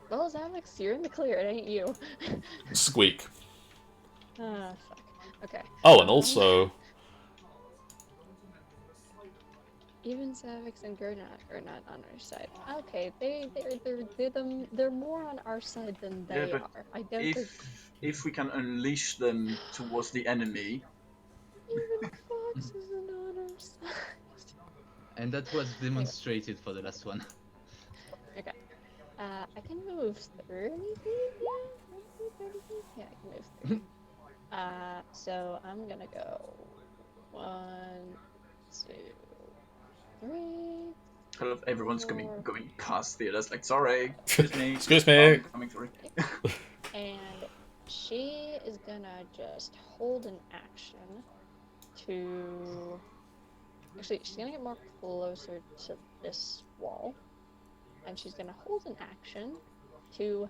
Well, Alex, you're in the clear, it ain't you. Squeak. Ah, fuck. Okay. Oh, and also, Even Zavix and Gernot are not on our side. Okay, they're more on our side than Yeah, they but are. I don't think if we can unleash them towards the enemy, even Fox isn't on our side. And that was demonstrated for the last one. Okay. I can move 30 feet? Yeah? 30 feet? Yeah, I can move 30. So I'm gonna go 1, 2, 3. kind of everyone's going Four. going past theaters. Like, sorry, excuse me, Excuse me. I'm coming through. And she is gonna just hold an action to... Actually, she's gonna get more closer to this wall. And she's gonna hold an action to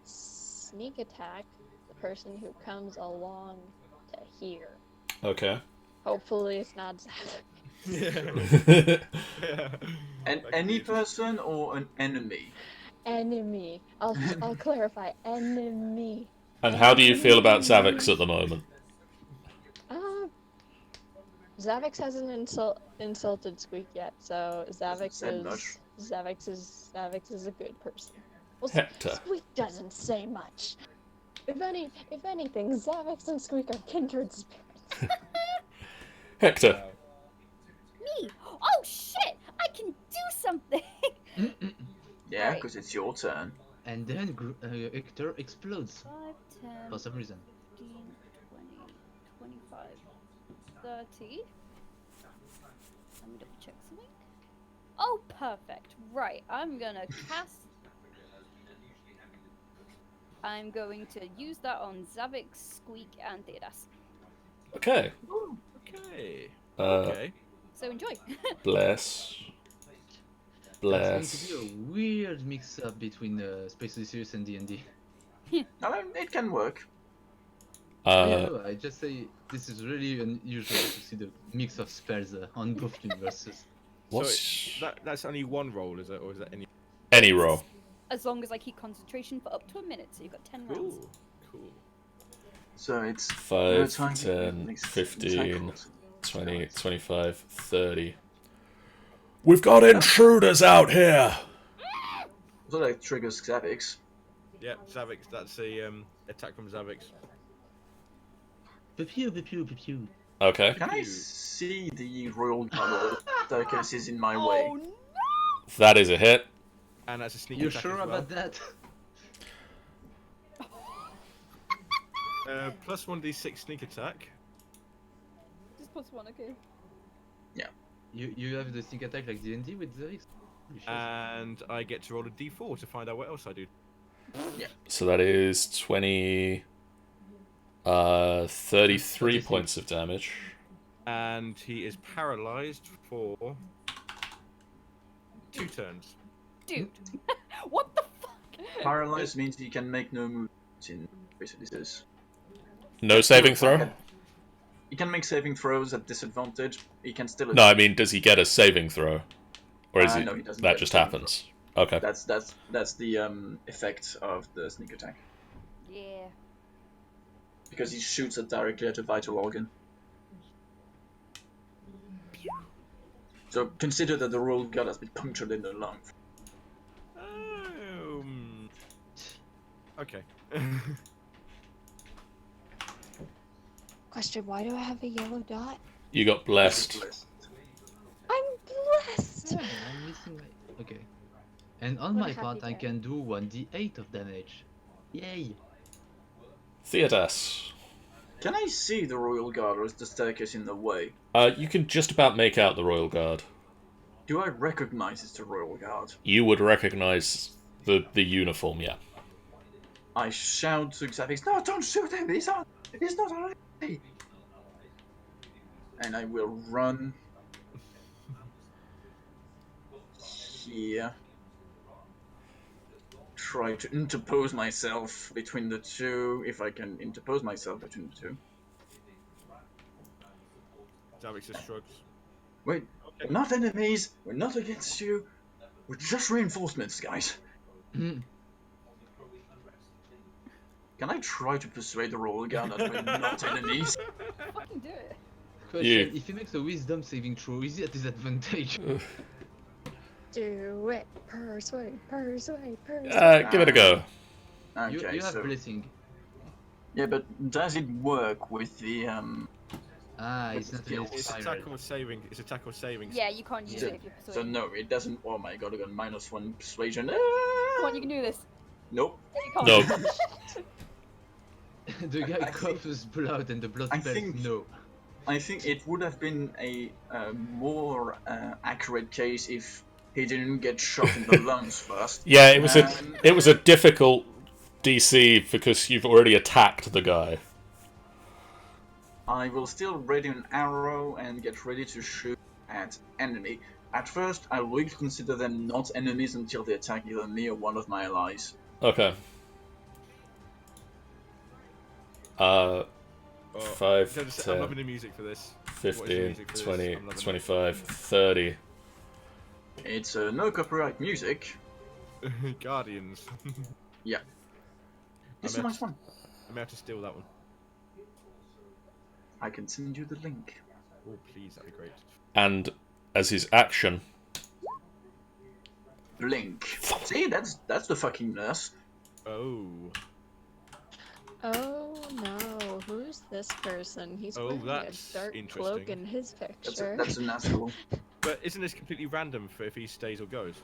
sneak attack the person who comes along to here. okay. Hopefully it's not Zach. Yeah. And any person or an enemy? Enemy. I'll clarify. Enemy. And how do you feel about Zavix at the moment? Zavix hasn't insulted Squeak yet, so said much. Zavix is a good person. Well, Hector. Squeak doesn't say much. If anything, Zavix and Squeak are kindred spirits. Hector. Me? Oh shit! I can do something! Yeah, Right. because it's your turn. And then Hector explodes 5, 10, for some reason. 15, 20, 25, 30. Let me double check something. Oh, perfect. Right, I'm gonna cast. I'm going to use that on Zavix, Squeak, and Theodas. Okay. Okay. Uh, Okay. So enjoy. bless. That's Bless. going to be a weird mix-up between Space Odysseus and D&D. I mean, it can work. Yeah, no, I just say this is really unusual to see the mix of spells on both universes. What's So that's only one roll, is it, or is that any? any row? As long as I keep concentration for up to a minute, so you've got 10 rounds. Cool. So it's 5, time 10, makes 15, tackles. 20, 25, 30. We've got intruders out here! So that triggers Xavix. Yeah, Zavix. That's the attack from Zavix. Pew. Okay. Can I see the royal guard staircase is in my way? Oh no! That is a hit. And that's a sneak You attack sure as well. about that? Plus 1d6 sneak attack. Just plus 1, okay. You have the sneak attack like D&D with Zerix? And I get to roll a d4 to find out what else I do. So that is 20... 33 36. points of damage. And he is paralyzed for 2 turns. Dude, what the fuck? Paralyzed means he can make no moves in basically this. No saving throw? He can make saving throws at disadvantage. He can still. No, I mean, does he get a saving throw? Or is no, he doesn't that get just saving happens? Okay. That's the effect of the sneak attack. Yeah. Because he shoots it directly at a vital organ. So consider that the royal guard has been punctured in the lung. Okay. Question: why do I have a yellow dot? You got blessed. I'm blessed. Yeah, I'm missing my... Okay. And on What my a happy part, I day. can do 1d8 of damage. Yay! Theodas. Can I see the royal guard, or is the staircase in the way? You can just about make out the Royal Guard. Do I recognize it's the royal guard? You would recognize the uniform, yeah. I shout to Xavix, "No, don't shoot him! He's not already!" And I will run here. Try to interpose myself between the two, if I can interpose myself between the two. Zavix just shrugs. Wait, Okay. we're not enemies, we're not against you, we're just reinforcements, guys. Mm. Can I try to persuade the royal guard that we're not enemies? Fucking do it. Question, You. if he makes a wisdom saving throw, is he at disadvantage? Do it. Persuade. Give it a go. Okay, you have so... blessing. Yeah, but does it work with the, Ah, it's not an It's spiral. attack or saving. It's attack or saving. Yeah, you can't use So, it if you're so persuaded. no, it doesn't... Oh my god, I got -1 persuasion. Come on, you can do this. Nope. Yeah, you can't. No. The guy I think- coughs blood and the blood I spells think- no. I think it would have been a more accurate case if he didn't get shot in the lungs first. Yeah, it was Um, a difficult DC because you've already attacked the guy. I will still ready an arrow and get ready to shoot at enemy. At first, I will consider them not enemies until they attack either me or one of my allies. Okay. Oh, 5, I'm 10, loving the music for this. 15, music for this? 20, I'm loving it. 25, 30. It's no copyright music. Guardians. It's a I'm nice one. I may have to steal that one. I can send you the link. Oh, please, that'd be great. And as his action, Blink. See, that's the fucking nurse. Oh. Oh no, who's this person? He's Oh, wearing a that's dark interesting. cloak in his picture. That's a natural. But isn't this completely random for if he stays or goes?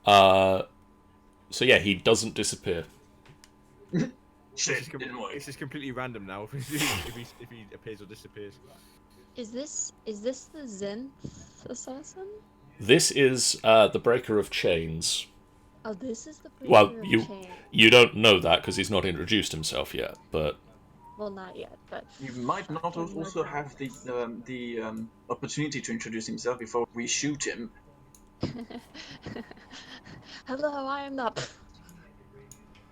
so yeah, he doesn't disappear. Shit, didn't work. It's just completely random now if he appears or disappears. Is this the Zenth assassin? This is the Breaker of Chains. Oh, this is the Well, Breaker of you- Chains. You don't know that because he's not introduced himself yet, but Well, not yet, but You might not also have the opportunity to introduce himself before we shoot him. hello, I am not.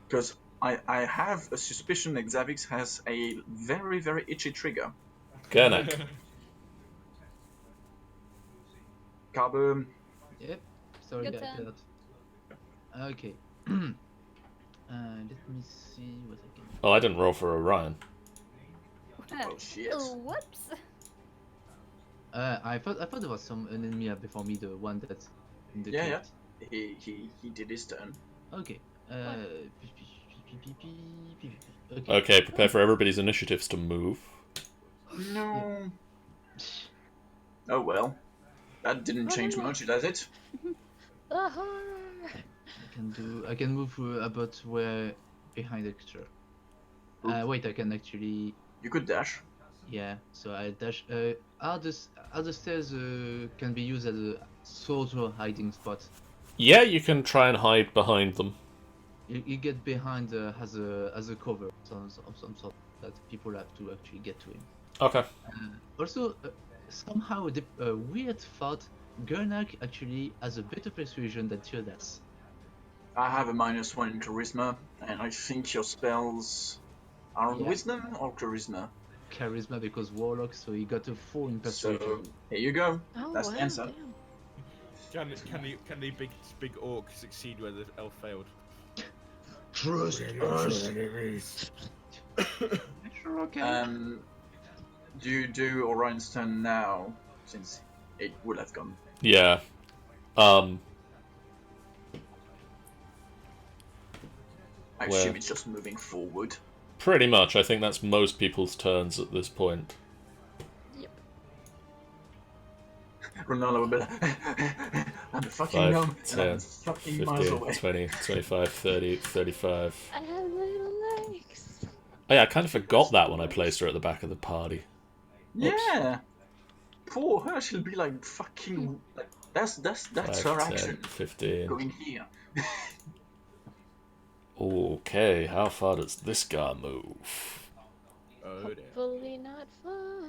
Because I have a suspicion that Zavix has a very, very itchy trigger. Gernak. Kaboom. Yep. Sorry Your about turn. that. Okay. Let me see what I can. Oh, I didn't roll for Orion. Oh shit. Oh, whoops. I thought there was some enemy before me, the one that's in the Yeah, cave. he did his turn. Okay. Okay. Okay, prepare for everybody's initiatives to move. No. Oh well. That didn't change much, does it? I can move about where behind the extra. Wait, I can actually. You could dash. Yeah, so I dash. Are the stairs can be used as a sort of hiding spot? Yeah, you can try and hide behind them. You get behind as a cover of some sort that people have to actually get to him. Okay. Also, somehow a weird thought. Gernak actually has a better persuasion than Theodas. I have a -1 in charisma, and I think your spells are on Yeah. wisdom or charisma. Charisma because warlock, so he got a 4 in persuasion. So here you go. Oh, That's wow, the answer. damn. Can the big orc succeed where the elf failed? Trust us. Sure, okay. Do you do Orion's turn now, since it would have gone? Yeah. I Where? assume it's just moving forward. Pretty much. I think that's most people's turns at this point. Yep. Ronaldo will be like, I'm a fucking 5, gnome, and 10, I'm fucking miles 15, away. 20, 25, 30, 35. I have little legs. Oh yeah, I kind of forgot that when I placed her at the back of the party. Yeah. Poor her, she'll be like fucking. Like, that's 5, her 10, action. 15. Going here. Okay, how far does this guy move? Oh dear. Hopefully not far.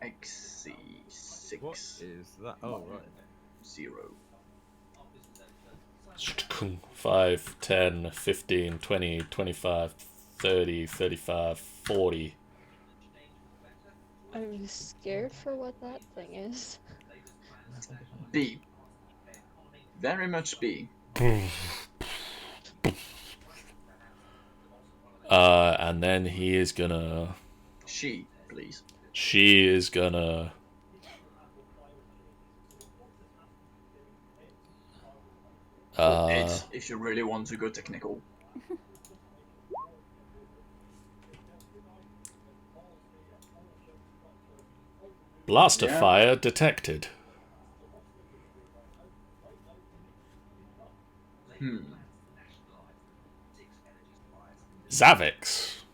XC6. What is that? Oh right. 0. 5, 10, 15, 20, 25, 30, 35, 40. I'm scared for what that thing is. B. Very much B. And then he is gonna... She, please. She is gonna... It, if you really want to go technical. Blaster Yeah. fire detected. Zavix.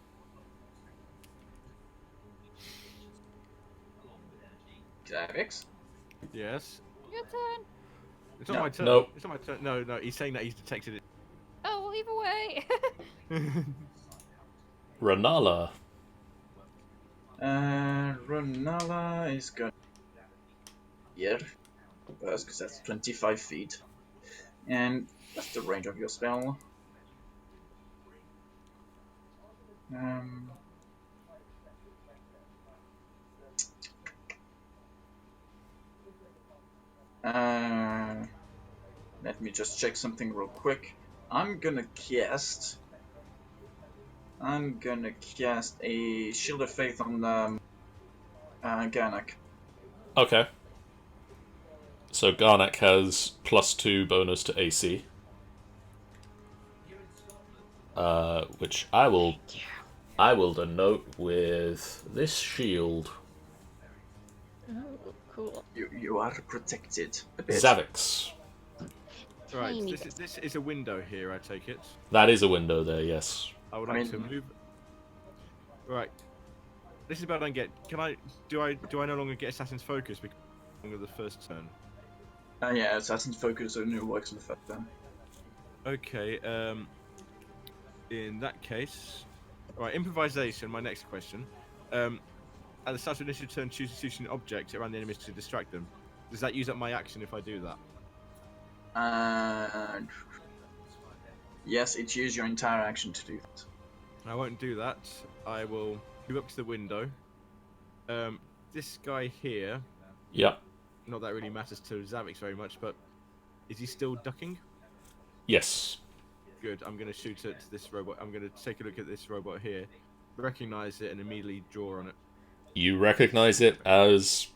Zavix? Yes. Your turn. It's not No. my turn. Nope. It's not my turn. No. He's saying that he's detected it. Oh, well, either way. Ranala. Ronala is going here first, because that's 25 feet, and that's the range of your spell. Let me just check something real quick. I'm gonna cast a Shield of Faith on Garnak. Okay. So Garnak has +2 bonus to AC. Which I will denote with this shield. Oh, cool. You are protected a bit. Zavix. Right. Tiny This is a window here. I take it. That is a window there, yes. I would I like to mean- move. Right. This is about I get. Can I? Do I no longer get Assassin's Focus because I'm longer the first turn? Yeah, Assassin's Focus only works on the first turn. Okay. In that case, right. Improvisation. My next question. At the start of initiative turn, choose an object around the enemies to distract them. Does that use up my action if I do that? Yes, it's use your entire action to do that. I won't do that. I will move up to the window. This guy here, Yep. not that really matters to Zavix very much, but is he still ducking? Yes. Good. I'm going to shoot at this robot. I'm going to take a look at this robot here, recognize it, and immediately draw on it. You recognize it as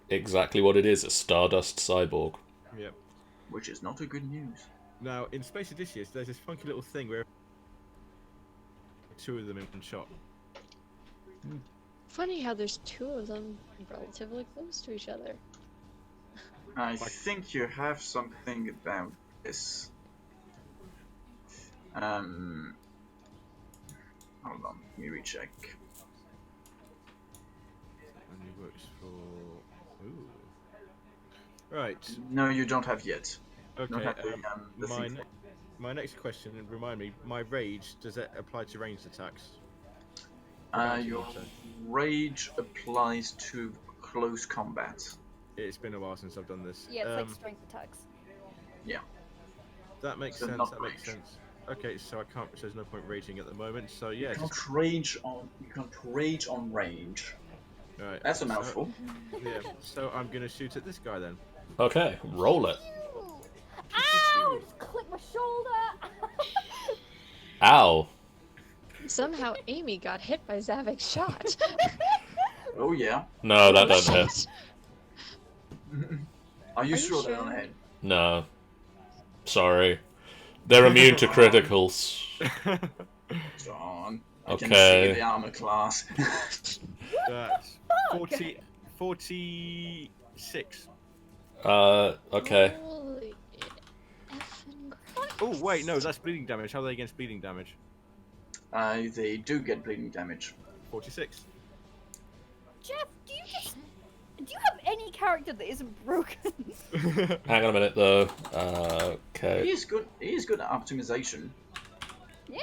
exactly what it is, a Stardust cyborg. Yep. Which is not a good news. Now, in Space Odysseus, there's this funky little thing where two of them in one shot. Funny how there's two of them relatively close to each other. I think you have something about this. Hold on, let me recheck. And he works for... Ooh. Right. No, you don't have yet. Okay. Don't have the thing. My next question, and remind me, my rage, does that apply to ranged attacks? Your rage applies to close combat. It's been a while since I've done this. Yeah, it's like strength attacks. Yeah. That makes So sense. not That makes rage. sense. Okay, so I can't. So there's no point raging at the moment. So yeah. You can't rage on range. Right. That's a mouthful. Yeah. So I'm gonna shoot at this guy then. Okay, roll it. Ow! Just click my shoulder! Ow. Somehow Amy got hit by Zavik's shot. Oh yeah. No, that don't hit. Are you Are you sure they're sure? on head? No. Sorry. They're immune to criticals. John. I can Okay. see the armor class. That's 46. Okay. Holy effing crap. Oh wait, no, that's bleeding damage. How are they against bleeding damage? They do get bleeding damage. 46. Jeff, do you have any character that isn't broken? Hang on a minute, though. He Okay. is good. He is good at optimization. Yeah?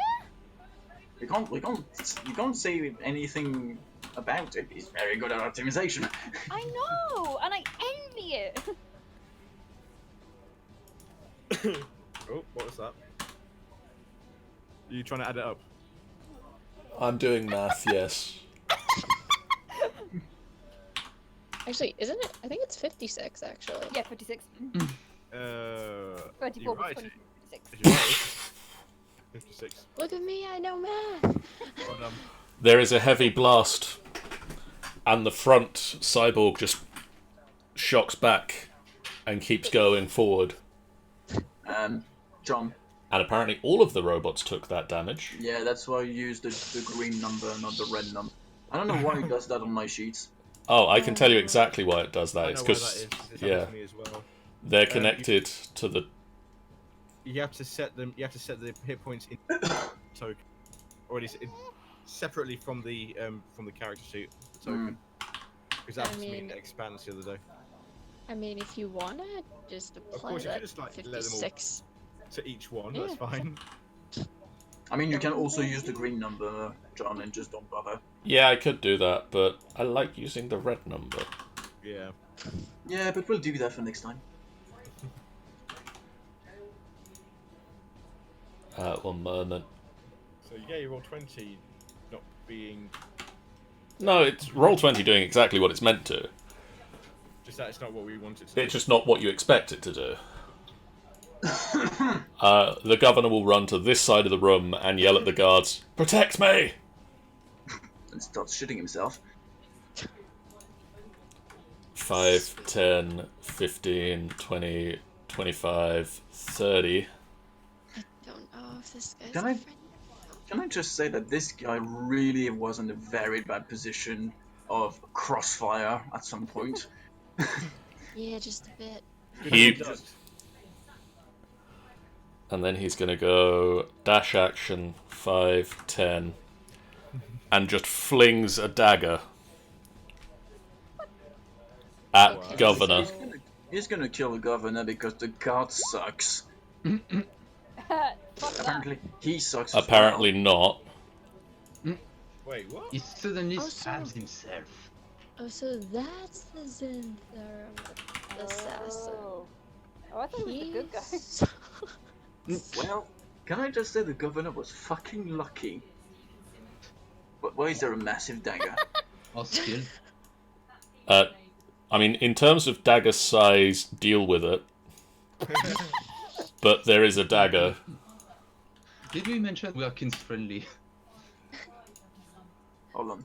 You can't say anything about it. He's very good at optimization. I know, and I envy it. Oh, what was that? Are you trying to add it up? I'm doing math, yes. Actually, isn't it? I think it's 56, actually. Yeah, 56. 24 24 right. 26. You're right. 56. Look at me, I know math! Well done. There is a heavy blast, and the front cyborg just shocks back and keeps going forward. John. And apparently all of the robots took that damage. Yeah, that's why you use the green number, not the red number. I don't know why it does that on my sheets. Oh, I can tell you exactly why it does I that. know It's why because, that is. It's yeah, happened to me as well. they're connected to the... You have to set them. You have to set the hit points in token, or at least separately from the character sheet token. Because that I was me mean- that expands the other day. I mean, if you wanna, just apply course, you that could just, like, let them all- 56. To each one, Yeah. that's fine. I mean, you can also use the green number, John, and just don't bother. Yeah, I could do that, but I like using the red number. Yeah. Yeah, but we'll do that for next time. One moment. So yeah, you roll 20, not being No, it's Roll20 doing exactly what it's meant to. just that it's not what we wanted to do. It's just not what you expect it to do. The governor will run to this side of the room and yell at the guards, "Protect me!" And starts shitting himself. 5, 10, 15, 20, 25, 30. I don't know if this guy's Can a I- friend. Can I just say that this guy really was in a very bad position of crossfire at some point? Yeah, just a bit. He, Just- and then he's going to go dash action 5, 10, and just flings a dagger at Wow. governor. He's gonna kill the governor because the guard sucks. Fuck that. Apparently, he sucks. as Apparently not. Wait, what? He suddenly Oh, stabs so- himself. Oh, so that's the Xanther assassin. Oh, I thought he was the good guy. He's- well. Well, Can I just say the governor was fucking lucky? But why is there a massive dagger? Or skill. I mean, in terms of dagger size, deal with it. But there is a dagger. Did we mention we are kids friendly? Hold on.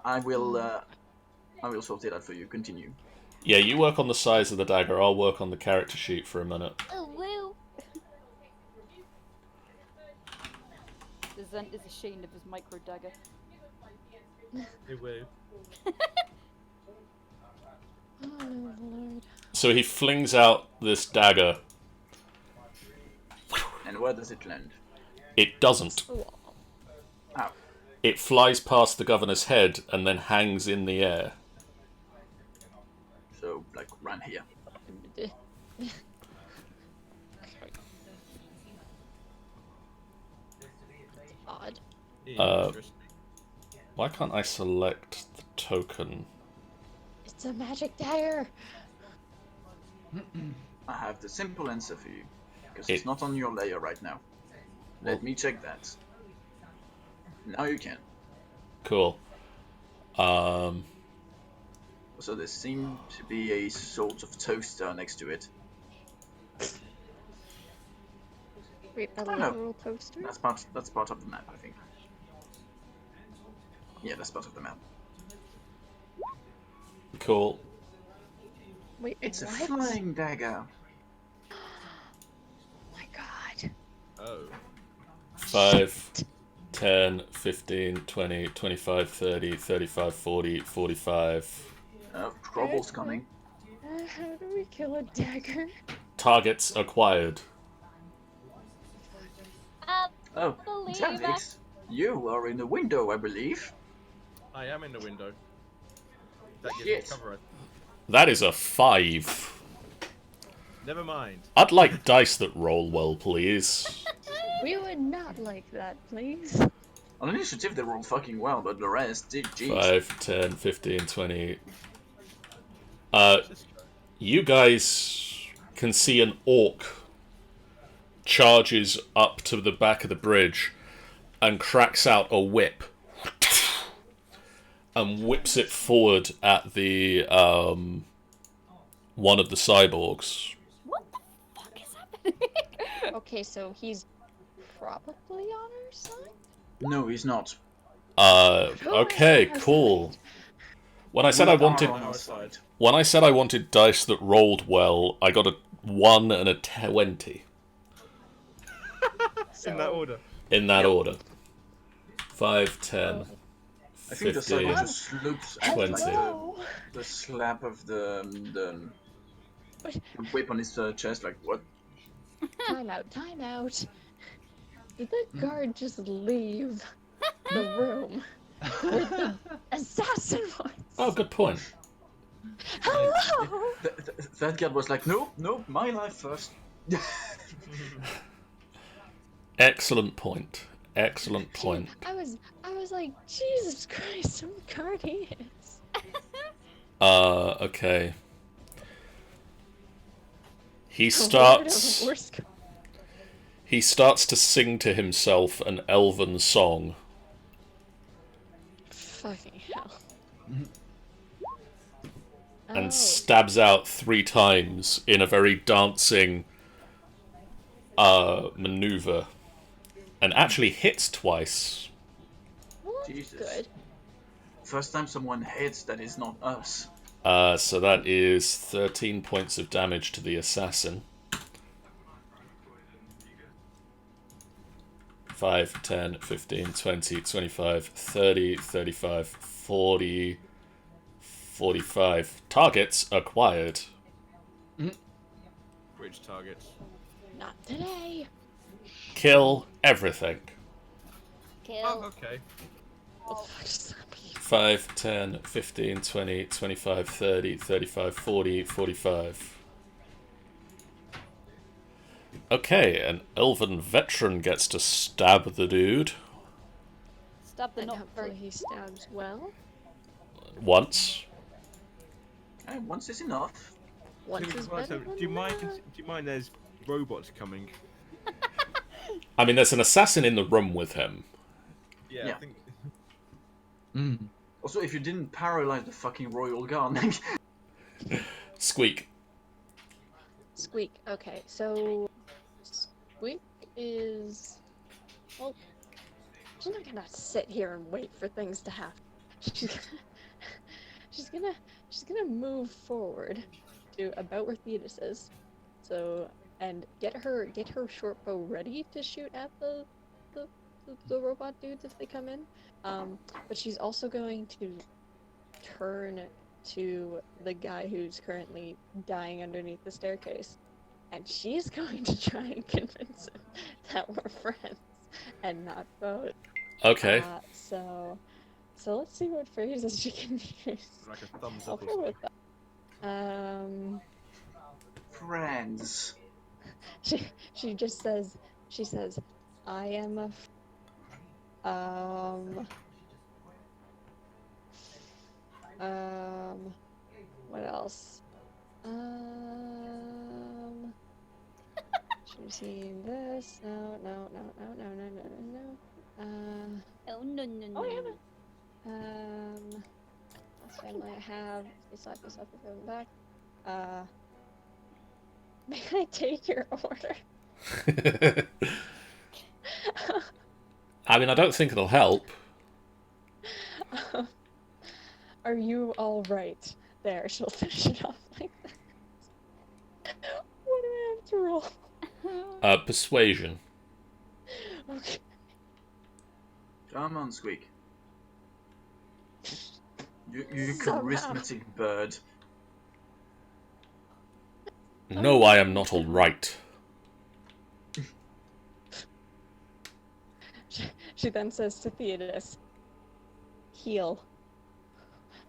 I will sort it out for you. Continue. Yeah, you work on the size of the dagger. I'll work on the character sheet for a minute. Oh, woo! Zent is ashamed of his micro dagger. Hey, woo. Oh lord. So he flings out this dagger. And where does it land? It doesn't. Ow. It flies past the governor's head and then hangs in the air. So, like, run here. Odd. Interesting. Why can't I select the token? It's a magic dagger. I have the simple answer for you. Because it's not on your layer right now. Let me check that. Now you can. Cool. So there seems to be a sort of toaster next to it. Wait, a no. literal toaster? That's part of the map, I think. Yeah, that's part of the map. Cool. Wait, It's what? a flying dagger. Oh my god. Oh. 5, 10, 15, 20, 25, 30, 35, 40, 45. Trouble's coming. How do we kill a dagger? Targets acquired. Oh, Believe Javix, you are in the window, I believe. I am in the window. That gives Shit. me cover. That is a 5. Never mind. I'd like dice that roll well, please. We would not like that, please. On initiative, they roll fucking well, but the rest, jeez. 5, 10, 15, 20. You guys can see an orc charges up to the back of the bridge and cracks out a whip and whips it forward at the one of the cyborgs. What the fuck is happening? Okay, so he's probably on our side? No, he's not. Okay, cool. When I said I wanted On our side. when I said I wanted dice that rolled well, I got a 1 and a 20 In that order. in that order. 5, 10, I think the 15. cyborg just looks at 20. like Oh, the slap of the whip on his chest, like, what? time out, time out. Did the guard just leave the room where the assassin was? Oh, good point. Hello! That guy was like, nope, my life first. Excellent point. Excellent point. I was like, Jesus Christ, some guard he is. Okay. He The word of starts worst guard. he starts to sing to himself an elven song. Fucking hell. And Oh. stabs out 3 times in a very dancing maneuver. And actually hits twice. Well, that's Jesus. good. First time someone hits that is not us. So that is 13 points of damage to the assassin. 5, 10, 15, 20, 25, 30, 35, 40, 45. Targets acquired. Bridge targets. Not today. Kill everything. Kill. Oh, okay. What the fuck does that mean? 5, 10, 15, 20, 25, 30, 35, 40, 45. Okay, an elven veteran gets to stab the dude Stab the And not hopefully very. he stabs well. once. Once is enough. Once is better So, than do you mind? none. Do you mind? There's robots coming. I mean, there's an assassin in the room with him. Yeah, Yeah. I think. Also, if you didn't paralyze the fucking royal guard. Squeak. Squeak. Okay, so Squeak is well. She's not gonna sit here and wait for things to happen. She's gonna move forward to about where Thetis is. So and get her short bow ready to shoot at the robot dudes if they come in. But she's also going to turn to the guy who's currently dying underneath the staircase, and she's going to try and convince him that we're friends and not foes. Okay. So let's see what phrases she can use. Like a thumbs Help up. her with that. Friends. She just says, I am a what else? Should have seen this. No. Oh no no no. Oh, I haven't. Last time I have. Beside myself, going back. May I take your order? I mean, I don't think it'll help. Are you all right? There, she'll finish it off like that. What do I have to roll? Persuasion. Okay. Come on, Squeak. You Somehow. charismatic bird. No, I am not all right. She then says to Theodos, heal.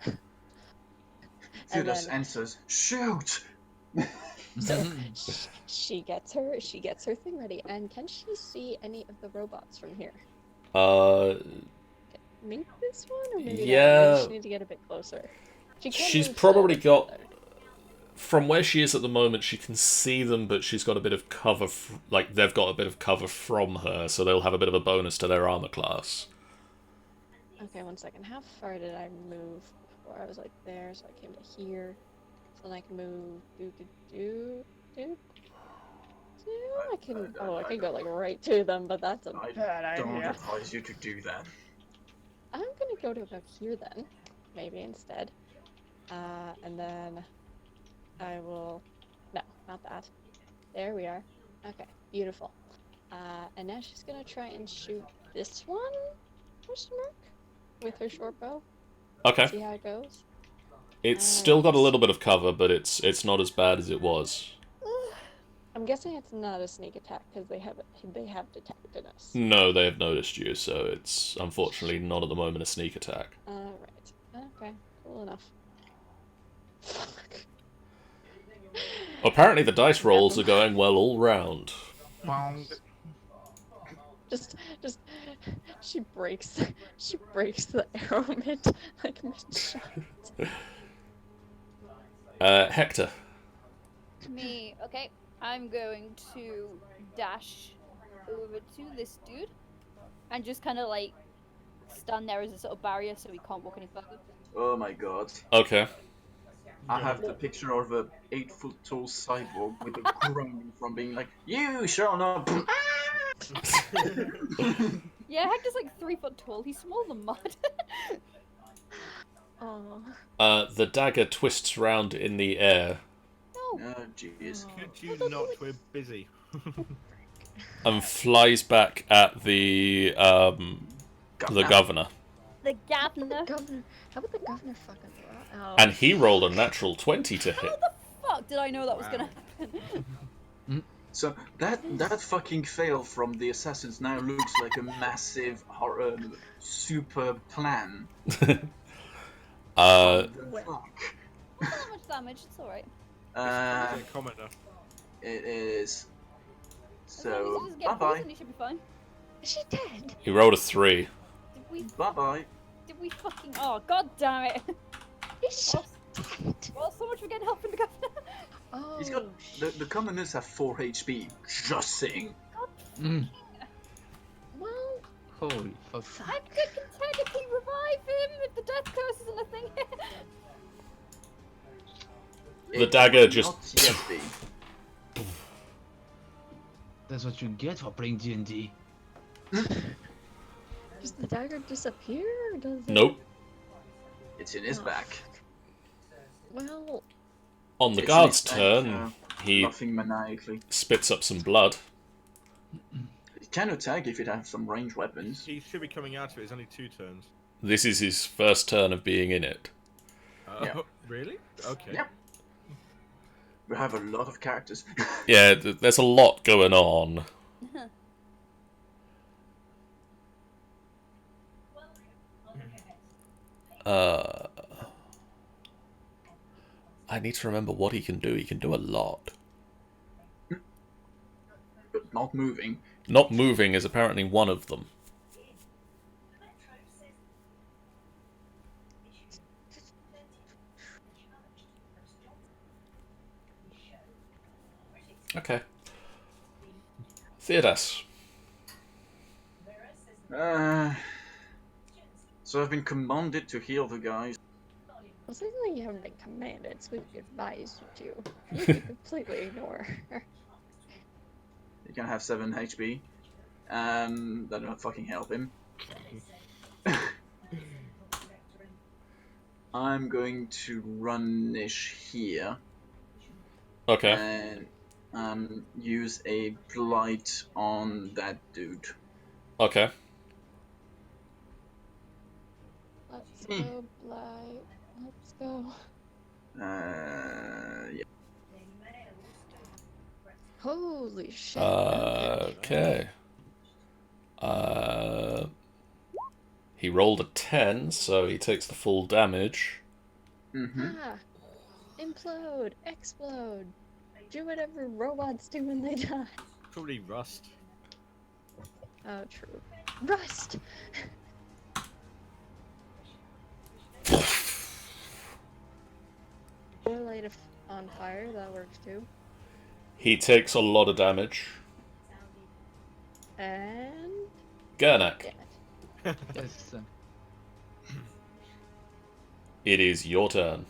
And Theodos then- answers, shoot! So she gets her thing ready. And can she see any of the robots from here? Maybe this one, or maybe Yeah. that one? Maybe she need to get a bit closer. She can She's move probably slowly got- further. From where she is at the moment, she can see them, but she's got a bit of cover. Like, they've got a bit of cover from her, so they'll have a bit of a bonus to their armor class. Okay, 1 second. How far did I move before? I was like there, so I came to here. So then I can move. I can. Oh, I can go like right to them, but that's a bad I don't idea. advise you to do that. I'm gonna go to about here then, maybe instead. And then I will. No, not that. There we are. Okay, beautiful. And now she's gonna try and shoot this one? Question mark? With her short bow. Okay. See how it goes. It's still got a little bit of cover, but it's not as bad as it was. I'm guessing it's not a sneak attack because they have detected us. No, they have noticed you, so it's unfortunately not at the moment a sneak attack. Right. Okay. Cool enough. Fuck. Apparently the dice rolls are going well all round. Just she breaks the arrow mid shot. Hector. Me, okay. I'm going to dash over to this dude and just kind of like stand there as a sort of barrier so he can't walk any further. Oh my god. Okay. I have the picture of a 8-foot-tall cyborg with a groan from being like, you shall not. Yeah, Hector's like 3 foot tall. He's smaller than mud. Oh. The dagger twists round in the air Oh jeez. Could you not? We're busy. and flies back at the governor. The governor. Governor. How about the governor fucking oh. And he rolled a natural 20 to hit. How the fuck did I know that was gonna happen? So that fucking fail from the assassins now looks like a massive super plan. Uh, Fuck. Not so much damage. It's all right. It's a commoner. It is. As long as So he doesn't bye get bye. poisoned, he should be fine. Is she dead? he rolled a 3. Did we? Bye bye. Did we fucking? Oh god damn it! Is she dead? Well, so much for getting help from the governor. Oh. He's got the commoners have 4 HP. Just saying. Holy fuck. I could technically revive him if the death curse isn't a thing. The It dagger would just- not yet be. That's what you get for playing D&D. Does the dagger disappear? Or does it... Nope. It's in his Oh, back. Well, On the It's in guard's his back, turn, he Laughing maniacally. spits up some blood. It can attack if it has some ranged weapons. He should be coming out of it. It's only 2 turns. This is his first turn of being in it. Yeah. Really? Okay. Yeah. We have a lot of characters. Yeah, there's a lot going on. I need to remember what he can do. He can do a lot. But not moving. Not moving is apparently one of them. Okay. Theodas. So I've been commanded to heal the guys. well, certainly you haven't been commanded, so we advise you to. You can completely ignore her. He can have 7 HP. That will fucking help him. I'm going to run-ish here Okay. and use a blight on that dude. Okay. Let's go, Blight. Let's go. Yeah. Holy shit. Okay. He rolled a 10, so he takes the full damage. Mm-hmm. Ah! Implode! Explode! Do whatever robots do when they die. Probably rust. Oh, true. Rust! Or light on fire, that works too. He takes a lot of damage. And... Gernak, damn it. Yes. it is your turn.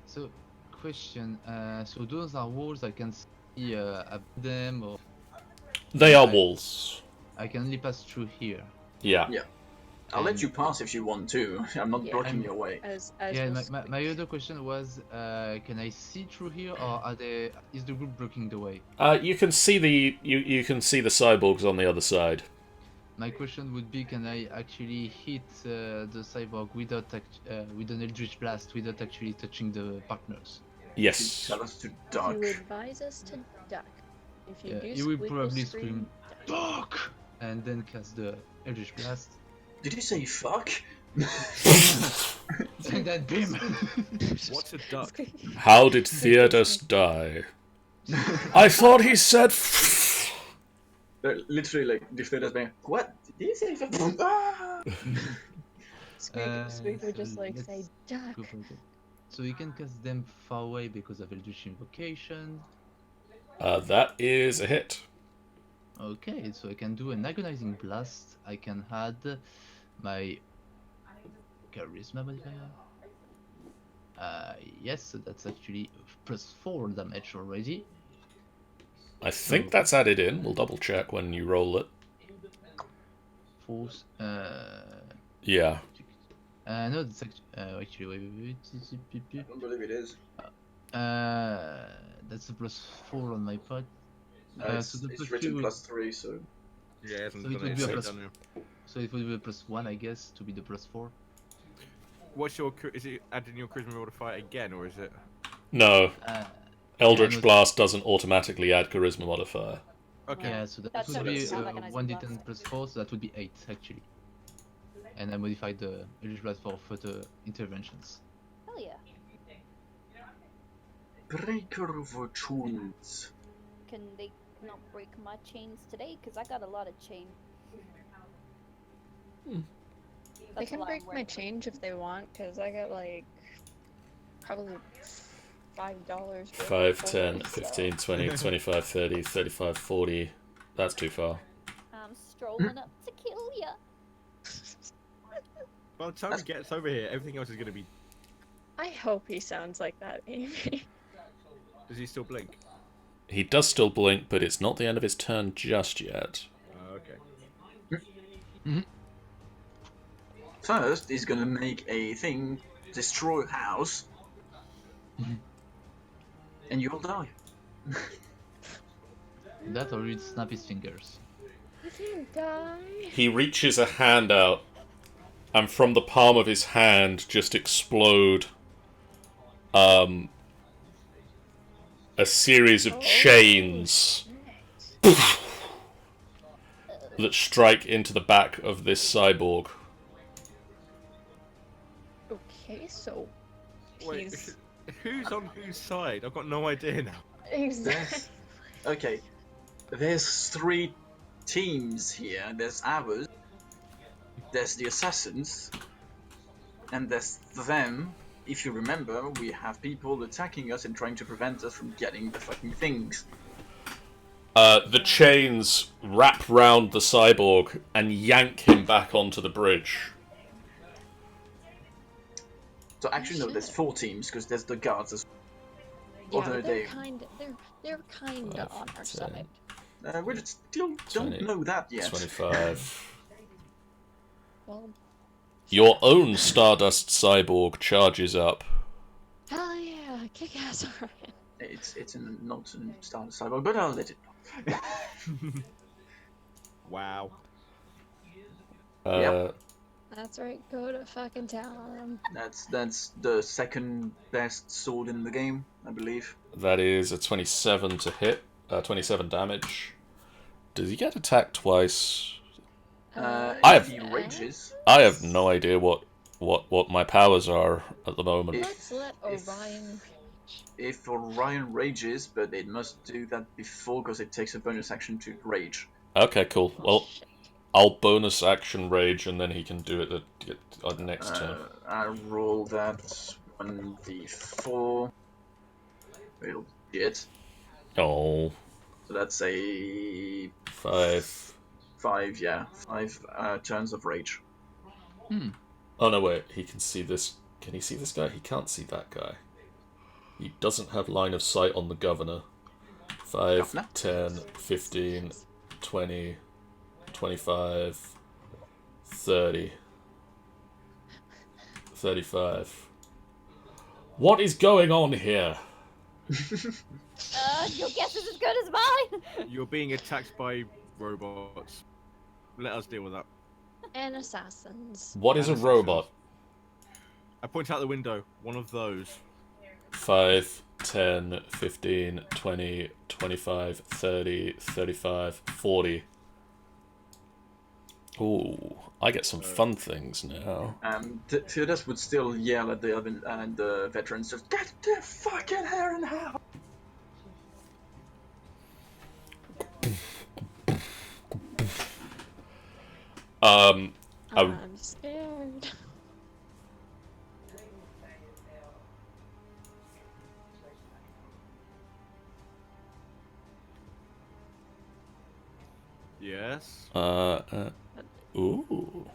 So, question. So those are walls I can see above them, or They are walls. I can only pass through here. Yeah. Yeah. I'll let you pass if you want to. I'm not Yeah. blocking your way. As Yeah, was- my other question was, can I see through here, or is the group blocking the way? You can see you can see the cyborgs on the other side. My question would be, can I actually hit the cyborg with an Eldritch Blast without actually touching the partners? Yes. Tell us to you duck. advise us to duck. If you Yeah, do you will squeak, probably scream, scream, duck. "Fuck!" and then cast the Eldritch Blast. Did you say fuck? And that beam. What's a duck? How did Theodas die? I thought he said. Literally, like, if they're just being, what? Did you say fuck? Ah! Squeak would just so like let's say duck. go for it. So you can cast them far away because of Eldritch Invocation. That is a hit. Okay, so I can do an Agonizing Blast. I can add my Charisma modifier. Yes, so that's actually +4 damage already. I think that's added in. We'll double check when you roll it. Force. Yeah. No, that's actually wait. I don't believe it is. That's a +4 on my part. It's, So the it's +3 written would- +3, so Yeah, it hasn't So it done would it. be a It's plus- done now. So it would be a +1, I guess, to be the +4. What's your? Is it adding your charisma modifier again, or is it? No. Uh, Eldritch no- Blast doesn't automatically add charisma modifier. Okay. Yeah, so that That's would what be it sounds like an 1d10 +4, so that would be 8 actually. And I modified the Eldritch Blast for further interventions. Hell yeah. breaker of chains. Can they not break my chains today? Because I got a lot of chain. They That's a can lot break I'm my wearing. change if they want, because I got like probably $5 worth of 5, 10, gold, so- 15, 20, 25, 30, 35, 40. That's too far. strolling up to kill ya. By the time he gets over here, everything else is going to be... I hope he sounds like that, Amy. Does he still blink? He does still blink, but it's not the end of his turn just yet. Okay. First, he's gonna make a thing, destroy a house, and you'll die. That or he'd snap his fingers. You can't die. He reaches a hand out, and from the palm of his hand just explode a series of chains that strike into the back of this cyborg. Okay, so Wait, he's who's on whose side? I've got no idea now. exactly. Okay, there's 3 teams here. There's ours, there's the assassins, and there's them. If you remember, we have people attacking us and trying to prevent us from getting the fucking things. The chains wrap round the cyborg and yank him back onto the bridge. So actually, no, there's 4 teams because there's the guards as Yeah, although but they're they- they're kinda on our side. we still don't 20, know that yet. 25. Well, Your own Stardust cyborg charges up. hell yeah, kick ass, Orion. It's not in Star Cyber, but I'll let it. Wow. Yep. That's right, go to fucking town. That's the second best sword in the game, I believe. That is a 27 to hit. 27 damage. Does he get attacked twice? I have- If he rages, I have no idea what my powers are at the moment. Let's let if- Orion. if Orion rages, but it must do that before because it takes a bonus action to rage. Okay, cool. Oh, Well, shit. I'll bonus action rage and then he can do it the next turn. I roll that 1d4. It'll hit. Oh, So that's a 5. 5, yeah. 5 turns of rage. Oh no, wait. He can see this. Can he see this guy? He can't see that guy. He doesn't have line of sight on the governor. 5, Governor? 10, 15, 20, 25, 30, 35. What is going on here? Your guess is as good as mine. You're being attacked by robots. Let us deal with that. And assassins. What is a robot? I point out the window. One of those. 5, 10, 15, 20, 25, 30, 35, 40. Ooh, I get some fun things now. Theodas would still yell at the veterans, just get the fucking hair in hell! I- I'm scared. Yes. Ooh.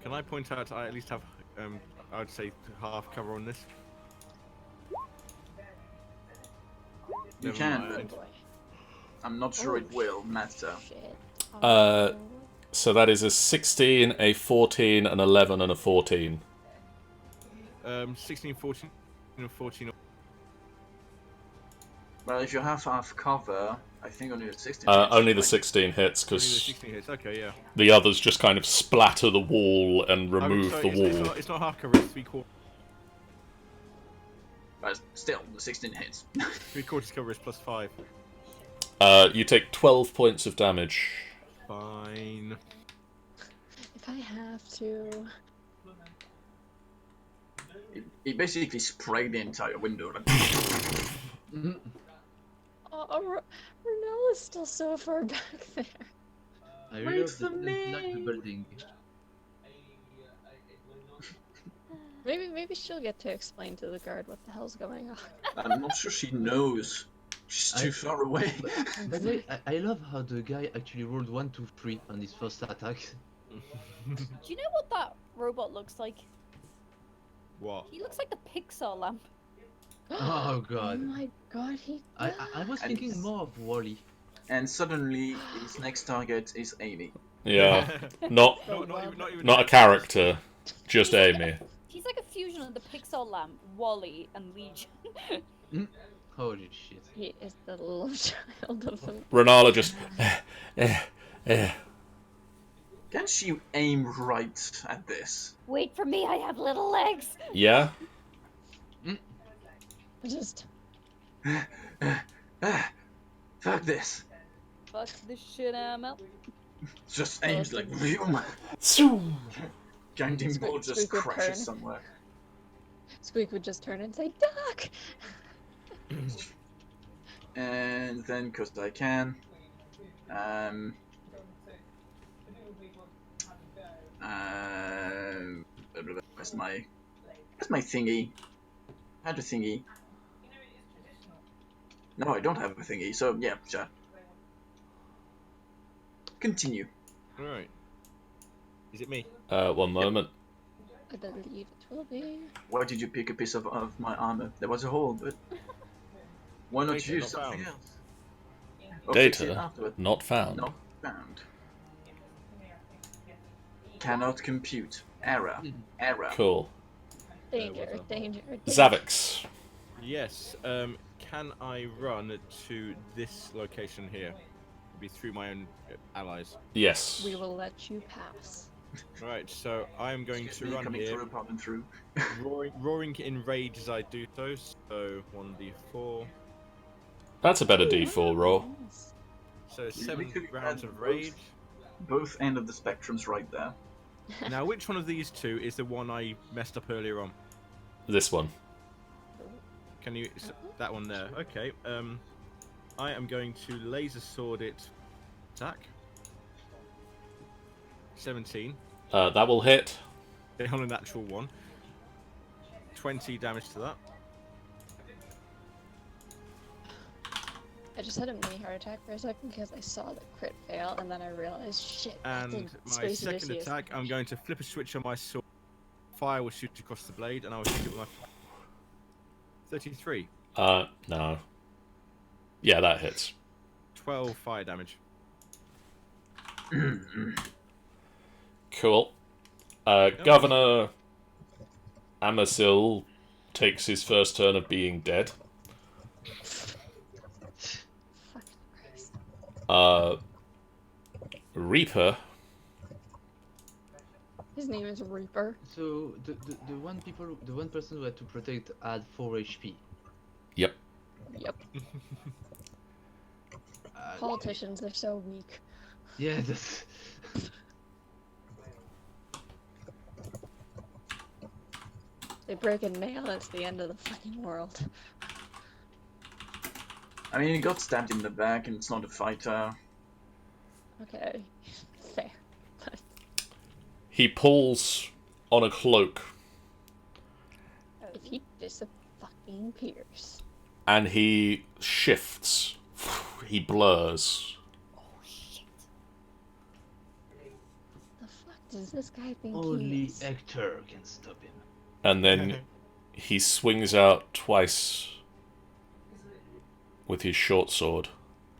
Can I point out I at least have, I'd say half cover on this? You Never can, mind. but I'm not sure it will matter. Shit. So that is a 16, a 14, an 11, and a 14. 16, 14, and 14. Well, if you have half cover, I think only the 16 Only the hits, 16 hits, Only the because 16 hits. Okay, yeah. the others just kind of splatter the wall and remove Oh, the so wall. It's not half cover, it's 3/4. But still, the 16 hits. 3/4 cover is +5. You take 12 points of damage. Fine. If I have to. He basically sprayed the entire window. Like, Oh, Renella's still so far back there. I Wait reload for me. the building. Maybe she'll get to explain to the guard what the hell's going on. I'm not sure she knows. She's too far away. By the way, I love how the guy actually rolled 1, 2, 3 on his first attack. Do you know what that robot looks like? What? He looks like the Pixar lamp. Oh Oh god. my god, he. I was And thinking it's- more of Wally. And suddenly, his next target is Amy. Yeah, not Not even not a character, just Amy. He's like a fusion of the Pixar lamp, Wally, and Legion. Holy shit. He is the love child of them. Renala just. Can she aim right at this? Wait for me, I have little legs. Yeah. Just. Fuck this. Fuck this shit, Amel. Just aims like vroom. Guiding ball just Squeak would crashes turn. somewhere. Squeak would just turn and say, Duck! And then, because I can, where's my thingy? I had a thingy. No, I don't have a thingy, so yeah, sure. Continue. Alright. Is it me? One moment. I believe it will be. Why did you pick a piece of my armor? There was a hole, but why not Data use not something found. else? Or fix it Data afterward. not found. Not found. Cannot compute. Error. Error. Cool. Danger, what's up? danger, danger. Zavix. Yes. Can I run to this location here? Be through my own allies. Yes. We will let you pass. Right. So I am going Excuse to me, run coming here, through, popping through. roaring in rage as I do so. So 1d4. That's a better D4 roll. Yes. So We 7 could rounds add of rage. Both end of the spectrum's right there. Now, which one of these two is the one I messed up earlier on? This one. Can you? That one there. Okay. I am going to laser sword it. Attack. 17. That will hit. On a natural one. 20 damage to that. I just had a mini heart attack for a second because I saw the crit fail and then I realized, shit, And that's my Space second Odysseus. attack, I'm going to flip a switch on my sword. Fire will shoot across the blade, and I will shoot it with my. 33. No. Yeah, that hits. 12 fire damage. Cool. Governor Amasil takes his first turn of being dead. Fucking Christ. Reaper. His name is Reaper. So the one person who had to protect had 4 HP. Yep. Yep. Politicians, they're so weak. Yeah, that's. They break a nail, it's the end of the fucking world. I mean, he got stabbed in the back, and it's not a fighter. Okay, fair. He pulls on a cloak If he disappears. and he shifts. He blurs. Oh shit. The fuck does this guy think he Only is? Hector can stop him. And then he swings out twice with his short sword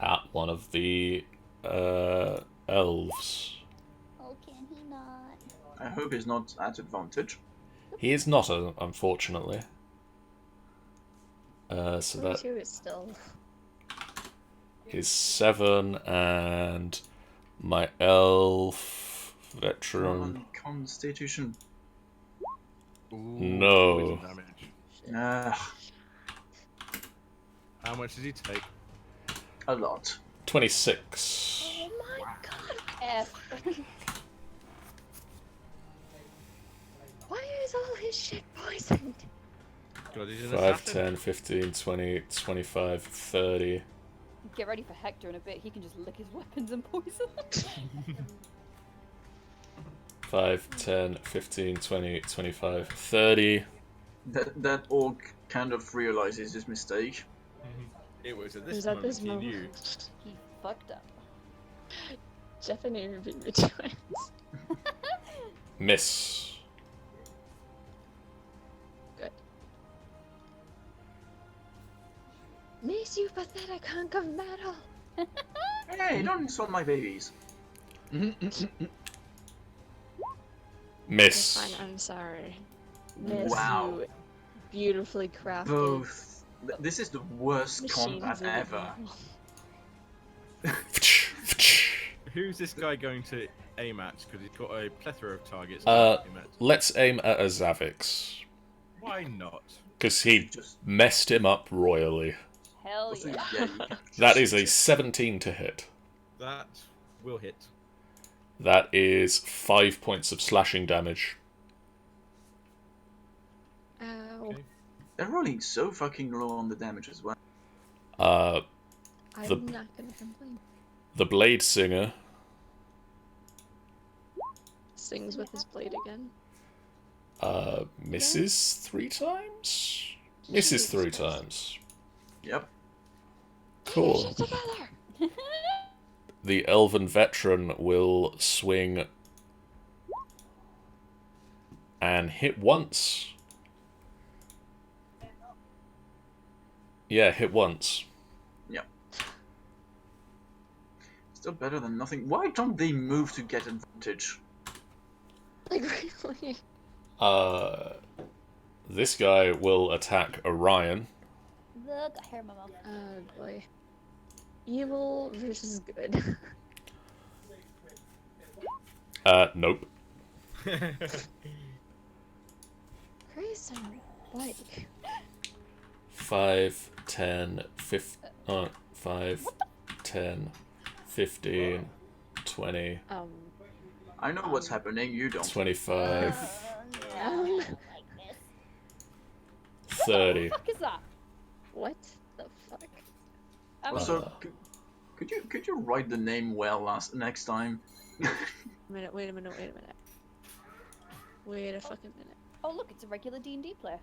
at one of the elves. Oh, can he not? I hope he's not at advantage. He is not, unfortunately. So that 42 is still. is 7, and my elf veteran. On Constitution. Ooh, No. poison damage. Ah, How much does he take? a lot. 26. Oh my god! F. Why is all his shit poisoned? God, he's an 5, assassin. 10, 15, 20, 25, 30. Get ready for Hector in a bit. He can just lick his weapons and poison them. 5, 10, 15, 20, 25, 30. That orc kind of realizes his mistake It was at It this was at moment this he knew. moment. He fucked up. Jeff and Amy beat me to it. Miss. Good. Miss, you pathetic hunk of metal! Hey, don't insult my babies. Miss. Fine, I'm sorry. Miss, Wow. you beautifully crafted Both. This is the worst machines combat of ever. evil. Who's this guy going to aim at? Because he's got a plethora of targets. Let's aim at a Zavix. Why not? Because he Just messed him up royally. Hell also, yeah. yeah, you can That just- is a 17 to hit. That will hit. That is 5 points of slashing damage. Ow. Okay. They're rolling so fucking low on the damage as well. Uh, I'm The- not gonna complain. the Blade Singer, Sings with his blade again. misses 3 times? Misses Jesus 3 Christ. times. Yep. Cool. Get your shit together! The Elven Veteran will swing and hit once. Yeah, hit once. Still better than nothing. Why don't they move to get advantage? Like, really? This guy will attack Orion. Look, I hear my mouth. Oh boy. Evil versus good. Nope. Christ on bike. 5, 10, 15, 5, 10, 15, 20, I know what's happening, you don't. 25, Um, 30. What the fuck is that? what the fuck? Also, could you write the name well next time? Wait a minute. Wait a fucking minute. Oh look, it's a regular D&D player.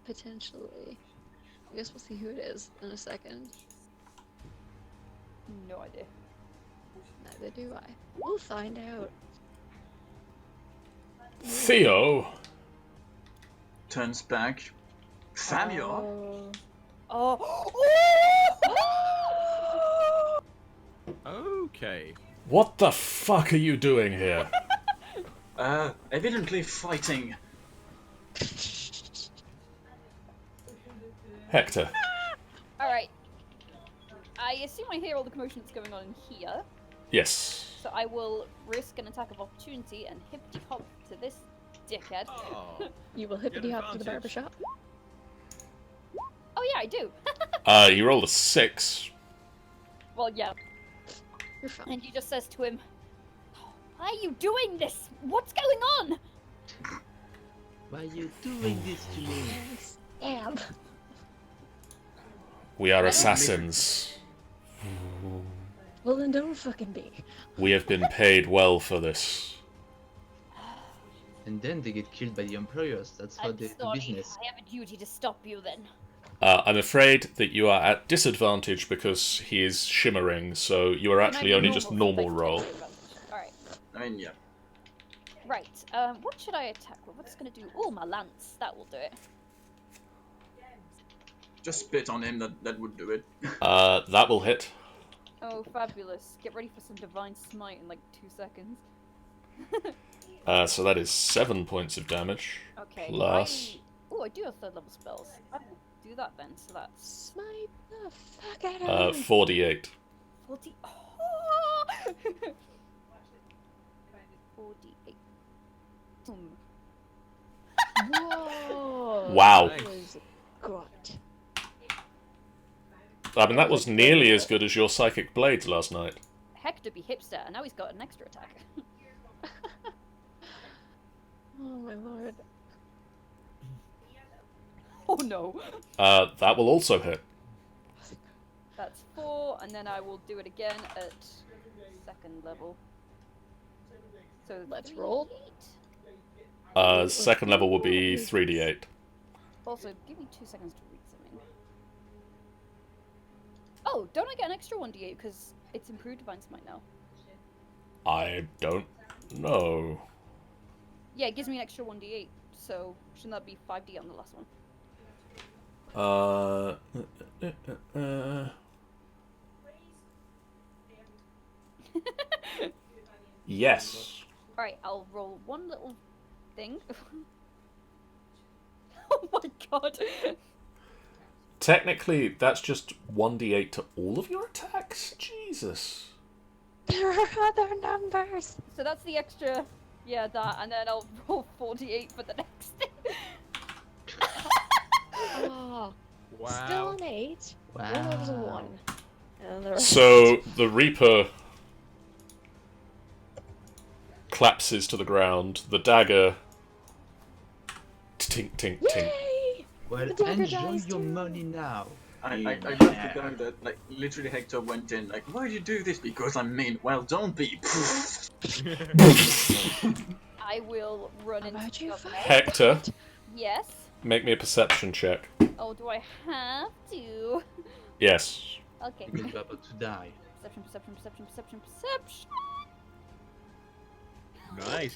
Potentially. I guess we'll see who it is in a second. No idea. Neither do I. We'll find out. Theo. Turns back. Samuel. Oh. Oh! Okay. What the fuck are you doing here? Evidently fighting. Hector. Alright. I assume I hear all the commotion that's going on in here, Yes. so I will risk an attack of opportunity and hippity hop to this dickhead. Oh. You will hippity hop to the advantage. barbershop. Oh yeah, I do. You rolled a 6. Well, yeah. You're fine. And he just says to him, "Why are you doing this? What's going on?" Why are you doing this to me? Stab. We are assassins. Well then don't fucking be. We have been paid well for this. And then they get killed by the employers. That's how I'm they do sorry. business. I have a duty to stop you then. I'm afraid that you are at disadvantage because he is shimmering, so you are actually only just normal roll. Alright. I mean, yeah. Right. What should I attack with? What's gonna do? Oh, my lance. That will do it. Just spit on him, that would do it. That will hit. Oh, fabulous. Get ready for some divine smite in like 2 seconds. So that is 7 points of damage. Okay. Plus. Oh, I do have 3rd level spells. I will do that then. So that's Smite the fuck out of him. 48. 40. Oh! 48. Whoa. Wow. That was good. I mean, that was nearly as good as your psychic blades last night. Hector be hipster, and now he's got an extra attack. Oh my lord. Oh no. That will also hit. That's 4, and then I will do it again at 2nd level. So Let's roll. 3d8. 2nd level will be 3d8. Also, give me 2 seconds to read something. Oh, don't I get an extra 1d8 because it's improved Divine Smite now? I don't know. Yeah, it gives me an extra 1d8, so shouldn't that be 5d on the last one? Yes. Alright, I'll roll one little thing. Oh my god! Technically, that's just 1d8 to all of your attacks? Jesus. There are other numbers. So that's the extra, yeah, that, and then I'll roll 48 for the next thing. Oh, Wow. still an 8. Wow. One was a 1. And the rest So, the Reaper collapses to the ground. The dagger... Tink, tink, tink. Yay! Well, The dagger enjoy dies your too. money now. I love the guy that, like, literally Hector went in, like, why do you do this? Because I'm mean. Well, don't be. I will run How into about you the fight? Hector, Yes. make me a perception check. Oh, do I have to? Yes. Okay. You're about to die. Perception, perception, perception, perception, perception. Nice.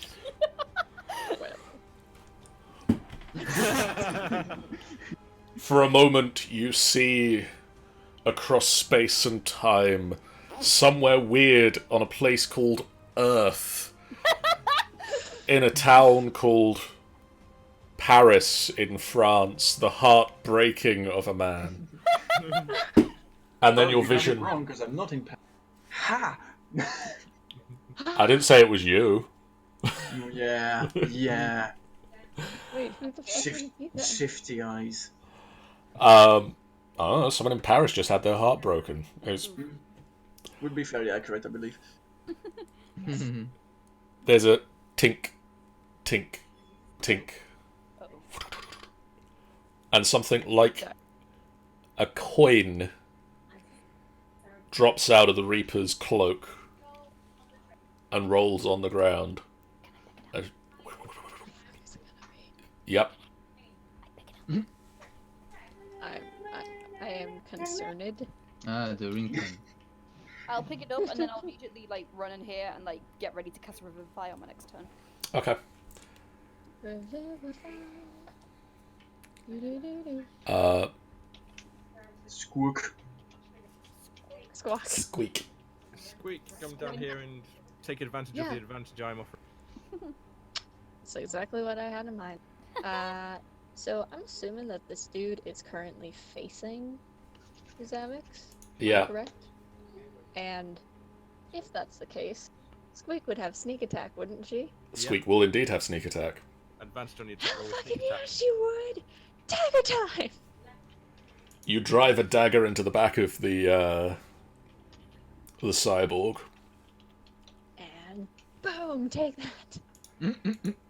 For a moment, you see across space and time, somewhere weird on a place called Earth, in a town called Paris in France, the heartbreaking of a man. And then your vision... wrong, because I'm not in Ha! I didn't say it was you. Yeah, yeah. Wait, who the fuck would be that? Shifty eyes. I don't know, someone in Paris just had their heart broken. It was... Would be fairly accurate, I believe. There's a tink, tink, tink. And something like a coin drops out of the Reaper's cloak and rolls on the ground. Yep. I am concerned. Ah, the ring thing. I'll pick it up and then I'll immediately like run in here and like get ready to cast Revivify on my next turn. Okay. Squawk. Squawk. Squeak. Squeak, come down here and take advantage of the advantage I'm offering. That's exactly what I had in mind. So I'm assuming that this dude is currently facing Zamix, Yeah. correct? And if that's the case, Squeak would have sneak attack, wouldn't she? Squeak will indeed have sneak attack. Advantage on your attack roll with Fucking sneak attack. yes, you would! Dagger time! You drive a dagger into the back of the cyborg. And boom, take that.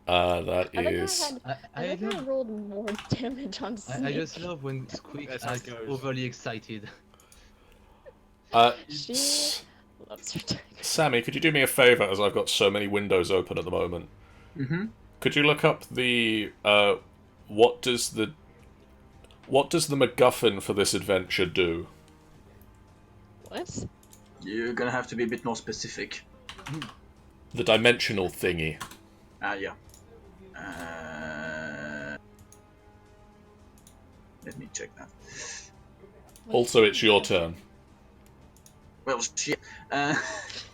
That I think is... I think I rolled more damage on Sneak. I just love when Squeak That's how it is goes. overly excited. She loves her dagger. Sammy, could you do me a favour, as I've got so many windows open at the moment? Mm-hmm. Could you look up the what does the MacGuffin for this adventure do? What? You're gonna have to be a bit more specific. The dimensional thingy. Yeah. Let me check that. Also, it's your turn. Well, shit.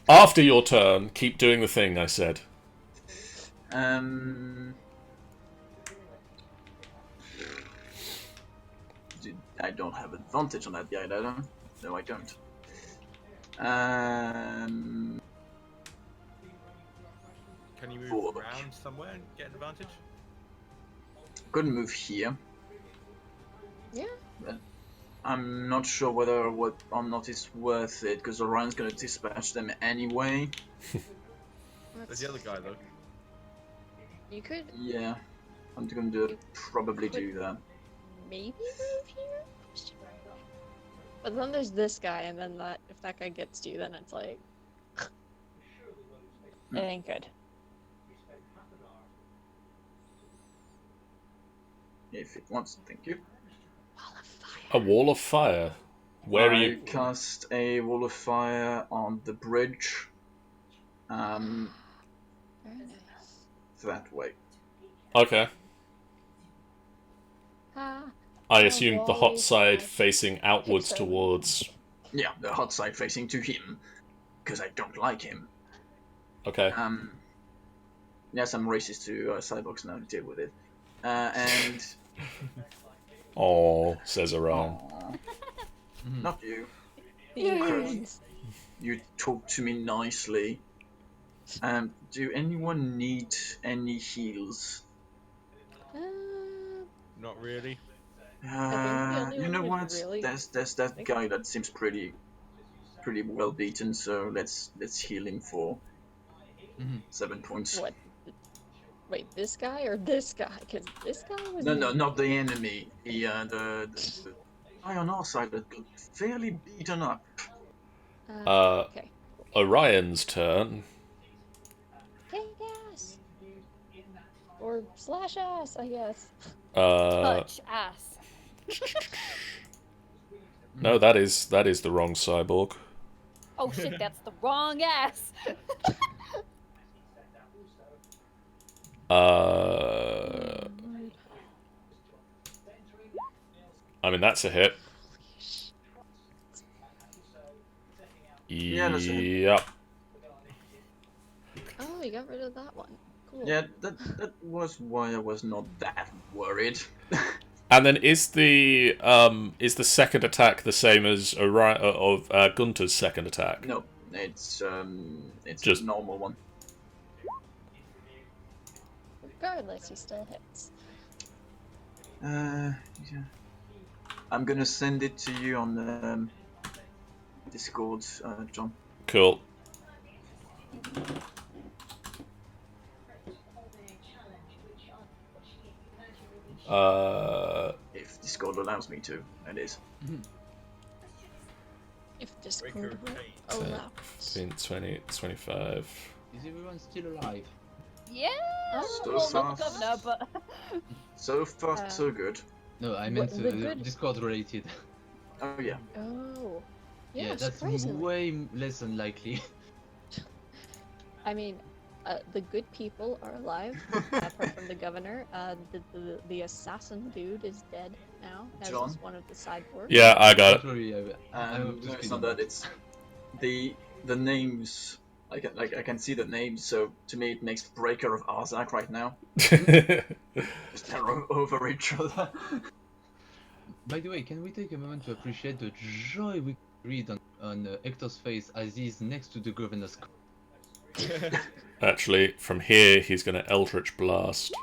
After your turn, keep doing the thing I said. I don't have advantage on that yet, I don't. No, I don't. Can you move Fuck. around somewhere and get an advantage? Couldn't move here. Yeah. But I'm not sure whether or not it's worth it, because Orion's gonna dispatch them anyway. There's the other guy though. You could Yeah, I'm gonna probably do that. maybe move here? But then there's this guy, and then if that guy gets to you, then it's like... it ain't good. If it wants, thank you. Wall of fire. A wall of fire. Where are I you? cast a wall of fire on the bridge. Very nice. That way. Okay. Ah, I a assumed the hot wally side slash facing outwards pixel. towards. Yeah, the hot side facing to him, because I don't like him. Okay. Yes, I'm racist to cyborgs now. Deal with it. And Oh, says Orion. Aw, Mhm. not you. The evil ones. You talk to me nicely. Do anyone need any heals? Uh, Not really. the only You one know who's what? really There's that guy that seems pretty well beaten. So let's heal him for Mhm. 7 points. what? Wait, this guy or this guy? Because this guy was No, not the enemy. The guy on our side that got fairly beaten up. Okay. Orion's turn. Kick ass or slash ass, I guess. Touch ass. No, that is the wrong cyborg. Oh shit, that's the wrong ass. I mean, that's a hit. Yeah, that's a hit. Yep. Oh, you got rid of that one. Cool. Yeah, that was why I was not that worried. And then is the second attack the same as Gunter's second attack? No, it's Just- a normal one. Regardless, he still hits. Yeah. I'm gonna send it to you on Discord, John. Cool. If Discord allows me to, it is. If Discord will allow. 15, 20, 25. Is everyone still alive? Yeah. So Well, not the fast. governor, but So fast, so good. No, I meant the good- Discord related. Oh yeah. Oh. Yeah, Yeah, that's surprisingly. way less unlikely. I mean, the good people are alive, apart from the governor. The assassin dude is dead now, as John? is one of the cyborgs. Yeah, I got it. Don't worry, I'm up to No, speed it's on not that. It's the names. I can see the names, so to me it makes Breaker of Arzak right now. Just they're over each other. By the way, can we take a moment to appreciate the joy we read on Hector's face as he's next to the governor's Actually, from here, he's going to Eldritch Blast.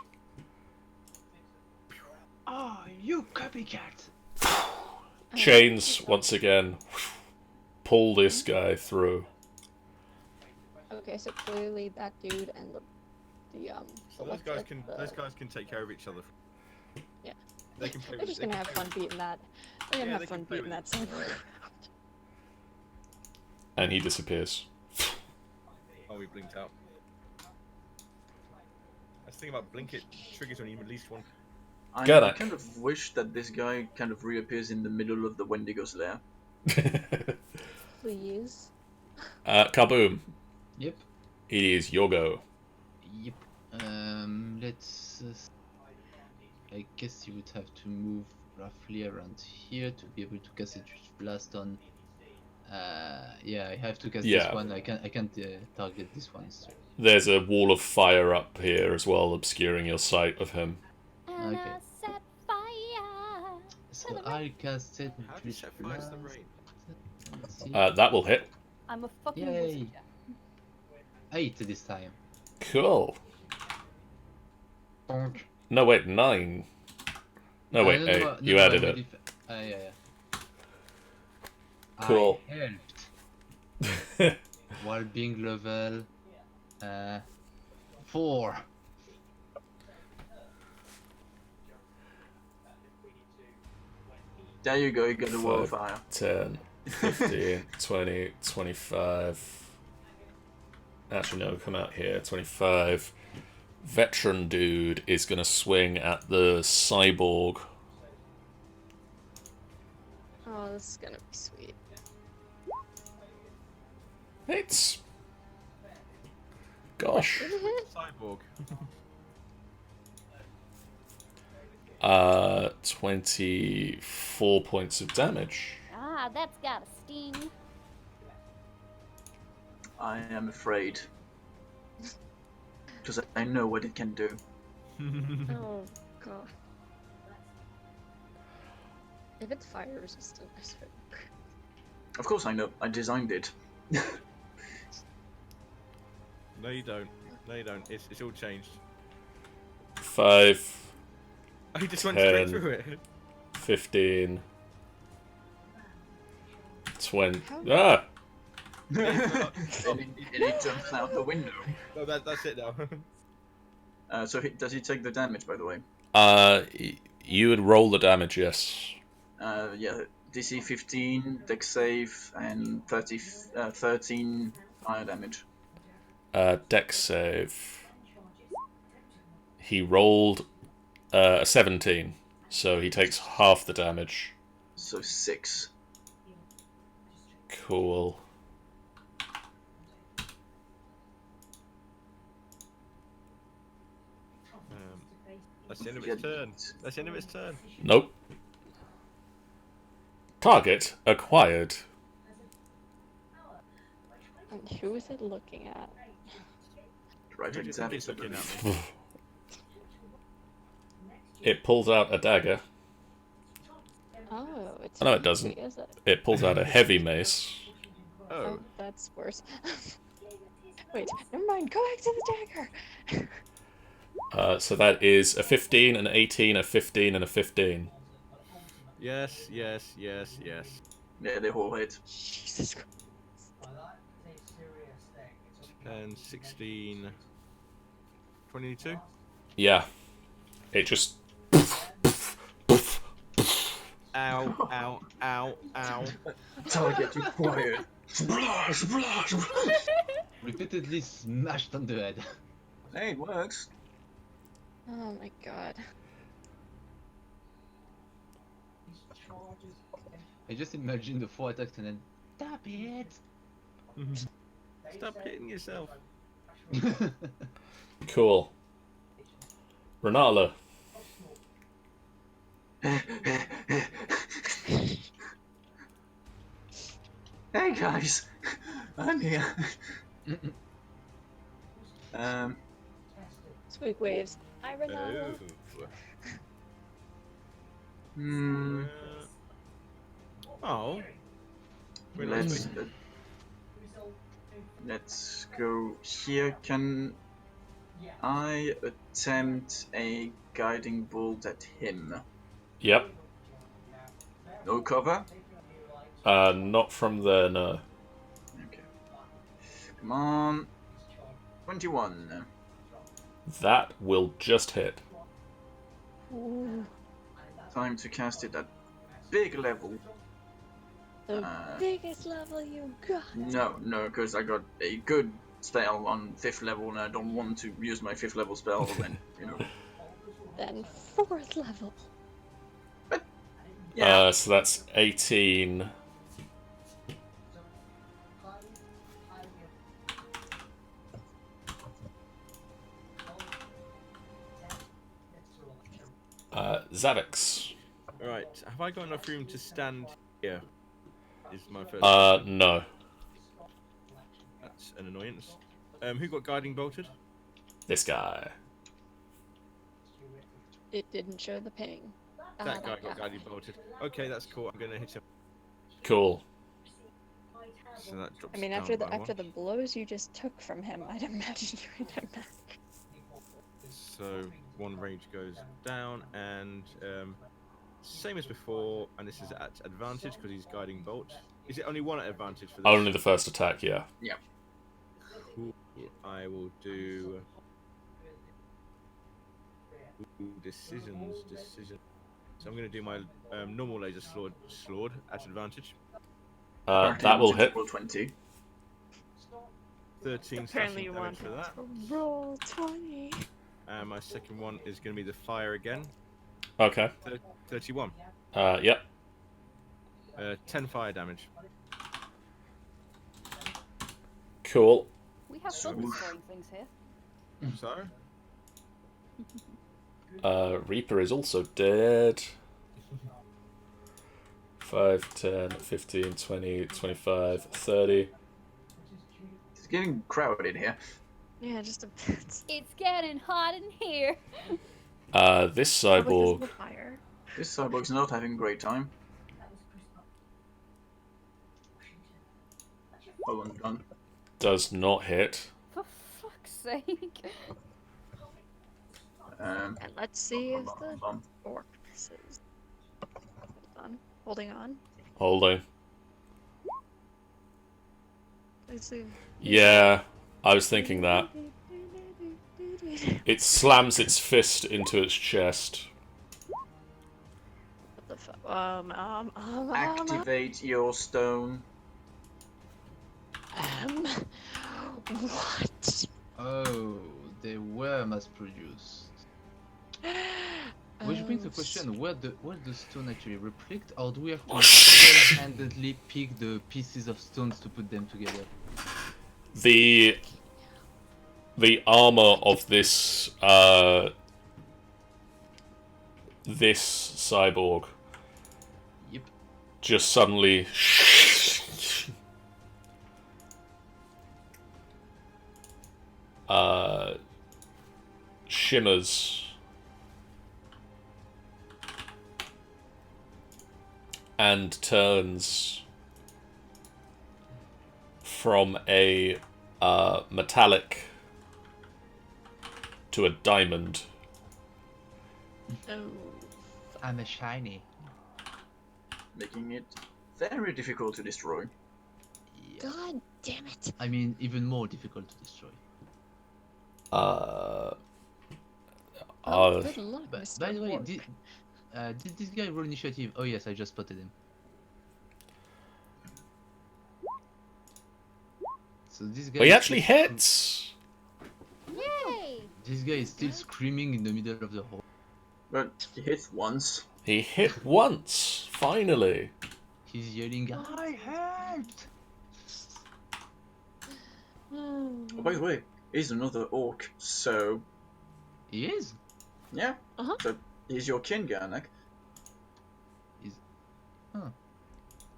Ah, you copycat! Chains, once again, pull this guy through. Okay, so clearly that dude and the So those guys can take care of each other. Yeah. They can play They're with just they gonna can have play fun beating that. They're gonna Yeah, have they fun can play beating that with cyborg. And he disappears. Oh, we blinked out. That's the thing about blink, it triggers when you release one. I Got it. kind of wish that this guy kind of reappears in the middle of the Wendigo's lair. Please. Kaboom. Yep. It is your go. Yep. Let's. I guess you would have to move roughly around here to be able to cast Eldritch Blast on. Yeah, I have to cast Yeah. this one. I can't target this one. So. There's a wall of fire up here as well, obscuring your sight of him. and Okay. I set fire. So I'll cast it. How do you set fire to the rain? Let's see. That will hit. I'm a fucking Yay. wizard. 8 this time. Cool. Bonk. No, wait, 9. No, wait, 8. You added it. Yeah. Cool. I helped while being level 4. There you go, you get the wall of 5, fire. 10, 15, 20, 25. Actually, no, come out here. 25. Veteran dude is going to swing at the cyborg. Oh, this is gonna be sweet. It's... Gosh. Cyborg. 24 points of damage. Ah, that's gotta sting. I am afraid. Because I know what it can do. Oh god. If it's fire resistant, I swear. Of course I know. I designed it. No, you don't. No, you don't. It's all changed. 5, Oh, he just went straight 10. through it. 15, 20... How- Ah! and it jumps out the window. No, that's it now. So does he take the damage, by the way? You would roll the damage, yes. Yeah, DC 15, Dex save, and 13 fire damage. Dex save. He rolled a 17, so he takes half the damage. So 6. Cool. That's the end of its turn. That's the end of its turn. Nope. Target acquired. And who is it looking at? Right, Who do you think exactly. is looking at me? It pulls out a dagger. Oh, it's No, it easy, doesn't. is it? It pulls out a heavy mace. Oh. That's worse. Wait, never mind. Go back to the dagger. So that is a 15, an 18, a 15, and a 15. Yes, yes, yes, yes. Yeah, they all hit. Jesus Christ. 10, 16, 22. Yeah. It just... Ow, ow, ow, ow. Target acquired. Repeatedly smashed on the head. Hey, it works. Oh my god. I just imagine the 4 attacks and then stop it. Stop hitting yourself. Cool. Renala. Hey guys, I'm here. Sweet waves. I Renala. Oh. We're not Let's supposed- let's go here. Can I attempt a guiding bolt at him? Yep. No cover. Not from there, no. Okay. Come on. 21. That will just hit. Ooh, Time to cast it at big level. the Uh, biggest level you got. No, because I got a good spell on 5th level and I don't want to use my 5th level spell then, you know. Then 4th level. Yeah. So that's 18. Zavix. Right, have I got enough room to stand here? Is my first. No. That's an annoyance. Who got guiding bolted? This guy. It didn't show the ping. That guy got guiding bolted. Okay, that's cool. I'm gonna hit him. Cool. So that drops I mean, down after by the one. blows you just took from him, I'd imagine you hit him back. So one range goes down, and same as before, and this is at advantage because he's guiding bolt. Is it only one at advantage for this? Only the first attack, yeah. Cool. I will do. Ooh, decisions. So I'm going to do my normal laser sword at advantage. That will hit. Roll 20. 13 Apparently slashing you damage want for that. roll 20. And my second one is going to be the fire again. Okay. 31. Yep. 10 fire damage. Cool. We have fun destroying things here. So, Reaper is also dead. 5, 10, 15, 20, 25, 30. It's getting crowded here. Yeah, just a bit. It's getting hot in here. This Probably 'cause of cyborg the fire. This cyborg's not having a great time. Oh, one's gone. does not hit. For fuck's sake. And let's see if hold the on. orc misses. Hold on. Holding on. Holding. Let's see. Yeah, I was thinking that. It slams its fist into its chest. What the fuck? Activate your stone. What? Oh, they were mass produced. Which brings the question: were the stone actually repliced, or do we have to single-handedly pick the pieces of stones to put them together? The armor of this this cyborg Yep. just suddenly shimmers and turns from a metallic to a diamond. Oh. I'm a shiny. Making it very difficult to destroy. Yeah. God damn it. I mean, even more difficult to destroy. Oh, Uh, good luck, But Mr. by the way, Orc. did this guy roll initiative? Oh yes, I just spotted him. So this guy. he is actually still- hits. Yay! This guy is still screaming in the middle of the hall. But he hits once. He hit once, finally. He's yelling, "I helped!" Oh, by the way, he's another orc, so He is. yeah. Uh-huh. So he's your kin, Garnak.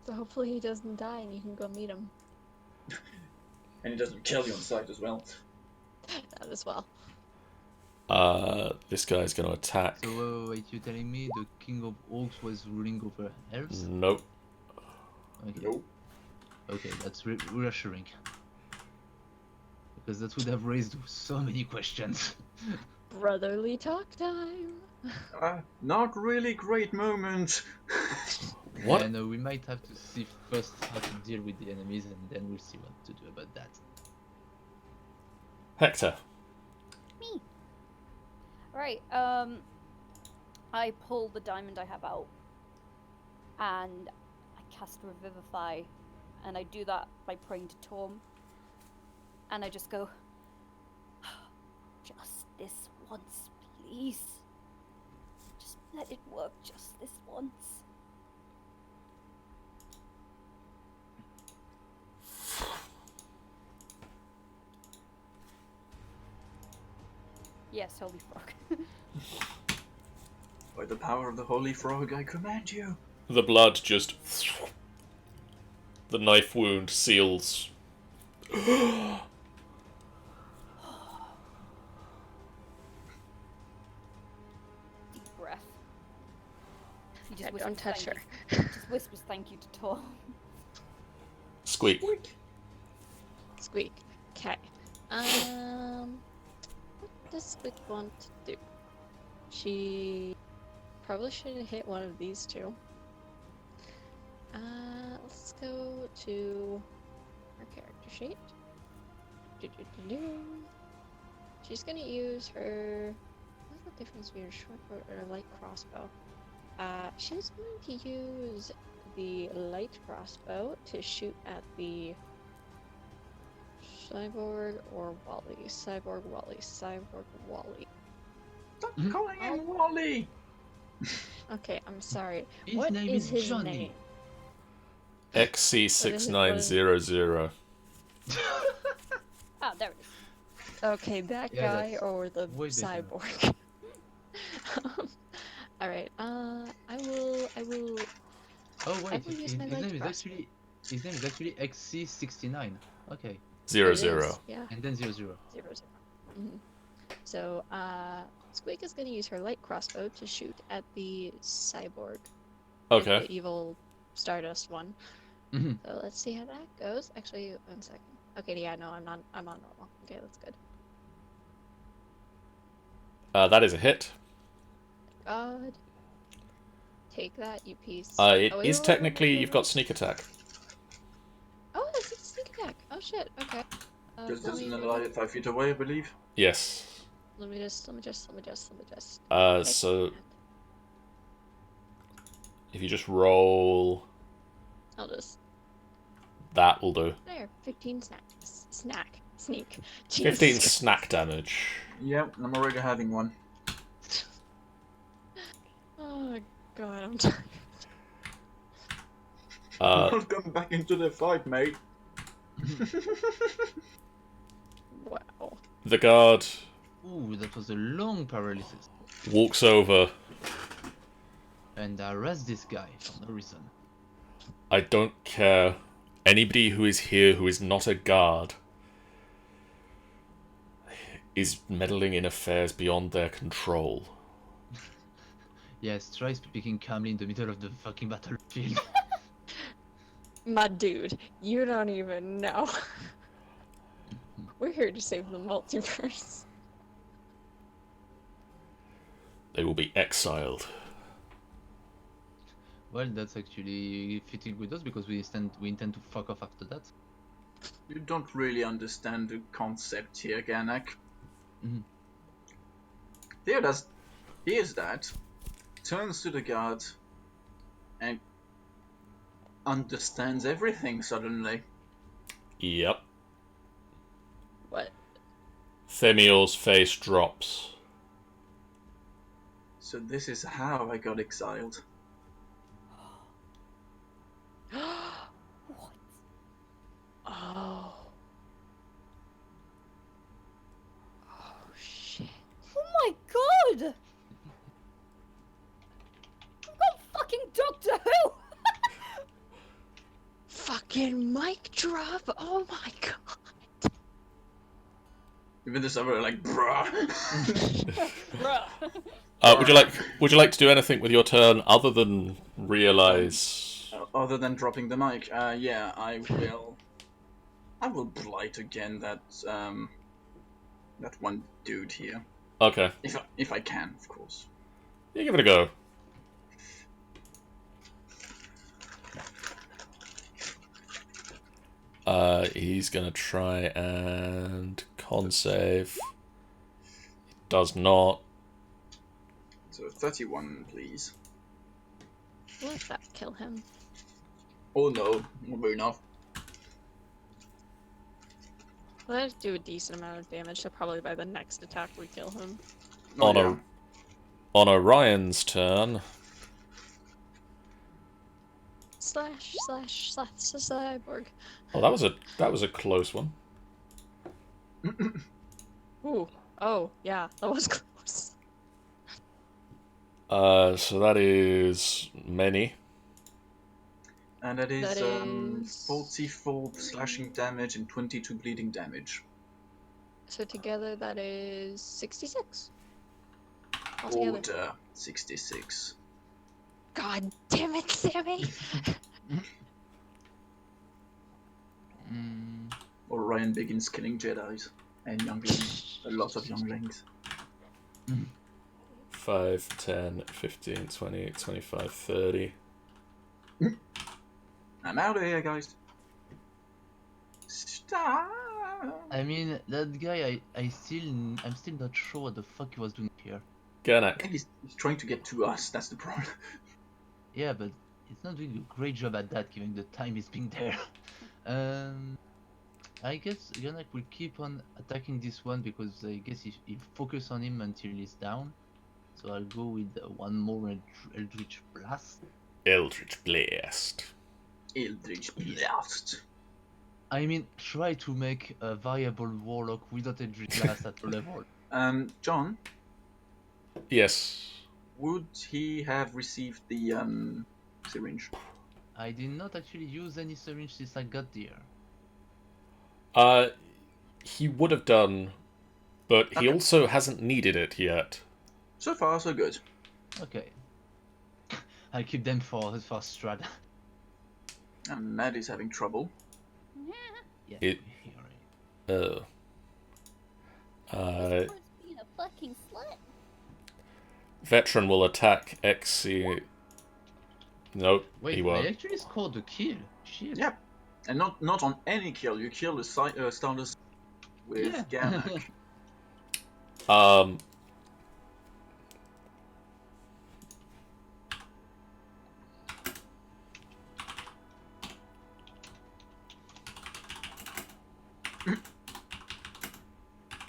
So hopefully he doesn't die and you can go meet him. And he doesn't kill you on sight as well. That as well. This guy's gonna attack. So wait, you're telling me the king of orcs was ruling over elves? Nope. Okay. Nope. Okay, that's reassuring. Because that would have raised so many questions. Brotherly talk time. Not really great moment. What? And we might have to see first how to deal with the enemies, and then we'll see what to do about that. Hector. Me. Right, I pull the diamond I have out, and I cast Revivify, and I do that by praying to Torm, and I just go, just this once, please. Just let it work just this once. Yes, holy frog. By the power of the holy frog, I command you. The blood just. The knife wound seals. Deep breath. He just Yeah, whispers don't touch thank her. you- Just whispers thank you to Torm. Squeak. Squeak. Okay. What does Squeak want to do? She probably should have hit one of these two. Let's go to her character sheet. She's gonna use her. What's the difference between a short bow or a light crossbow? She's going to use the light crossbow to shoot at the Cyborg or Wally. Cyborg Wally. Cyborg Wally. Stop calling him Wally. Okay, I'm sorry. His What name is is his Johnny. name? XC6900. there it is. Okay, that Yeah, guy that's or the way better. cyborg. All right. I will. Oh I wait, will use my light crossbow. his name is actually XC69. Okay, 0 It 0. is, yeah. and then 00. 0 0. Mhm. So, Squeak is gonna use her light crossbow to shoot at the cyborg. Like Okay. the evil Stardust one. Mhm. So let's see how that goes. Actually, 1 second. Okay, yeah, no, I'm on normal. Okay, that's good. That is a hit. God. Take that, you piece. It Oh, is technically, you've got sneak attack. Oh, it's a sneak attack. Oh shit. Okay. Because Let there's me, an let ally me, at 5 feet away, I believe. Yes. let me just. So if you just roll, I'll just. that will do. There. 15 snacks. Sneak. 15 Jesus. snack damage. Yep, I'm already having one. Oh god, I'm tired. Welcome back into the fight, mate. Wow. The guard Ooh, that was a long paralysis. walks over. And arrest this guy for no reason. I don't care. Anybody who is here who is not a guard is meddling in affairs beyond their control. Yes, try speaking calmly in the middle of the fucking battlefield. My dude, you don't even know. We're here to save the multiverse. They will be exiled. Well, that's actually fitting with us because we intend to fuck off after that. You don't really understand the concept here, Ganak. Mhm. Here's that. Turns to the guard and understands everything suddenly. Yep. What? Themiel's face drops. So this is how I got exiled. What? Oh. Oh shit. Oh my god! I've got fucking Doctor Who! Fucking mic drop. Oh my god. Even the server like, bruh. Bruh. Would you like to do anything with your turn other than realize? Other than dropping the mic, yeah, I will. I will blight again that one dude here, Okay, if I can, of course. you give it a go. He's gonna try and con save. Does not. So 31, please. Let that kill him. Oh no, not good enough. Let's do a decent amount of damage, so probably by the next attack we kill him. Oh, On yeah. On Orion's turn, Slash cyborg. oh, that was a close one. Ooh. Oh, yeah, that was close. So that is many. And that is, That is 44 slashing damage and 22 bleeding damage. So together that is 66. Altogether. Order 66. God damn it, Sammy! Orion begins killing Jedis and younglings. A lot of younglings. 5, 10, 15, 20, 25, 30. I'm out of here, guys. Stop! I mean, that guy, I'm still not sure what the fuck he was doing here. Ganak. He's trying to get to us, that's the problem. Yeah, but he's not doing a great job at that, given the time he's been there. I guess Ganak will keep on attacking this one because I guess he focus on him until he's down. So I'll go with one more Eldritch Blast. Eldritch Blast. Eldritch Blast. I mean, try to make a viable warlock without a druid class at the level. John, Yes. would he have received the syringe? I did not actually use any syringe since I got there. He would have done, but he Okay. also hasn't needed it yet. So far, so good. Okay. I'll keep them for Strad. And Matt is having trouble. Yeah. It- you're right. This one's being a fucking slut. Veteran will attack XC. Nope, Wait, he I won't. actually scored a kill. Shit. Yeah. And not on any kill. You kill the starters with Yeah. Ganak.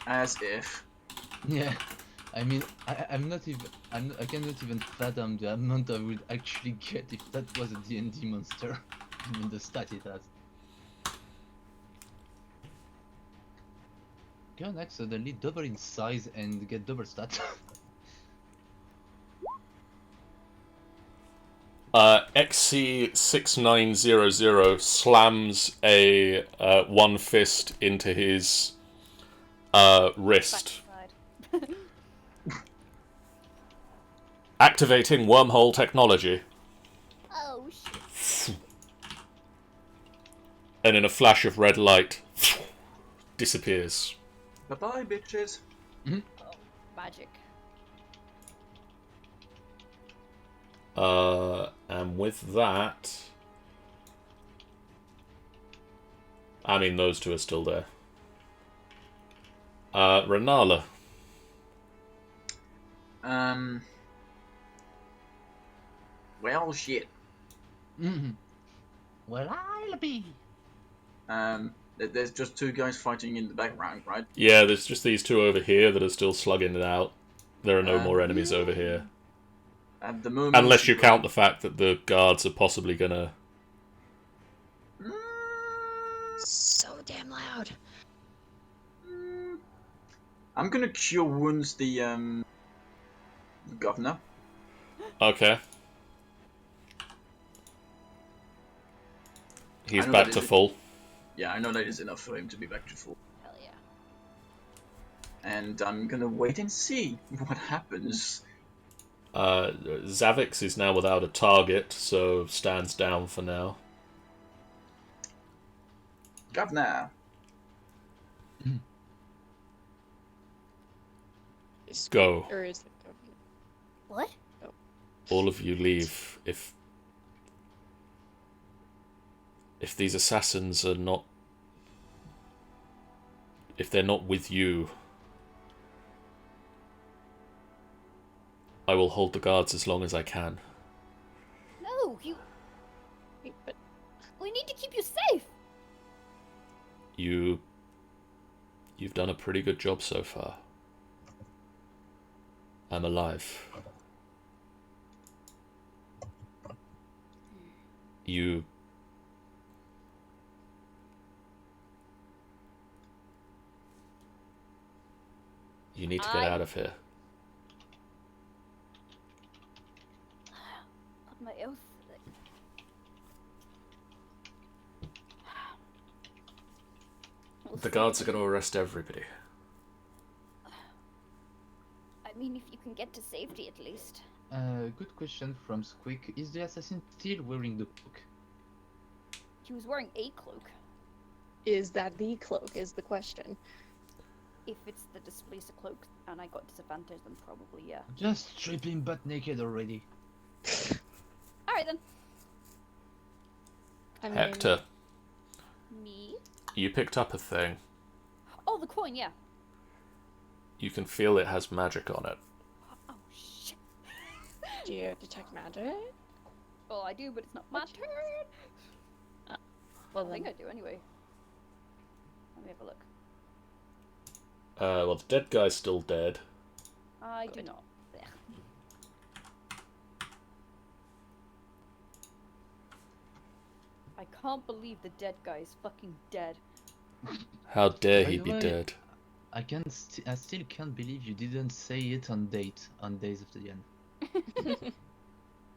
As if. Yeah. I mean, I cannot even fathom the amount I would actually get if that was a D&D monster. I mean, the stat it has. Ganak suddenly double in size and get double stat. XC6900 slams a one fist into his wrist, Backside. activating wormhole technology, Oh shit. and in a flash of red light, disappears. Bye-bye, bitches. Oh, magic. And with that, I mean, those two are still there. Renala. Well, shit. Well, I'll be. There's just two guys fighting in the background, right? Yeah, there's just these two over here that are still slugging it out. There are no more enemies over here. At the moment. Unless you count the fact that the guards are possibly gonna... So damn loud. I'm gonna cure wounds the governor. Okay. He's I know back that to is- full. Yeah, I know that is enough for him to be back to full. Hell yeah. And I'm gonna wait and see what happens. Zavix is now without a target, so stands down for now. Governor. Go. Or is it governor? What? All of you leave. If these assassins are not... If they're not with you, I will hold the guards as long as I can. No, Wait, but we need to keep you safe. You've done a pretty good job so far. I'm alive. You need to get out of here. Put my oath. The guards are going to arrest everybody. I mean, if you can get to safety at least. Good question from Squeak. Is the assassin still wearing the cloak? He was wearing a cloak. is that the cloak is the question. If it's the displacer cloak and I got disadvantage, then probably yeah. Just strip him butt naked already. Alright then. I mean, Hector, Me? you picked up a thing. Oh, the coin, yeah. You can feel it has magic on it. Oh shit. do you detect magic? Well, I do, but it's not my What? turn. Well I think then, I do anyway. Let me have a look. Well, the dead guy's still dead. I do Good. not. There. I can't believe the dead guy is fucking dead. How dare By he the be way, dead? I still can't believe you didn't say it on Days of the End.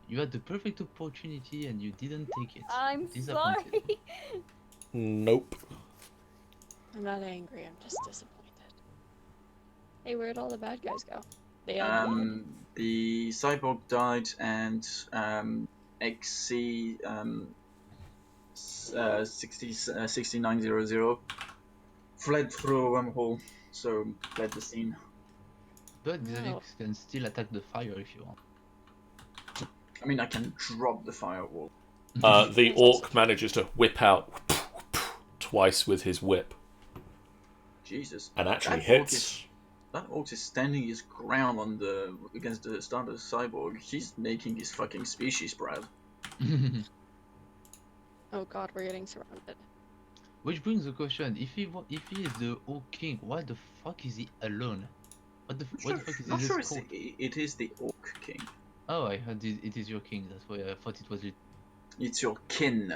You had the perfect opportunity and you didn't take it. I'm Disappointed. sorry. Nope. I'm not angry, I'm just disappointed. Hey, where'd all the bad guys go? They all died. The cyborg died, and XC 6900 fled through a wormhole, so fled the scene. But Xavix Oh. can still attack the fire if you want. I mean, I can drop the firewall. The orc manages to whip out twice with his whip, Jesus. and actually That orc hits. That orc is standing his ground against the standard cyborg. He's making his fucking species proud. Oh god, we're getting surrounded. Which brings the question: if he is the Orc King, why the fuck is he alone? What the fuck is Not this sure called? it is the orc king. Oh, I heard it is your king. That's why I thought it was your It's your kin.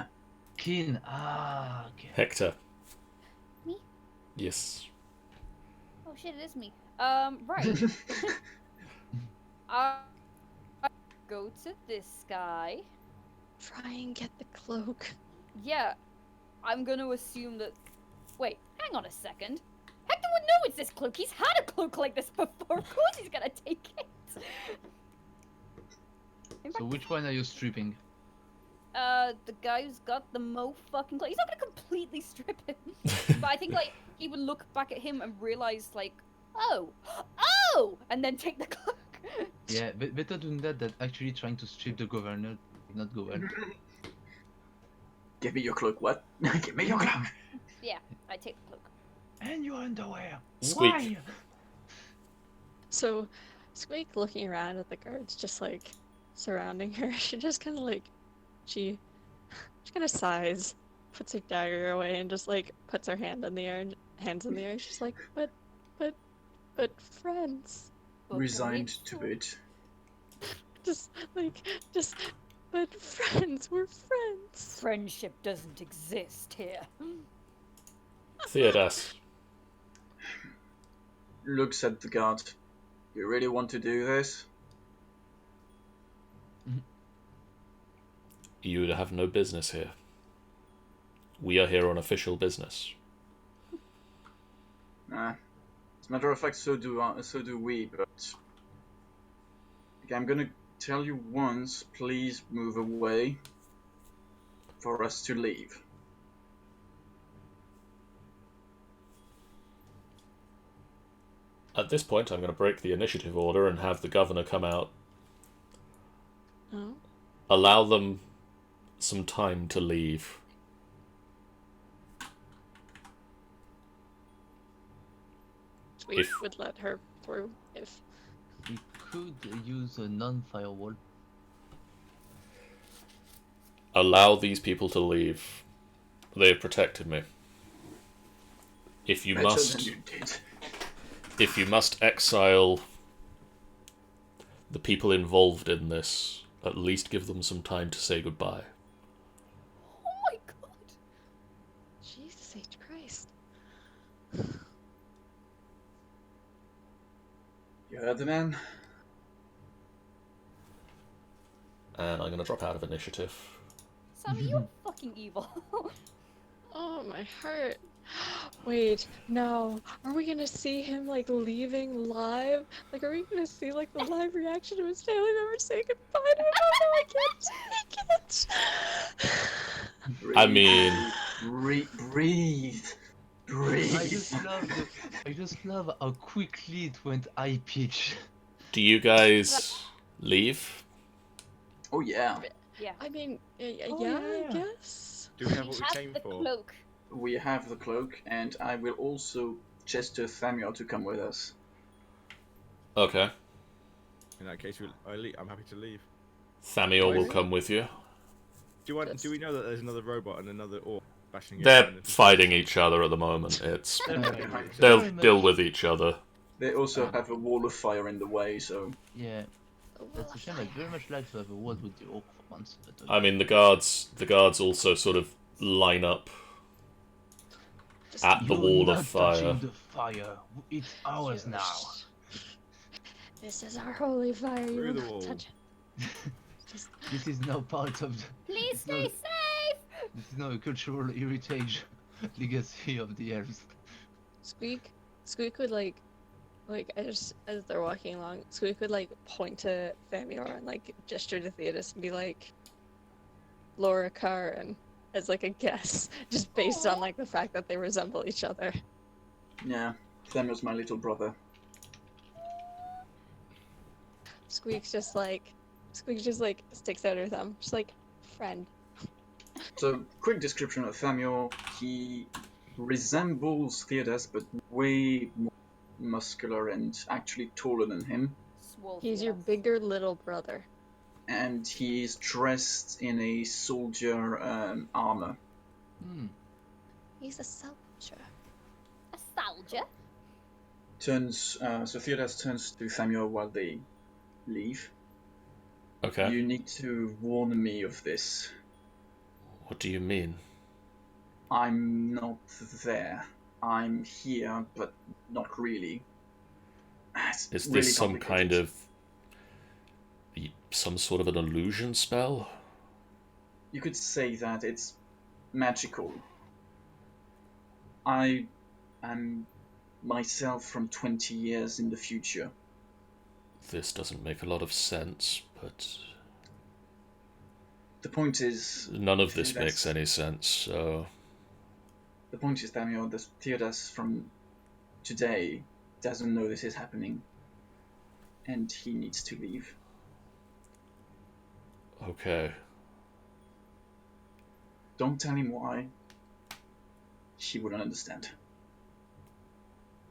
king. Ah, okay. Hector. Me? Yes. Oh shit, it is me. Right. Go to this guy. Try and get the cloak. Yeah, I'm gonna assume that. Wait, hang on a second. Hector would know it's this cloak. He's had a cloak like this before. Of course he's gonna take it. In So fact, which one are you stripping? the guy who's got the fucking cloak. He's not gonna completely strip him, but I think like he would look back at him and realize like, oh, and then take the cloak. Yeah, better doing that than actually trying to strip the governor. Not governor. Give me your cloak, what? Give me your cloak! Yeah, I take the cloak. And your underwear. Squeak. Why? So, Squeak looking around at the guards just like surrounding her, she just kind of like, she kind of sighs, puts her dagger away and just like puts her hands in the air, she's like, but friends. But Resigned it's to so- it. But friends, we're friends. Friendship doesn't exist here. Theodas. Looks at the guard. You really want to do this? You have no business here. We are here on official business. As a matter of fact, so do we, but... Okay, I'm gonna tell you once, please move away for us to leave. At this point, I'm going to break the initiative order and have the governor come out. Oh. Allow them some time to leave. Squeak would let her through if. We could use a non-firewall. Allow these people to leave. They have protected me. If you Better than must, you did. if you must exile the people involved in this, at least give them some time to say goodbye. Oh my god. Jesus H. Christ. You heard the man? And I'm going to drop out of initiative. Sammy, you're fucking evil. Oh, my heart. Wait, no. Are we gonna see him like leaving live? Like, are we gonna see like the live reaction of his family members saying goodbye to him? Oh no, I can't take it. Breathe. I mean, Breathe. I just love how quickly it went high pitch. do you guys leave? Oh yeah. Yeah. I mean, Oh, yeah, yeah. I guess. Do we have what we Have came the for? cloak. We have the cloak, and I will also gesture Samuel to come with us. Okay. In that case, I'm happy to leave. Thamiel will Really? come with you. Do we know that there's another robot and another orc bashing it They're around and- fighting each other at the moment. It's Behind. they'll Very much- deal with each other. They also have a wall of fire in the way, so Yeah, that's a shame. I'd very much like to have a word with the orc for once. But, I mean, the guards also sort of line up Just at the You're wall of not fire. touching the fire. It's ours now. This is our holy fire. You Through will the not wall. touch it. Just This is now part of the. Please it's stay not- safe! This is now a cultural heritage legacy of the elves. Squeak would like as they're walking along, Squeak would like point to Famior and like gesture to Theodos and be like, Laura Karen, as like a guess, just based on like the fact that they resemble each other. Yeah, Them was my little brother. Squeak just like sticks out her thumb, just like friend. So, quick description of Thamior. He resembles Theodos, but way more muscular and actually taller than him. Swole He's your Theodos. bigger little brother. And he's dressed in a soldier armor. Hmm. He's a soldier. A soldier? So Theodos turns to Thamior while they leave. Okay. You need to warn me of this. What do you mean? I'm not there. I'm here, but not really. It's Is really this some kind complicated. of some sort of an illusion spell? You could say that it's magical. I am myself from 20 years in the future. This doesn't make a lot of sense, but The point is, none of this Theodos- makes any sense, so The point is, Damian, the Theodos from today doesn't know this is happening, and he needs to leave. okay. Don't tell him why. He wouldn't understand.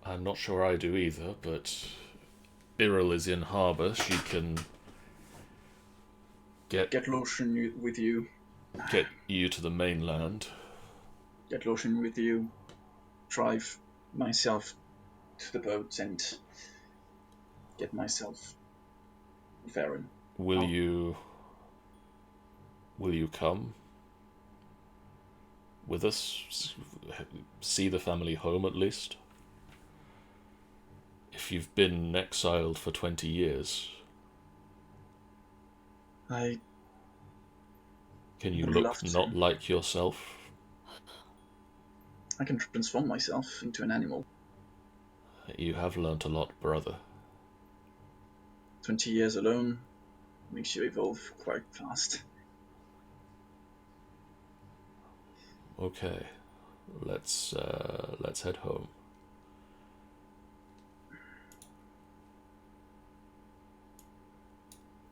I'm not sure I do either, but Biril is in harbour. She can Get Lotion with you. get you to the mainland. Get Lotion with you. Drive myself to the boat and get myself Varen. Will Oh. you come with us? See the family home at least? If you've been exiled for 20 years, I can you Would look love to. not like yourself? can transform myself into an animal. You have learnt a lot, brother. 20 years alone makes you evolve quite fast. Okay, let's head home.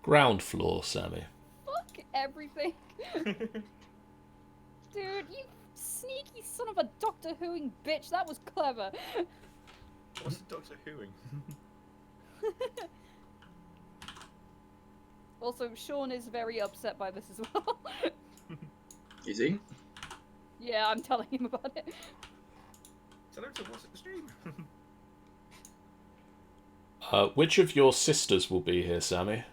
Ground floor, Sammy. Fuck everything. Dude, you sneaky son of a Doctor Whoing bitch. That was clever. What's the Doctor Whoing? Also, Sean is very upset by this as well. Is he? Yeah, I'm telling him about it. Tell him to watch the stream. Which of your sisters will be here, Sammy?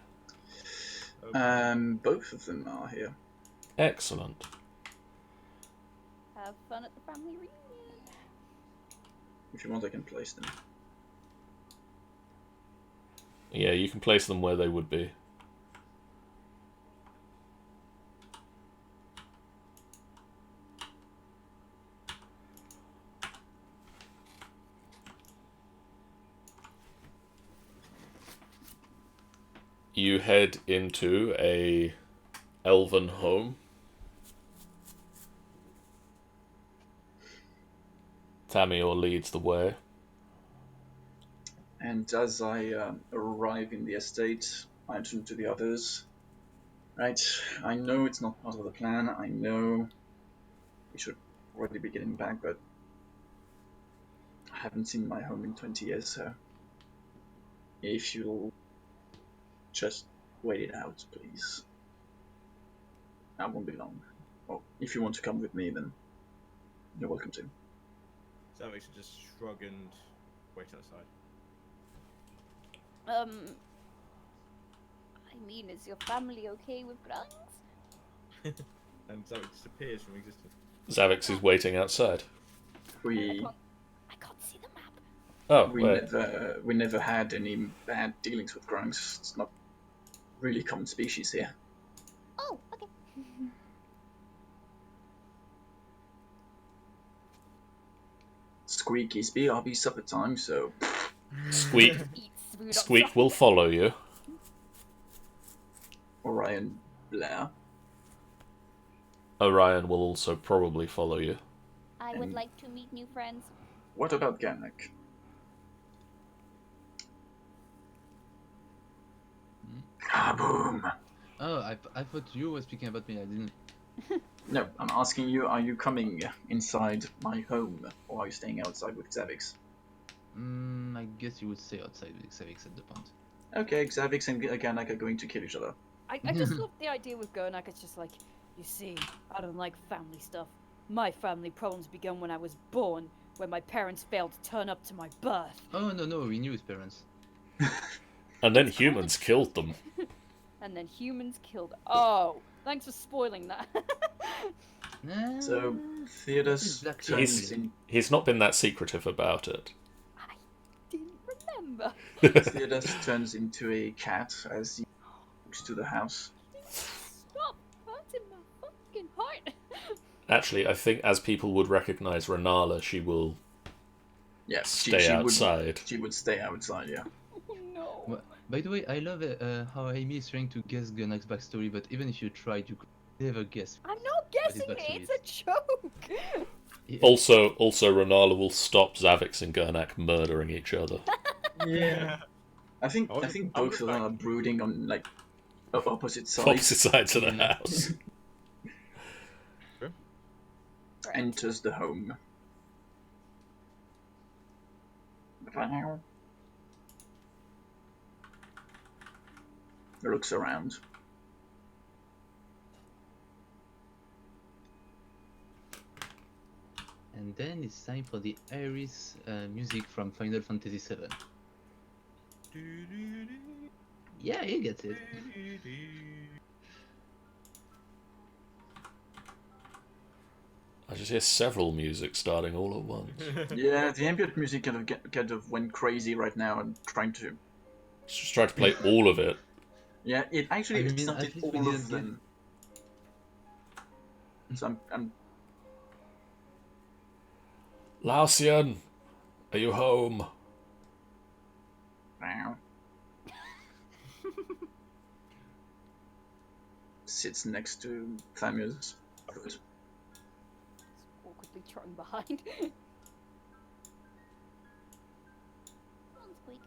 Both of them are here. Excellent. Have fun at the family reunion. If you want, I can place them. Yeah, you can place them where they would be. You head into a elven home. Thamior leads the way. And as I arrive in the estate, I turn to the others. Right, I know it's not part of the plan. I know we should already be getting back, but I haven't seen my home in 20 years, so if you'll just wait it out, please. I won't be long. Well, if you want to come with me, then you're welcome to. So we should just shrug and wait outside. I mean, is your family okay with grunts? And so it disappears from existence. Zavix is waiting outside. We I can't see the map. Oh, we wait. never had any bad dealings with grunts. It's not really common species here. Oh, okay. Squeaky's BRB supper time, so Squeak, Eat food on Squeak will follow you. Orion Blair. Orion will also probably follow you. I would And- like to meet new friends. What about Ganek? Kaboom! Oh, I thought you were speaking about me. I didn't. No, I'm asking you, are you coming inside my home, or are you staying outside with Zavix? I guess you would stay outside with Xavix at the point. Okay, Zavix and Ganek are going to kill each other. I just love the idea with Gernak. It's just like, you see, I don't like family stuff. My family problems began when I was born, when my parents failed to turn up to my birth. Oh no, we knew his parents. And then humans killed them. And then humans killed. Oh, thanks for spoiling that. So, This is Theodos Black turns Family. in, He's not been that secretive about it. I didn't remember. Theodos turns into a cat as he walks to the house. Stop hurting my fucking heart. Actually, I think as people would recognize Renala, she will Yeah, stay outside. She would stay outside, yeah. Oh no. Well, by the way, I love how Amy is trying to guess Gunak's backstory, but even if you tried, you could never guess. I'm not guessing What it. his It's a joke. Yeah. Also, Renala will stop Zavix and Gernak murdering each other. Yeah. I think I both of them are brooding on like opposite sides. Opposite sides of the house. Enters the home. Looks around. And then it's time for the Iris music from Final Fantasy VII. Yeah, you get it. I just hear several music starting all at once. Yeah, the ambient music kind of went crazy right now and trying to. Just try to play all of it. Yeah, it actually I mean, started at least we all didn't of get- them. So I'm Lausian, are you home? Meow. Sits next to Thamia's foot. Awkwardly trotting behind. Come on, Squeak.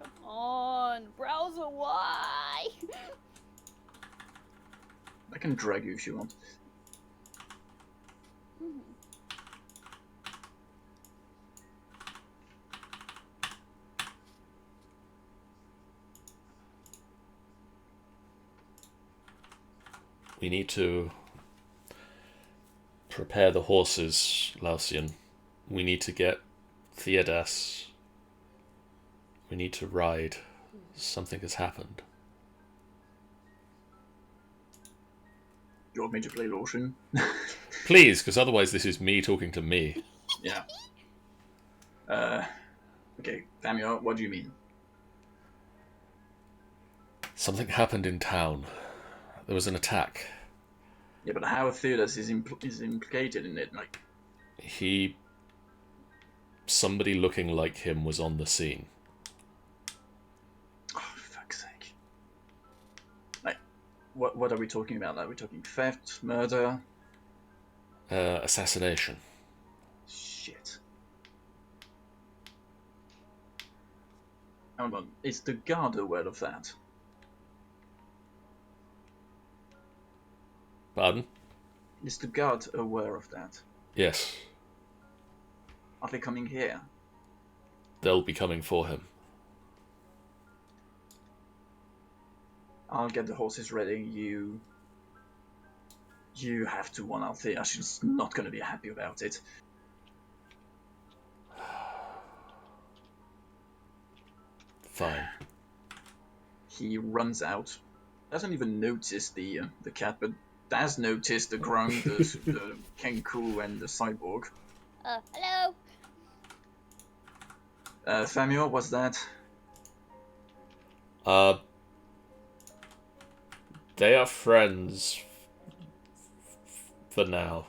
Come on, browser, why? I can drag you if you want. We need to prepare the horses, Lausian. We need to get Theodas. We need to ride. Something has happened. You want me to play Lotion? Please, because otherwise this is me talking to me. Yeah. Okay, Thamia, what do you mean? Something happened in town. There was an attack. Yeah, but how Theodas is implicated in it? Like, Somebody looking like him was on the scene. oh, for fuck's sake. Like, what are we talking about? Are we talking theft, murder? Assassination. Shit. Hold on, is the guard aware of that? Pardon? Is the guard aware of that? Yes. Are they coming here? They'll be coming for him. I'll get the horses ready. You You have to warn Althea. She's not going to be happy about it. Fine. He runs out. Doesn't even notice the cat, but does notice the ground, the Kenku, and the cyborg. Hello? Samuel, what's that? They are friends for now.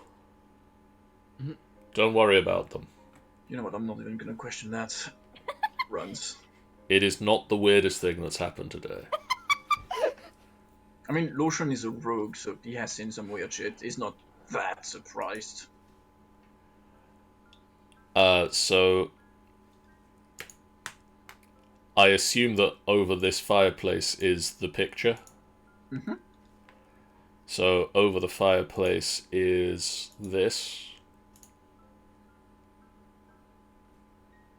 Mhm. Don't worry about them. You know what, I'm not even going to question that. Runs. It is not the weirdest thing that's happened today. I mean, Lotion is a rogue, so he has seen some weird shit. He's not that surprised. So I assume that over this fireplace is the picture. Mm-hmm. So over the fireplace is this.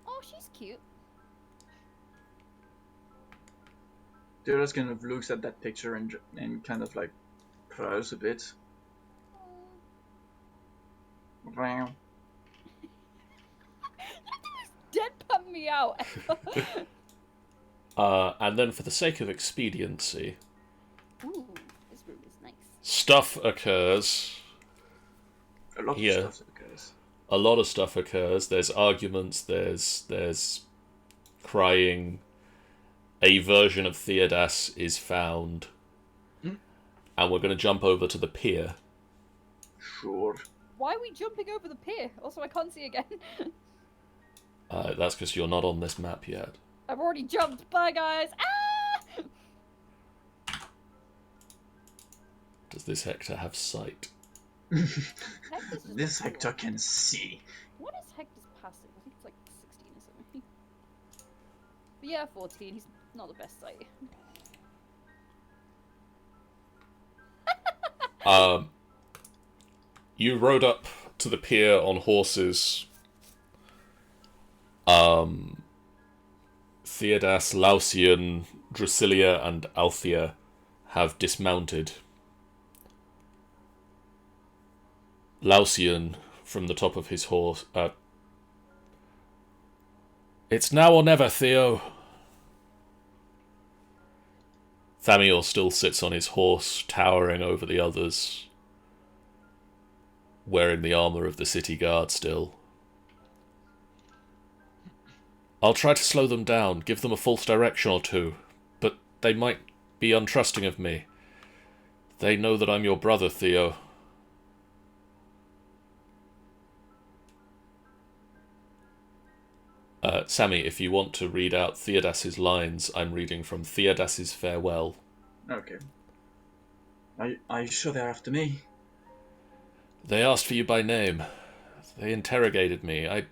Oh, she's cute. Darius kind of looks at that picture and kind of like purrs a bit. Wow. Deadpan me out. And then for the sake of expediency, Ooh, this room is nice. stuff occurs. A lot Yeah. of stuff occurs. A lot of stuff occurs. There's arguments, there's crying. A version of Theodas is found. Hmm? And we're going to jump over to the pier. Sure. Why are we jumping over the pier? Also, I can't see again. That's because you're not on this map yet. I've already jumped. Bye, guys. Ah! Does this Hector have sight? Hector's just This cool. Hector can see. What is Hector's passive? I think it's like 16 or something. But yeah, 14. He's not the best sight. You rode up to the pier on horses. Theodas, Laucian, Drusilla, and Althea have dismounted. Laucian, from the top of his horse, it's now or never, Theo. Thamiel still sits on his horse, towering over the others, wearing the armour of the city guard still. I'll try to slow them down, give them a false direction or two, but they might be untrusting of me. They know that I'm your brother, Theo. Sammy, if you want to read out Theodas's lines, I'm reading from Theodas's Farewell. Okay. Are you sure they're after me? They asked for you by name. They interrogated me. I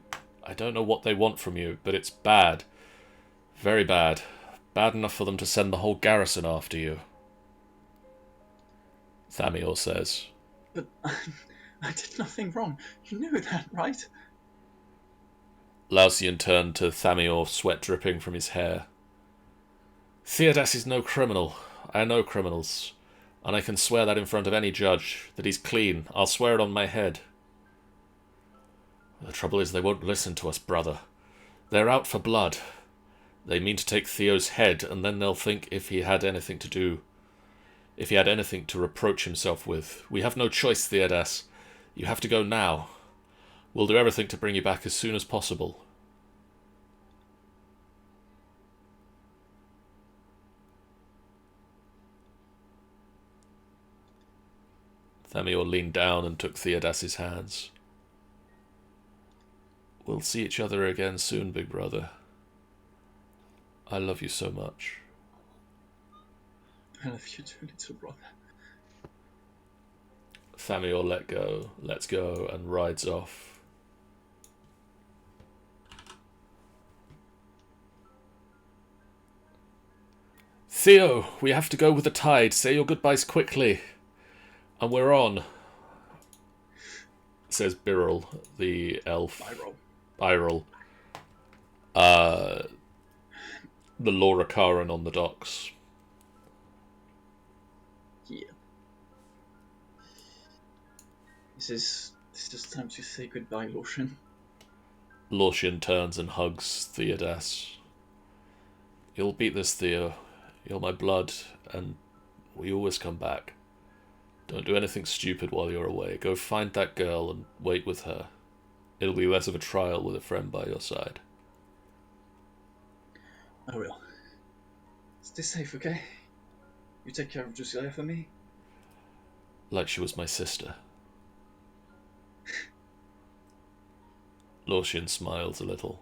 don't know what they want from you, but it's bad. Very bad. Bad enough for them to send the whole garrison after you. Thamiel says. But I did nothing wrong. You know that, right? Laucian turned to Thamiel, sweat dripping from his hair. Theodas is no criminal. I know criminals. And I can swear that in front of any judge, that he's clean. I'll swear it on my head. The trouble is they won't listen to us, brother. They're out for blood. They mean to take Theo's head, and then they'll think if he had anything to reproach himself with. We have no choice, Theodas. You have to go now. We'll do everything to bring you back as soon as possible. Thamiel leaned down and took Theodas's hands. We'll see each other again soon, big brother. I love you so much. I love you too, little brother. Thamiel lets go, and rides off. Theo, we have to go with the tide. Say your goodbyes quickly. And we're on, says Birrell, the elf. Birrell. The Laura Karan on the docks. Yeah. This is time to say goodbye, Lucian. Lucian turns and hugs Theodas. You'll beat this, Theo. You're my blood, and we always come back. Don't do anything stupid while you're away. Go find that girl and wait with her. It'll be less of a trial with a friend by your side. I will. Stay safe, okay? You take care of Drusilla for me? Like she was my sister. Lucian smiles a little.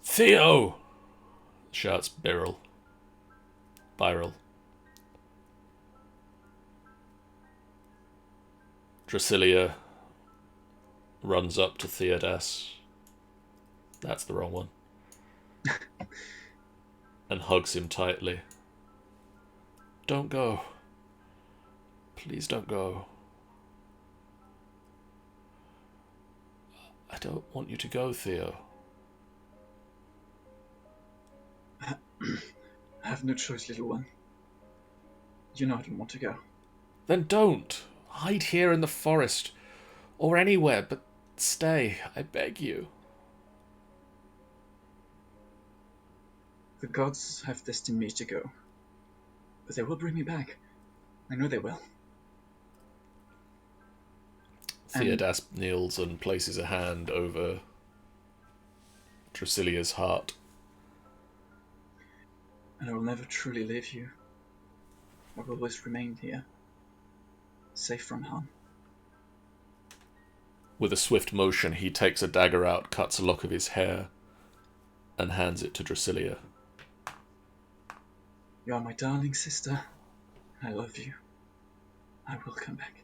Theo! Shouts Beryl. Drusilla runs up to Theodas. That's the wrong one. And hugs him tightly. Don't go. Please don't go. I don't want you to go, Theo. I have no choice, little one. You know I don't want to go. Then don't. Hide here in the forest. Or anywhere, but stay, I beg you. The gods have destined me to go. But they will bring me back. I know they will. Theodas kneels and places a hand over Drusilla's heart. And I will never truly leave you. I will always remain here, safe from harm. With a swift motion, he takes a dagger out, cuts a lock of his hair, and hands it to Drusilla. You are my darling sister. I love you. I will come back.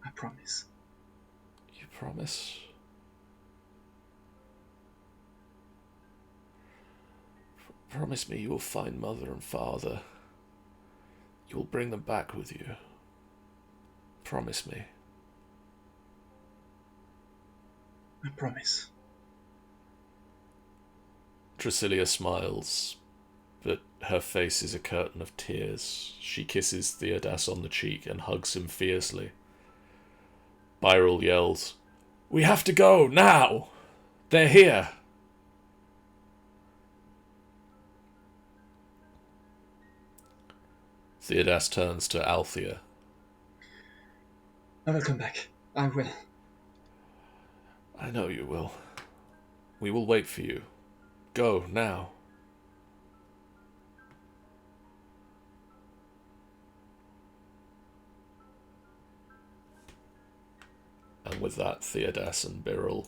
I promise. You promise? Promise me you will find Mother and Father. You will bring them back with you. Promise me. I promise. Drusilla smiles, but her face is a curtain of tears. She kisses Theodas on the cheek and hugs him fiercely. Beryl yells, "We have to go, now! They're here!" Theodas turns to Althea. I will come back. I will. I know you will. We will wait for you. Go, now. And with that, Theodas and Beryl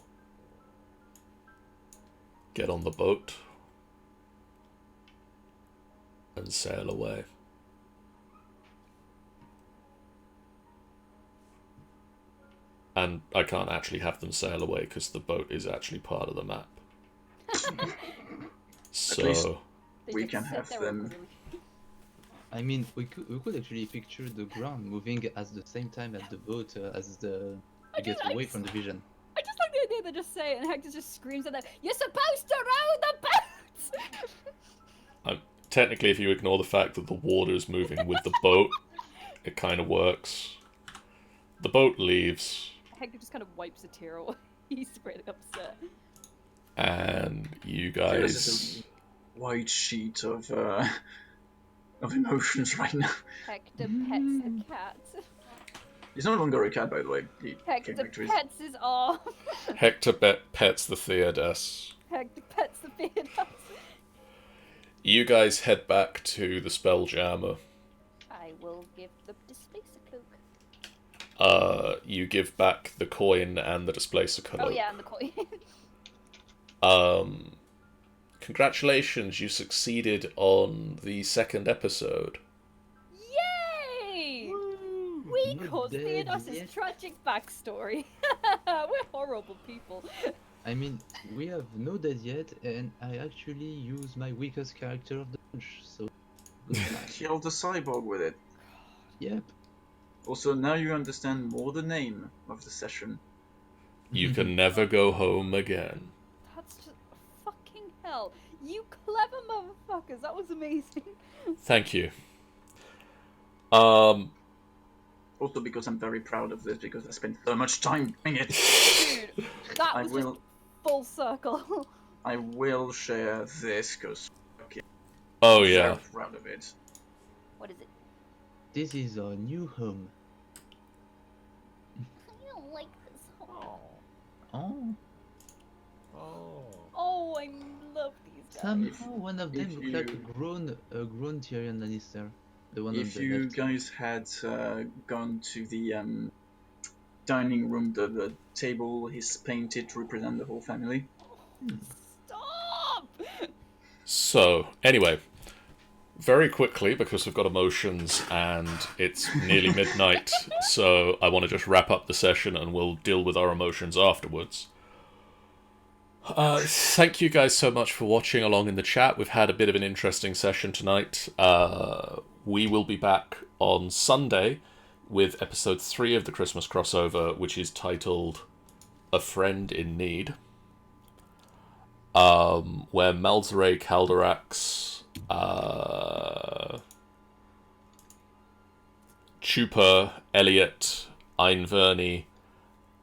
get on the boat and sail away. And I can't actually have them sail away because the boat is actually part of the map. So We can have them. I mean, we could actually picture the ground moving at the same time as the boat as it gets away from the vision. I just like the idea they just say it and Hector just screams at them, "You're supposed to row the boat!" technically, if you ignore the fact that the water is moving with the boat, it kind of works. The boat leaves. Hector just kind of wipes a tear away. He's really upset. And you There guys... is a wide sheet of emotions right now. Hector pets the cat. He's no longer a cat, by the way. He Hector came back to his... pets his arm. Hector pets the Theodas. Hector pets the beard. You guys head back to the Spelljammer. I will give the displacer cloak. You give back the coin and the displacer cloak. Oh yeah, and the coin. Congratulations, you succeeded on the second episode. Yay! We Not caused dead Theodos's yet. tragic backstory. We're horrible people. I mean, we have no dead yet, and I actually use my weakest character of the bunch, so good luck. Killed the cyborg with it. Yep. Also, now you understand more the name of the session. You can never go home again. That's just fucking hell. You clever motherfuckers. That was amazing. Thank you. Also because I'm very proud of this, because I spent so much time doing it. Dude, that I was will, just full circle. I will share this, because Oh I'm yeah. very proud of it. What is it? This is our new home. I don't like this home. Oh, Oh, I love these guys. somehow one of them if looked like you- a grown Tyrion Lannister. The one on If the you left. guys had gone to the dining room, the table is painted to represent the whole family. Stop! So, anyway, very quickly, because we've got emotions and it's nearly midnight, so I want to just wrap up the session and we'll deal with our emotions afterwards. Thank you guys so much for watching along in the chat. We've had a bit of an interesting session tonight. We will be back on Sunday with episode 3 of the Christmas crossover, which is titled A Friend in Need. Where Malzray, Calderax, Chupa, Elliot, Einverni,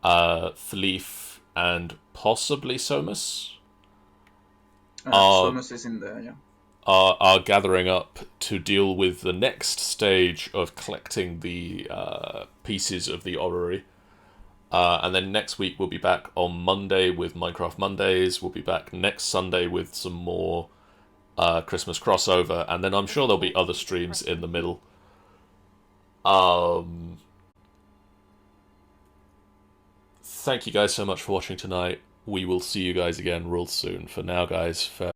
Fleef, and possibly Somus Somus is in there, yeah. are gathering up to deal with the next stage of collecting the pieces of the Orrery. And then next week we'll be back on Monday with Minecraft Mondays. We'll be back next Sunday with some more Christmas crossover, and then I'm sure there'll be other streams in the middle. Thank you guys so much for watching tonight. We will see you guys again real soon. For now, guys, farewell.